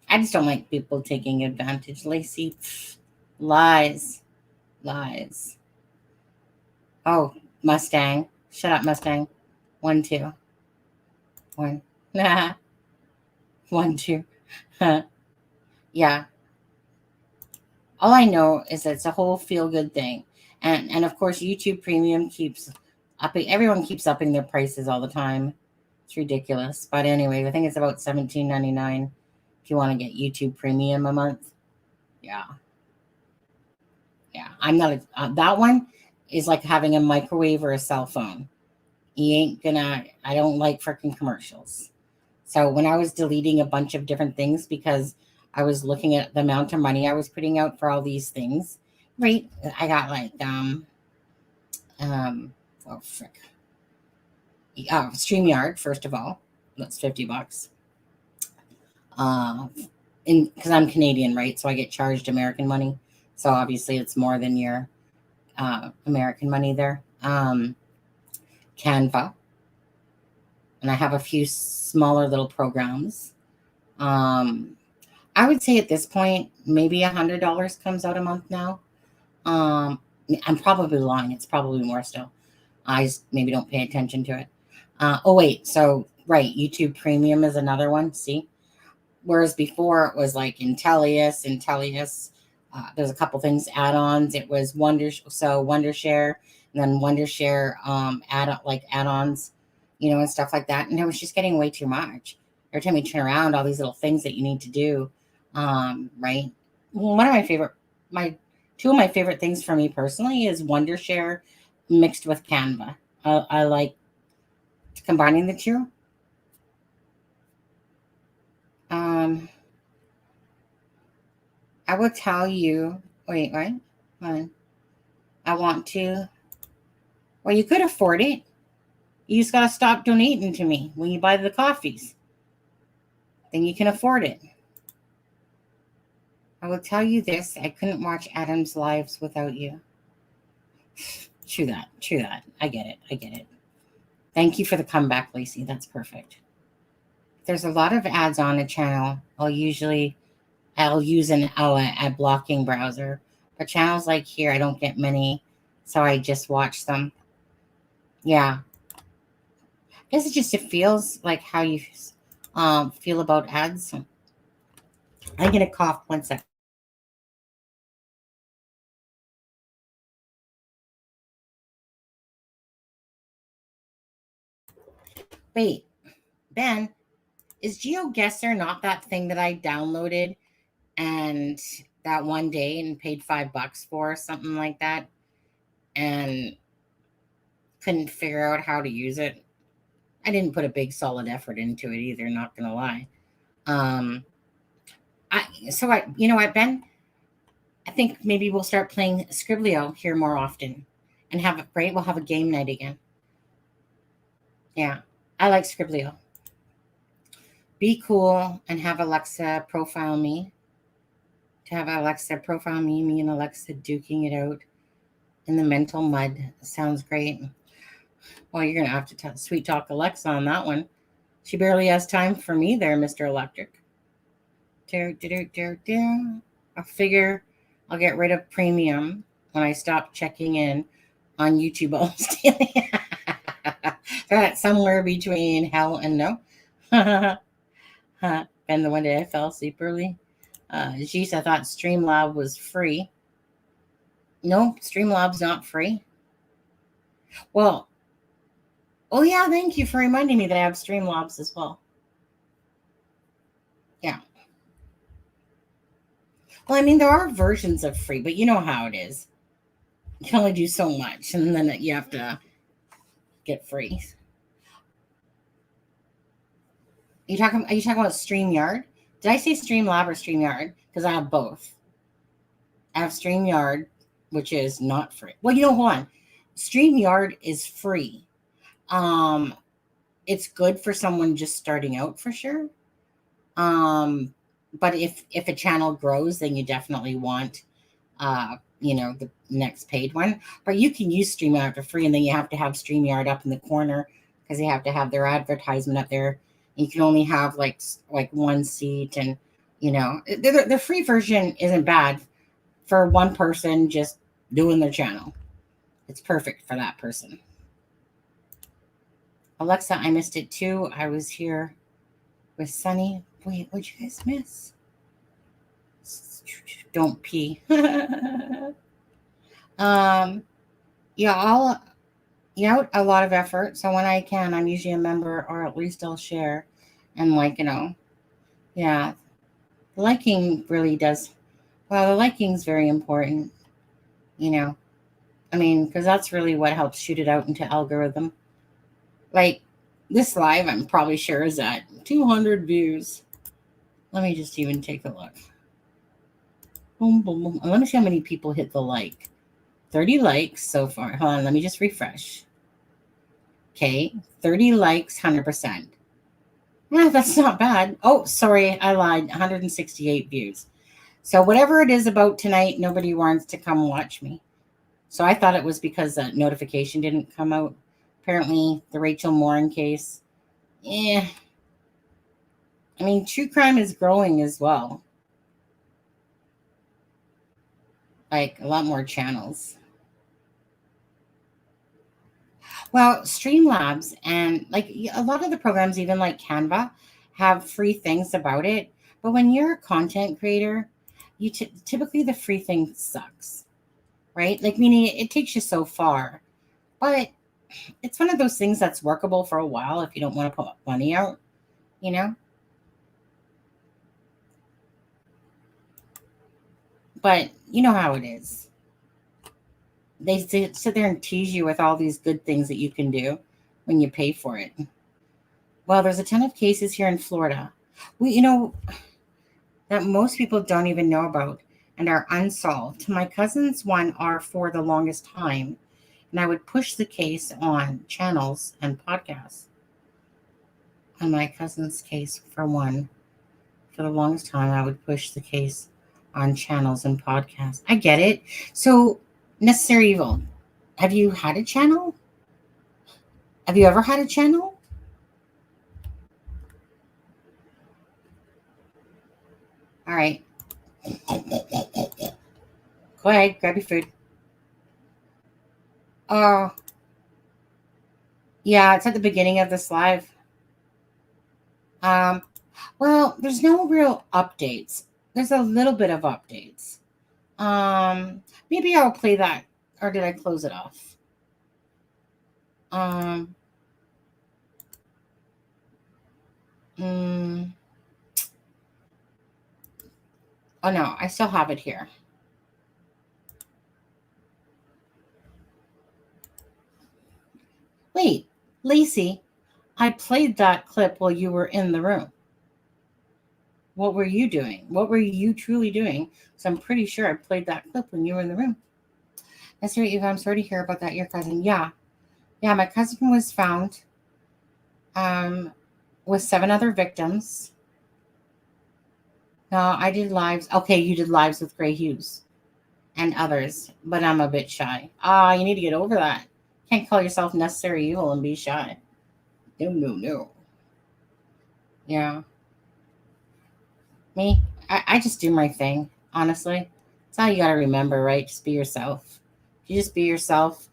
I just don't like people taking advantage. Lacey, lies. Lies. Oh, Mustang. Shut up, Mustang. 1, 2. 1. 1, 2. Yeah. All I know is that it's a whole feel-good thing. And of course, YouTube Premium keeps upping. Everyone keeps upping their prices all the time. It's ridiculous. But anyway, I think it's about $17.99 if you want to get YouTube Premium a month. Yeah. Yeah. I'm not that one is like having a microwave or a cell phone. You ain't gonna. I don't like freaking commercials. So when I was deleting a bunch of different things because I was looking at the amount of money I was putting out for all these things, right? I got like oh frick. StreamYard, first of all. That's $50. Because I'm Canadian, right? So I get charged American money. So obviously it's more than your American money there. Canva. And I have a few smaller little programs. I would say at this point, maybe $100 comes out a month now. I'm probably lying. It's probably more still. I just maybe don't pay attention to it. Oh, wait. So, right. YouTube Premium is another one. See? Whereas before it was like Intellius. There's a couple things, add-ons. It was Wondershare, and then Wondershare add-ons, you know, and stuff like that. And it was just getting way too much. Every time you turn around, all these little things that you need to do, right? One of two of my favorite things for me personally is Wondershare mixed with Canva. I like combining the two. I will tell you. Wait, what? I want to. Well, you could afford it. You just gotta stop donating to me when you buy the coffees. Then you can afford it. I will tell you this. I couldn't watch Adam's lives without you. True that. I get it. Thank you for the comeback, Lacey. That's perfect. There's a lot of ads on a channel. I'll use an ad blocking browser. But channels like here, I don't get many. So I just watch them. Yeah. I guess it feels like how you feel about ads. I'm going to cough 1 second. Wait, Ben, is GeoGuessr not that thing that I downloaded and that one day and paid $5 for, something like that, and couldn't figure out how to use it? I didn't put a big solid effort into it either, not gonna lie. You know what, Ben? I think maybe we'll start playing Scriblio here more often and we'll have a game night again. Yeah, I like Scriblio. Be cool and have Alexa profile me. To have Alexa profile me and Alexa duking it out in the mental mud. Sounds great. Well, you're going to have to sweet talk Alexa on that one. She barely has time for me there, Mr. Electric. I figure I'll get rid of premium when I stop checking in on YouTube almost daily. That's somewhere between hell and no. And the one day I fell asleep early. Geez, I thought Streamlab was free. No, Streamlab's not free. Well, oh yeah, thank you for reminding me that I have Streamlabs as well. Yeah. Well, I mean, there are versions of free, but you know how it is. You can only do so much, and then you have to get free. Are you talking about StreamYard? Did I say Streamlab or StreamYard? because I have both. I have StreamYard, which is not free. Well, hold on. StreamYard is free. It's good for someone just starting out for sure. But if a channel grows, then you definitely want, the next paid one. But you can use StreamYard for free, and then you have to have StreamYard up in the corner because they have to have their advertisement up there. You can only have like one seat, and the free version isn't bad for one person just doing their channel. It's perfect for that person. Alexa, I missed it too. I was here with Sunny. Wait, what'd you guys miss? Don't pee. I'll a lot of effort. So when I can, I'm usually a member, or at least I'll share. And liking really does. Well, the liking's very important, because that's really what helps shoot it out into algorithm. Like this live, I'm probably sure is at 200 views. Let me just even take a look. Boom, boom, boom. Let me see how many people hit the like. 30 likes so far. Hold on, let me just refresh. Okay, 30 likes, 100%. Yeah, that's not bad. Oh, sorry, I lied. 168 views. So whatever it is about tonight, nobody wants to come watch me. So I thought it was because the notification didn't come out. Apparently, the Rachel Morin case. True crime is growing as well. Like a lot more channels. Well, Streamlabs and like a lot of the programs, even like Canva, have free things about it. But when you're a content creator, you typically the free thing sucks, right? Like meaning it takes you so far. But it's one of those things that's workable for a while if you don't want to put money out, But you know how it is. They sit there and tease you with all these good things that you can do when you pay for it. Well, there's a ton of cases here in Florida. That most people don't even know about and are unsolved. My cousin's one are for the longest time. And I would push the case on channels and podcasts. On my cousin's case, for the longest time, I would push the case on channels and podcasts. I get it. So, Necessary Evil, have you had a channel? Have you ever had a channel? All right. Go ahead, grab your food. Oh, yeah, it's at the beginning of this live. Well, there's no real updates. There's a little bit of updates. Maybe I'll play that, or did I close it off? Oh no, I still have it here. Wait, Lacey, I played that clip while you were in the room. What were you doing? What were you truly doing? So I'm pretty sure I played that clip when you were in the room. That's right, Eva. I'm sorry to hear about that. Your cousin. Yeah, my cousin was found with 7 other victims. No, I did lives. Okay, you did lives with Gray Hughes and others, but I'm a bit shy. You need to get over that. Can't call yourself Necessary Evil and be shy. No. Yeah. Me, I just do my thing, honestly. That's all you got to remember, right? Just be yourself. If you just be yourself,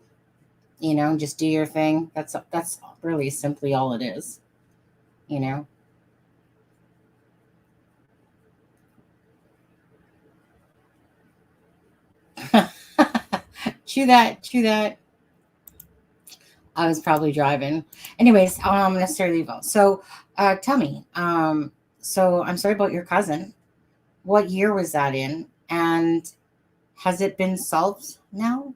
just do your thing. That's really simply all it is, Chew that. I was probably driving. Anyways, Necessarily Evil. So, tell me, so I'm sorry about your cousin. What year was that in? And has it been solved now?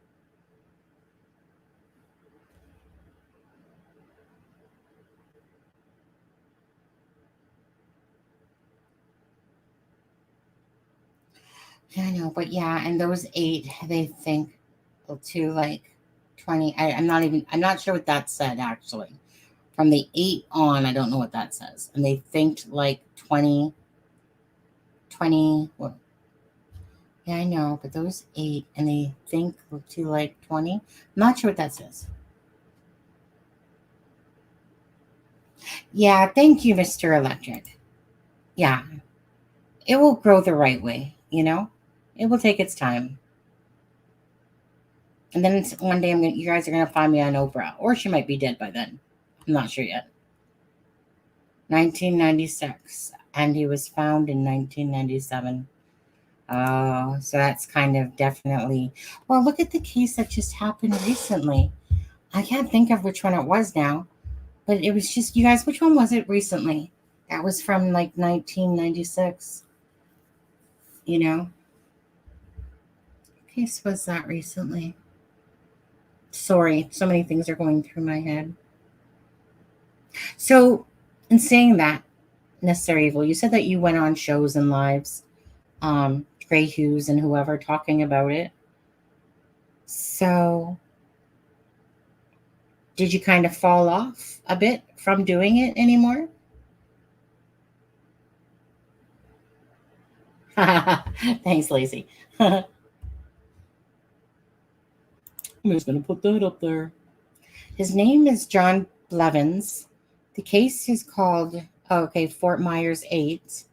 I know, but yeah, and those 8, they think to like 20. I'm not sure what that said actually. From the 8 on, I don't know what that says. And they think like 20. Well, yeah, I know, but those 8 and they think to like 20. I'm not sure what that says. Yeah, thank you, Mr. Electric. Yeah, it will grow the right way, It will take its time. And then one day you guys are gonna find me on Oprah, or she might be dead by then. I'm not sure yet. 1996, and he was found in 1997. Oh, so that's kind of definitely. Well, look at the case that just happened recently. I can't think of which one it was now, but it was just, you guys, which one was it recently? That was from like 1996. What case was that recently? Sorry, so many things are going through my head. So, in saying that, Necessary Evil, you said that you went on shows and lives, Gray Hughes and whoever talking about it. So, did you kind of fall off a bit from doing it anymore? Thanks, Lacey. I'm just going to put that up there. His name is John Blevins. The case is called, Fort Myers 8.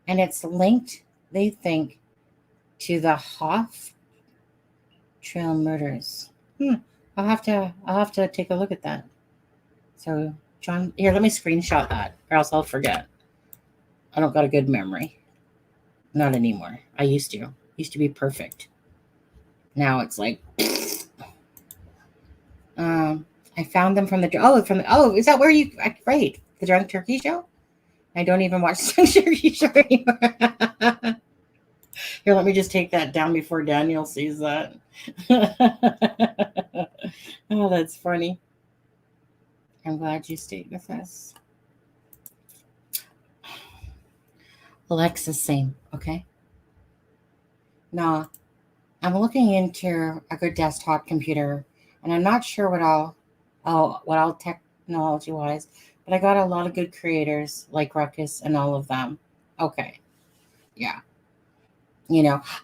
And it's linked, they think, to the Hoff Trail murders. I'll have to take a look at that. So, John, here, let me screenshot that, or else I'll forget. I don't got a good memory. Not anymore. I used to. Used to be perfect. Now it's like, I found them from the is that where you, right, the Drunk Turkey Show? I don't even watch the Drunk Turkey Show anymore. Here, let me just take that down before Daniel sees that. Oh, that's funny. I'm glad you stayed with us. Alexa's same, okay? Now, I'm looking into a good desktop computer, and I'm not sure what all technology-wise, but I got a lot of good creators like Ruckus and all of them. Okay. Yeah.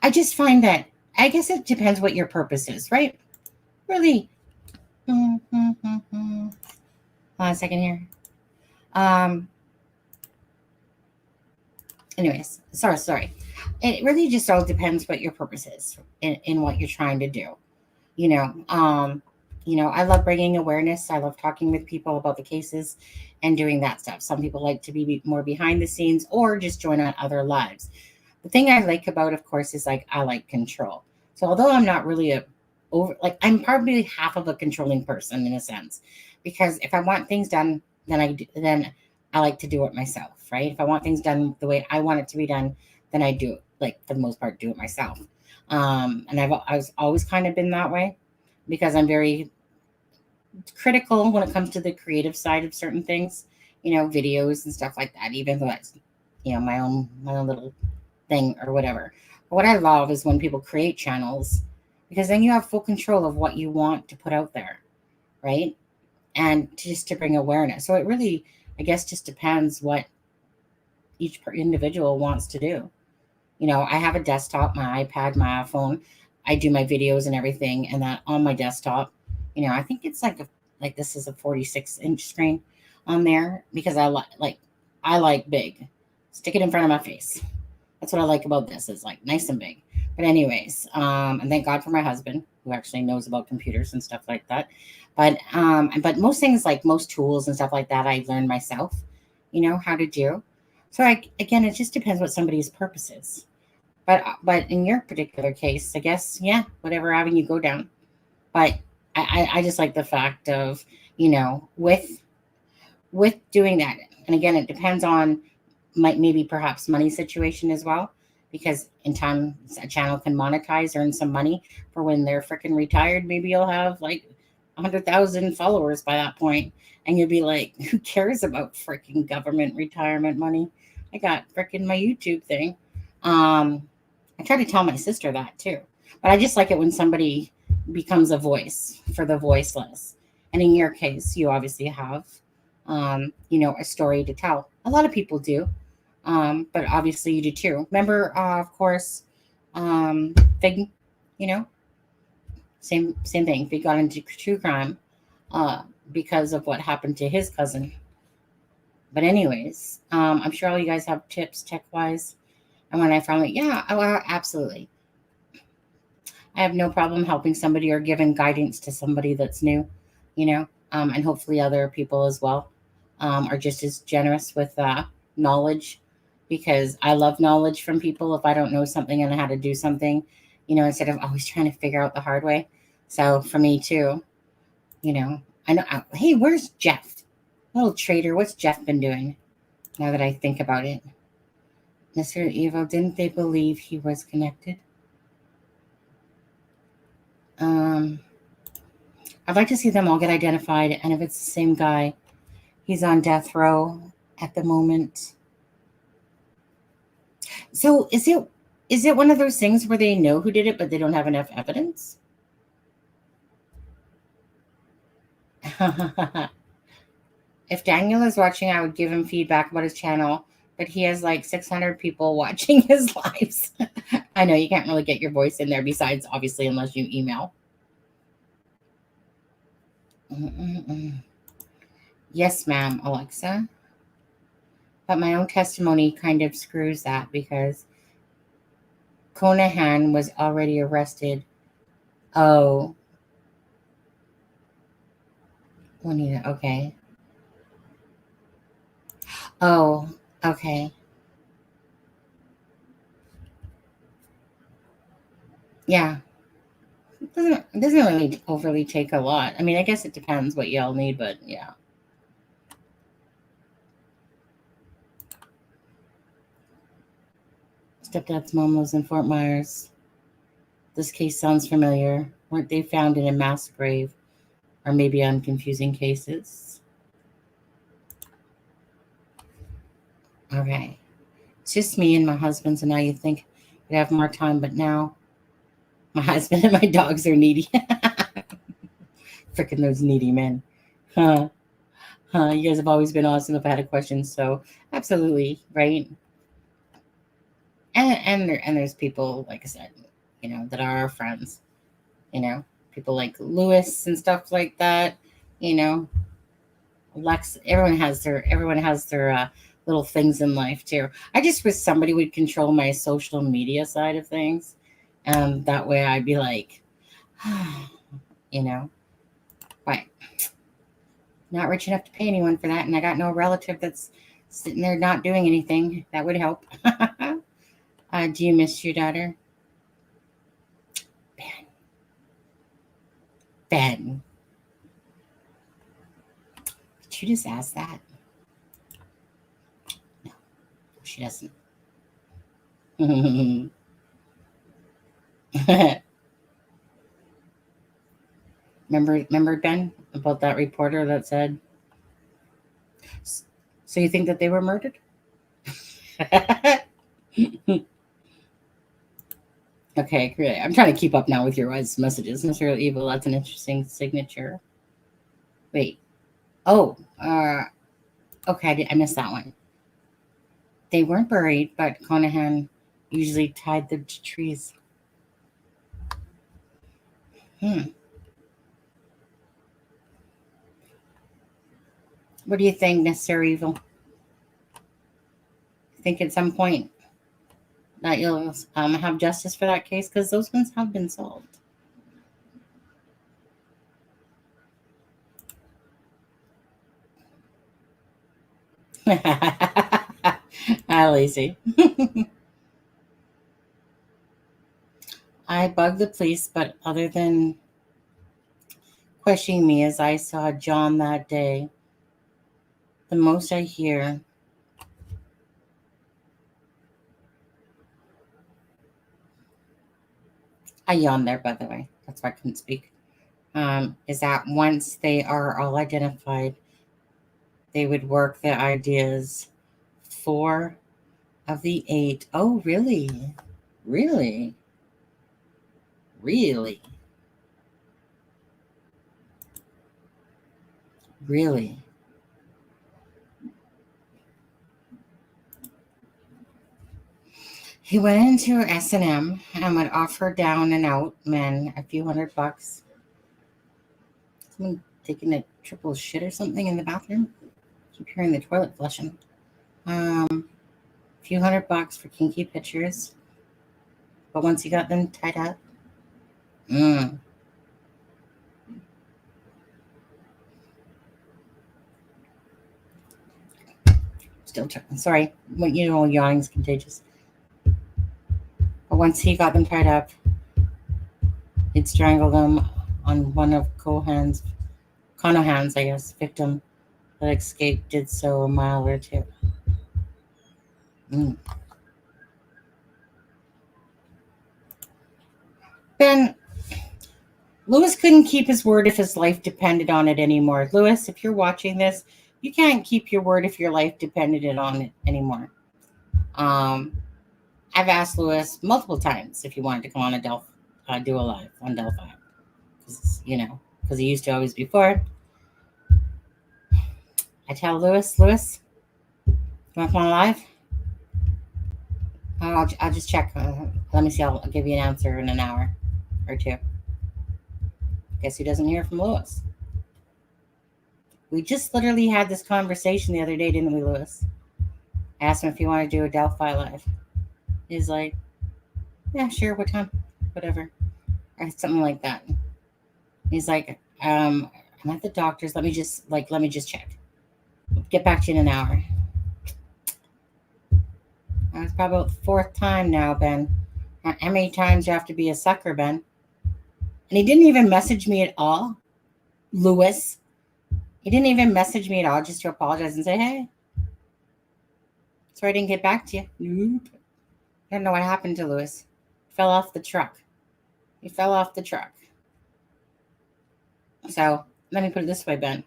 I just find that, I guess it depends what your purpose is, right? Really. Hold on a second here. Anyways, sorry. It really just all depends what your purpose is in what you're trying to do. I love bringing awareness. I love talking with people about the cases and doing that stuff. Some people like to be more behind the scenes or just join on other lives. The thing I like about, of course, is like I like control. So although I'm not really I'm probably half of a controlling person in a sense, because if I want things done, then I like to do it myself, right? If I want things done the way I want it to be done, then I do it, like for the most part, do it myself. And I was always kind of been that way because I'm very critical when it comes to the creative side of certain things, videos and stuff like that, even though that's, my own little thing or whatever. But what I love is when people create channels, because then you have full control of what you want to put out there, right? And just to bring awareness. So it really, I guess, just depends what each individual wants to do. I have a desktop, my iPad, my iPhone. I do my videos and everything, and that on my desktop, I think it's like this is a 46-inch screen on there because I like big. Stick it in front of my face. That's what I like about this. It's like nice and big. But anyways, and thank God for my husband who actually knows about computers and stuff like that. But most things, like most tools and stuff like that, I learned myself, how to do. So again, it just depends what somebody's purpose is. But in your particular case, I guess, yeah, whatever avenue you go down. But I just like the fact of, with doing that. And again, it depends on maybe perhaps money situation as well, because in time a channel can monetize, earn some money for when they're freaking retired. Maybe you'll have like 100,000 followers by that point, and you'll be like, who cares about freaking government retirement money? I got freaking my YouTube thing. I I try to tell my sister that too. But I just like it when somebody becomes a voice for the voiceless. And in your case, you obviously have, a story to tell. A lot of people do, but obviously you do too. Remember, of course, Fig, same thing. Fig got into true crime because of what happened to his cousin. But anyways, I'm sure all you guys have tips tech-wise. And when I finally, absolutely. I have no problem helping somebody or giving guidance to somebody that's new, and hopefully other people as well are just as generous with knowledge, because I love knowledge from people. If I don't know something and how to do something, instead of always trying to figure out the hard way. So for me too, I know. Hey, where's Jeff? Little traitor. What's Jeff been doing? Now that I think about it. Mr. Evil, didn't they believe he was connected? I'd like to see them all get identified, and if it's the same guy, he's on death row at the moment. So is it one of those things where they know who did it, but they don't have enough evidence? If Daniel is watching, I would give him feedback about his channel, but he has like 600 people watching his lives. I know you can't really get your voice in there, besides obviously unless you email. Yes, ma'am, Alexa. But my own testimony kind of screws that, because Conahan was already arrested. Oh. Juanita, okay. Oh, okay. Yeah. It doesn't really overly take a lot. I mean, I guess it depends what y'all need, but yeah. Stepdad's mom lives in Fort Myers. This case sounds familiar. Weren't they found in a mass grave? Or maybe I'm confusing cases. Okay. It's just me and my husband, so now you think I'd have more time, but now my husband and my dogs are needy. Freaking those needy men. You guys have always been awesome if I had a question, so absolutely, right? And there's people, like I said, that are our friends. People like Lewis and stuff like that. Lex. Everyone has their little things in life too. I just wish somebody would control my social media side of things. That way I'd be like, but not rich enough to pay anyone for that. And I got no relative that's sitting there not doing anything. That would help. Do you miss your daughter? Ben. Did you just ask that? No, she doesn't. Remember, Ben, about that reporter that said, so you think that they were murdered? Okay, great. I'm trying to keep up now with your guys' messages. Mr. Evil, that's an interesting signature. Wait. Oh, okay, I missed that one. They weren't buried, but Conahan usually tied them to trees. What do you think, Mr. Evil? Think at some point that you'll have justice for that case? Because those ones have been solved. Hi, Lacey. I bugged the police, but other than questioning me as I saw John that day, the most I hear I yawned there, by the way. That's why I couldn't speak. Is that once they are all identified, they would work the ideas 4 of the 8. Oh, really? Really? Really? Really? He went into S&M and would offer down and out men a few $100. Someone taking a triple shit or something in the bathroom. Keep hearing the toilet flushing. A few $100 for kinky pictures. But once he got them tied up, still trying. Sorry, yawning's contagious. But once he got them tied up, he'd strangle them on one of Conohan's, I guess, victim that escaped did so a mile or two. Ben, Lewis couldn't keep his word if his life depended on it anymore. Lewis, if you're watching this, you can't keep your word if your life depended on it anymore. I've asked Lewis multiple times if he wanted to come on do a live on Delphi. Because he used to always before. I tell Lewis, you want to come on live? I'll just check. Let me see. I'll give you an answer in an hour or two. Guess who doesn't hear from Lewis? We just literally had this conversation the other day, didn't we, Lewis? I asked him if he wanted to do a Delphi live. He's like, yeah, sure. What time? Whatever. Or something like that. He's like, I'm at the doctor's. Let me just check. Get back to you in an hour. That's probably about the fourth time now, Ben. How many times you have to be a sucker, Ben? And he didn't even message me at all, Lewis. He didn't even message me at all just to apologize and say, hey, sorry I didn't get back to you. Nope. I don't know what happened to Lewis. He fell off the truck. So let me put it this way, Ben.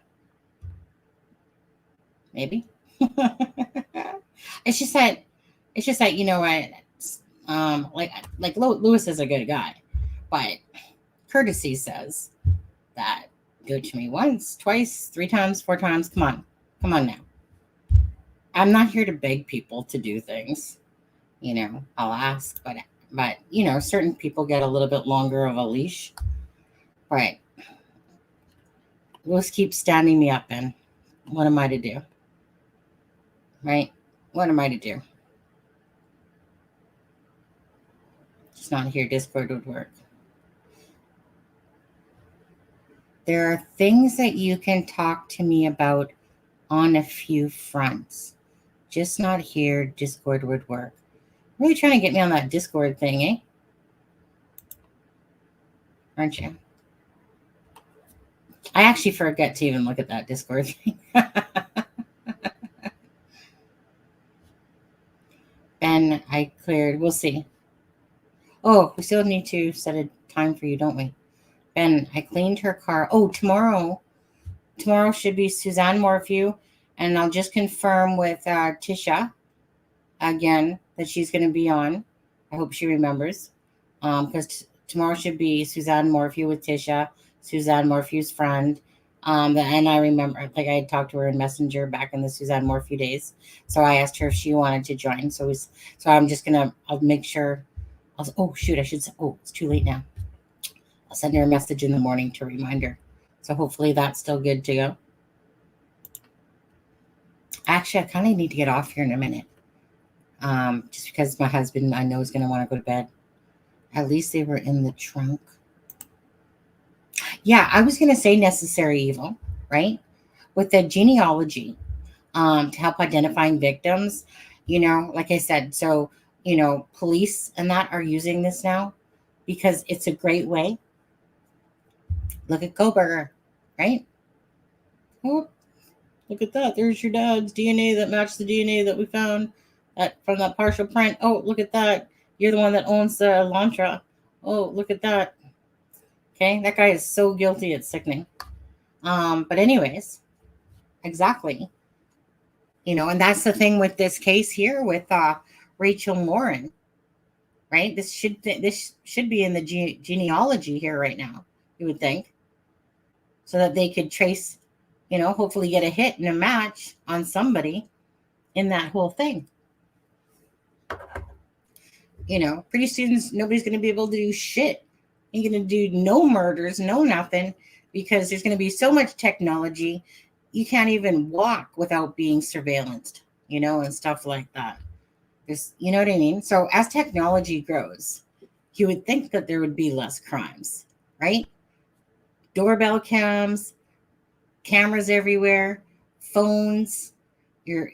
Maybe. It's just that you know what, like Lewis is a good guy, but courtesy says that do it to me once, twice, 3 times, 4 times. Come on now. I'm not here to beg people to do things. I'll ask, but certain people get a little bit longer of a leash. Right. Lewis keeps standing me up, and what am I to do? Right? What am I to do? Just not here. Discord would work. There are things that you can talk to me about on a few fronts. Just not here. Discord would work. Really trying to get me on that Discord thing, eh? Aren't you? I actually forget to even look at that Discord thing. Ben, I cleared. We'll see. Oh, we still need to set a time for you, don't we? Ben, I cleaned her car. Oh, tomorrow should be Suzanne Morphew, and I'll just confirm with Tisha again that she's going to be on. I hope she remembers, because tomorrow should be Suzanne Morphew with Tisha, Suzanne Morphew's friend. And I remember, like, I had talked to her in Messenger back in the Suzanne Morphew days. So I asked her if she wanted to join. So I'm just I'll make sure. It's too late now. I'll send her a message in the morning to remind her. So hopefully that's still good to go. Actually, I kind of need to get off here in a minute. Just because my husband, I know, is going to want to go to bed. At least they were in the trunk. Yeah, I was going to say necessary evil, right? With the genealogy, to help identifying victims, like I said, so, police and that are using this now because it's a great way. Look at Koberger, right? Oh, look at that. There's your dad's DNA that matched the DNA that we found from that partial print. Oh, look at that. You're the one that owns the Elantra. Oh, look at that. Okay, that guy is so guilty, it's sickening. But anyways, exactly. And that's the thing with this case here with Rachel Morin. right? This should be in the genealogy here right now, you would think, so that they could trace, hopefully get a hit and a match on somebody in that whole thing. Pretty soon nobody's going to be able to do shit. You're going to do no murders, no nothing, because there's going to be so much technology. You can't even walk without being surveillanced, and stuff like that. You know what I mean? So as technology grows, you would think that there would be less crimes, right? Doorbell cams, cameras everywhere, phones, your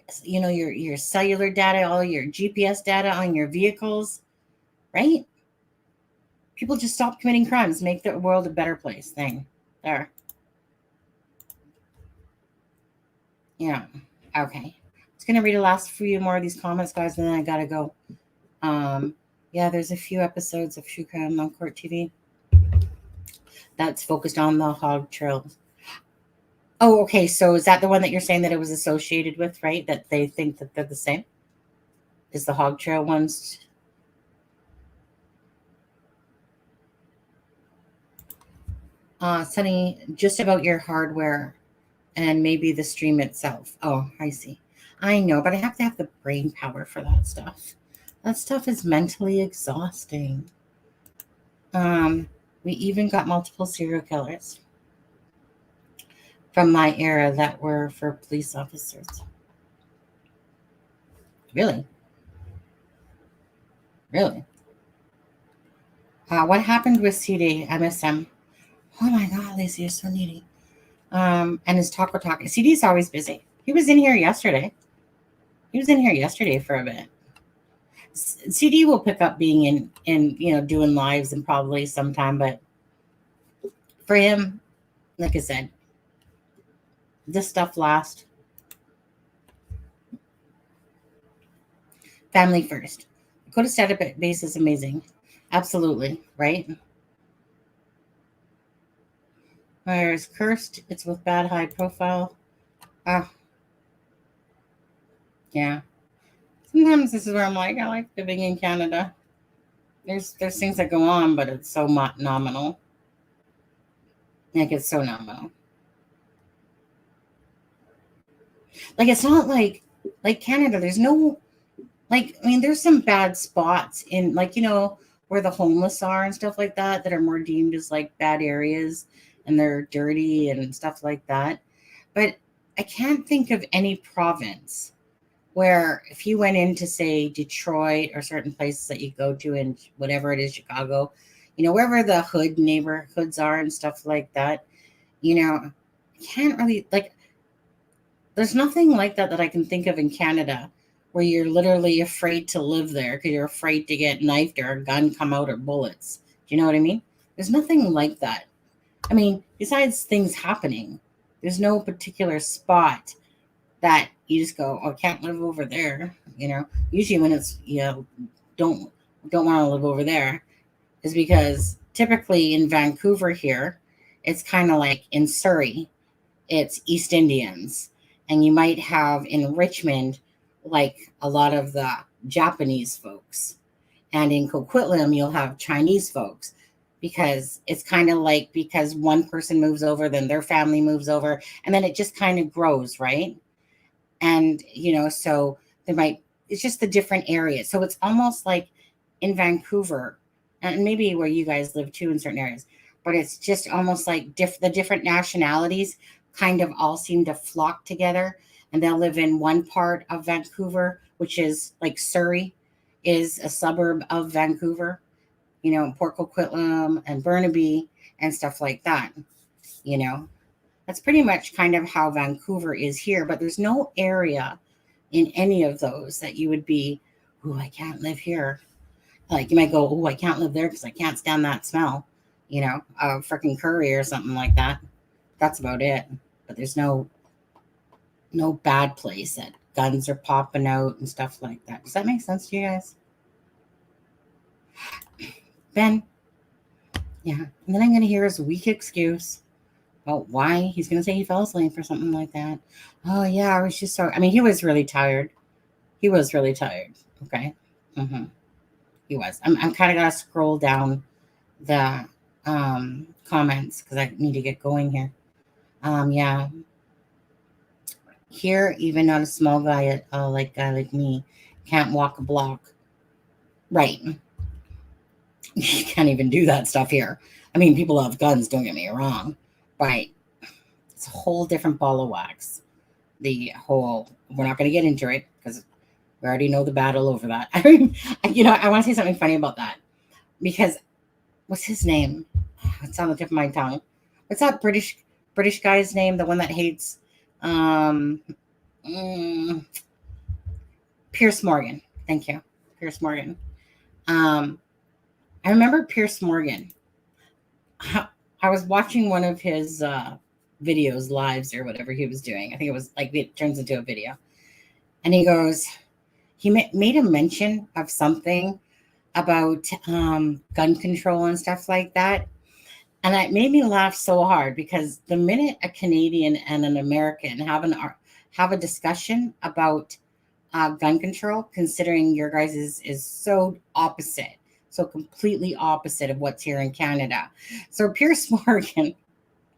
cellular data, all your GPS data on your vehicles, right? People just stop committing crimes, make the world a better place. Thing there. Yeah. Okay. Just gonna read the last few more of these comments, guys, and then I gotta go. Yeah, there's a few episodes of True Crime on Court TV that's focused on the hog trails. Oh, okay. So is that the one that you're saying that it was associated with, right? That they think that they're the same? Is the hog trail ones? Sunny, just about your hardware and maybe the stream itself. Oh, I see. I know, but I have to have the brain power for that stuff. That stuff is mentally exhausting. We even got multiple serial killers from my era that were for police officers. Really? Really? What happened with CD? I miss him. Oh my God, Lacey, you're so needy. And his taco talk. CD's always busy. He was in here yesterday. For a bit. CD will pick up being in doing lives and probably sometime, but for him, like I said, this stuff lasts. Family first. Dakota database is amazing. Absolutely, right? Whereas cursed, it's with bad high profile. Yeah. Sometimes this is where I'm like, I like living in Canada. There's things that go on, but it's so nominal. Like, it's so nominal. Like, it's not like Canada. There's no, there's some bad spots in, where the homeless are and stuff like that are more deemed as, bad areas, and they're dirty and stuff like that. But I can't think of any province where if you went into, say, Detroit or certain places that you go to in whatever it is, Chicago, wherever the hood neighborhoods are and stuff like that, I can't really, there's nothing like that I can think of in Canada where you're literally afraid to live there because you're afraid to get knifed or a gun come out or bullets. Do you know what I mean? There's nothing like that. I mean, besides things happening, there's no particular spot that you just go, oh, I can't live over there. Usually when it's, don't want to live over there is because typically in Vancouver here, it's kind of like in Surrey, it's East Indians. And you might have in Richmond, a lot of the Japanese folks. And in Coquitlam, you'll have Chinese folks. Because it's kind of because one person moves over, then their family moves over, and then it just kind of grows, right? And, so it's just the different areas. So it's almost like in Vancouver, and maybe where you guys live too in certain areas, but it's just almost like the different nationalities kind of all seem to flock together, and they'll live in one part of Vancouver, which is like Surrey is a suburb of Vancouver. Port Coquitlam and Burnaby and stuff like that. That's pretty much kind of how Vancouver is here, but there's no area in any of those that you would be, oh, I can't live here. You might go, oh, I can't live there because I can't stand that smell, of freaking curry or something like that. That's about it. But there's no bad place that guns are popping out and stuff like that. Does that make sense to you guys? Ben, yeah. And then I'm going to hear his weak excuse about why he's going to say he fell asleep or something like that. Oh, yeah, I was just he was really tired. Okay. He He was. I'm kind of gonna scroll down the comments because I need to get going here. Yeah. Here, even not a small guy like me can't walk a block. Right. You can't even do that stuff here. I mean, people have guns, don't get me wrong. But it's a whole different ball of wax. We're not going to get into it because we already know the battle over that. I mean, I want to say something funny about that because what's his name? It's on the tip of my tongue. What's that British guy's name? The one that hates Pierce Morgan. Thank you. Pierce Morgan. I remember Pierce Morgan. I was watching one of his videos, lives or whatever he was doing. I think it was like it turns into a video. And he made a mention of something about gun control and stuff like that. And it made me laugh so hard because the minute a Canadian and an American have a discussion about gun control, considering your guys is so opposite, so completely opposite of what's here in Canada. So Pierce Morgan,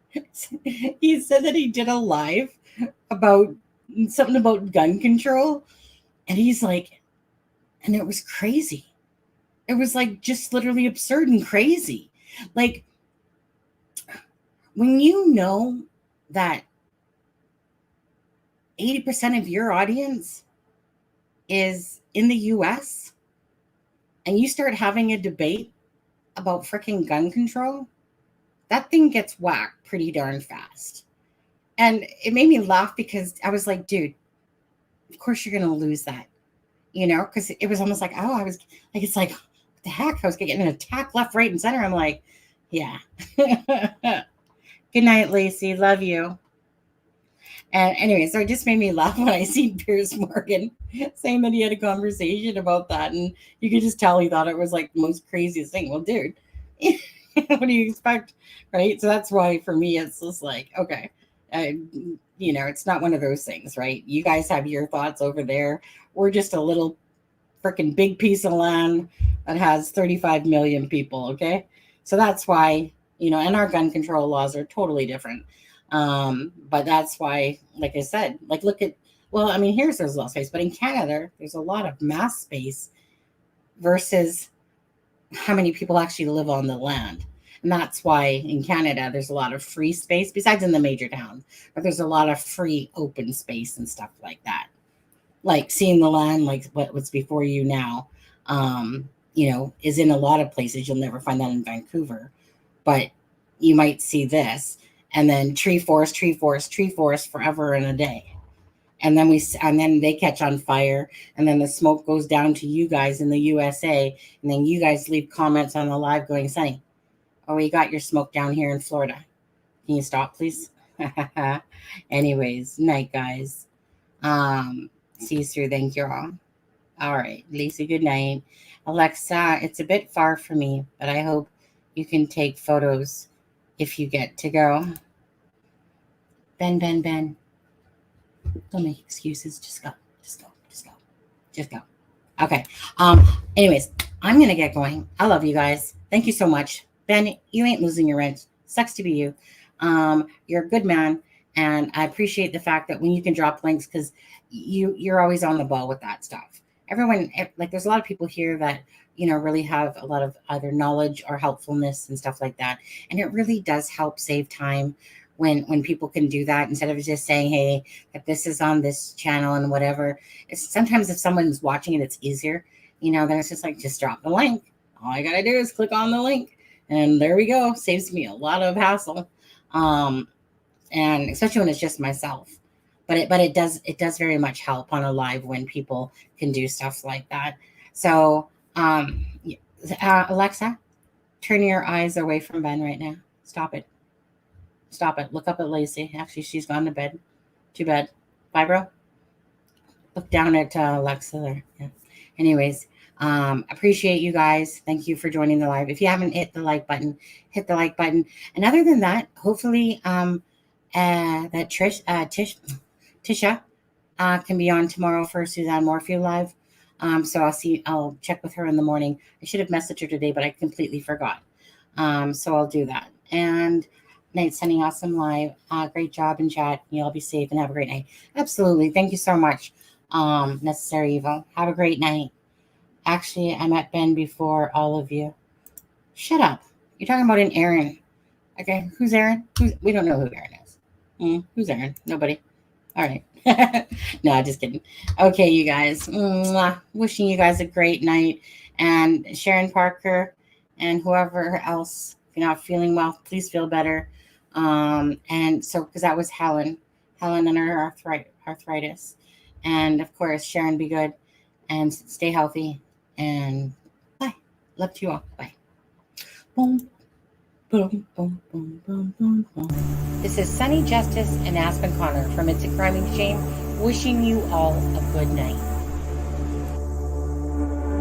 he said that he did a live about something about gun control. And he's like, and it was crazy. It was like just literally absurd and crazy. Like when you know that 80% of your audience is in the US and you start having a debate about freaking gun control, that thing gets whacked pretty darn fast. And it made me laugh because I was like, dude, of course you're going to lose that, because it was almost like, I was like, it's like, what the heck? I was getting an attack left, right, and center. I'm like, yeah. Good night, Lacey. Love you. And anyway, so it just made me laugh when I see Pierce Morgan saying that he had a conversation about that. And you could just tell he thought it was like the most craziest thing. Well, dude, what do you expect? Right. So that's why for me, it's just like, okay, it's not one of those things, right? You guys have your thoughts over there. We're just a little freaking big piece of land that has 35 million people. Okay. So that's why, and our gun control laws are totally different. But that's why, like I said, here's there's a lot of space, but in Canada, there's a lot of mass space versus how many people actually live on the land. And that's why in Canada, there's a lot of free space besides in the major towns, but there's a lot of free open space and stuff like that. Like seeing the land, like what's before you now, is in a lot of places. You'll never find that in Vancouver, but you might see this. And then tree forest forever and a day. And then they catch on fire. And then the smoke goes down to you guys in the USA. And then you guys leave comments on the live going, Sunny, we got your smoke down here in Florida. Can you stop, please? Anyways, night, guys. See you through. Thank you all. All right. Lisa, good night. Alexa, it's a bit far for me, but I hope you can take photos if you get to go. Ben. Don't make excuses. Just go. Okay. Anyways, I'm going to get going. I love you guys. Thank you so much. Ben, you ain't losing your rent. Sucks to be you. You're a good man. And I appreciate the fact that when you can drop links, because you're always on the ball with that stuff. Everyone, there's a lot of people here that, really have a lot of either knowledge or helpfulness and stuff like that. And it really does help save time when people can do that instead of just saying, hey, if this is on this channel and whatever. It's sometimes if someone's watching it, it's easier, then it's just like, just drop the link. All I got to do is click on the link and there we go. Saves me a lot of hassle. And especially when it's just myself, but it does very much help on a live when people can do stuff like that. So, Alexa, turn your eyes away from Ben right now. Stop it. Look up at Lacey. Actually, she's gone to bed. Too bad. Bye, bro. Look down at Alexa there. Yeah. Anyways, appreciate you guys. Thank you for joining the live. If you haven't hit the like button, hit the like button. And other than that, hopefully that Tisha can be on tomorrow for Suzanne Morphew live. So I'll check with her in the morning. I should have messaged her today, but I completely forgot. So I'll do that. And night, sending awesome live. Great job in chat. You all be safe and have a great night. Absolutely. Thank you so much. Necessary Evil. Have a great night. Actually, I met Ben before all of you. Shut up. You're talking about an Aaron. Okay. Who's Aaron? We don't know who Aaron is. Who's Aaron? Nobody. All right. No, just kidding. Okay, you guys. Wishing you guys a great night. And Sharon Parker and whoever else, if you're not feeling well, please feel better. And so, because that was Helen and her arthritis. And of course, Sharon, be good and stay healthy. And bye. Love to you all. Bye. Boom. Boom, boom, boom, boom, boom, boom. This is Sunny Justice and Aspen Connor from It's a Crime and Shame, wishing you all a good night.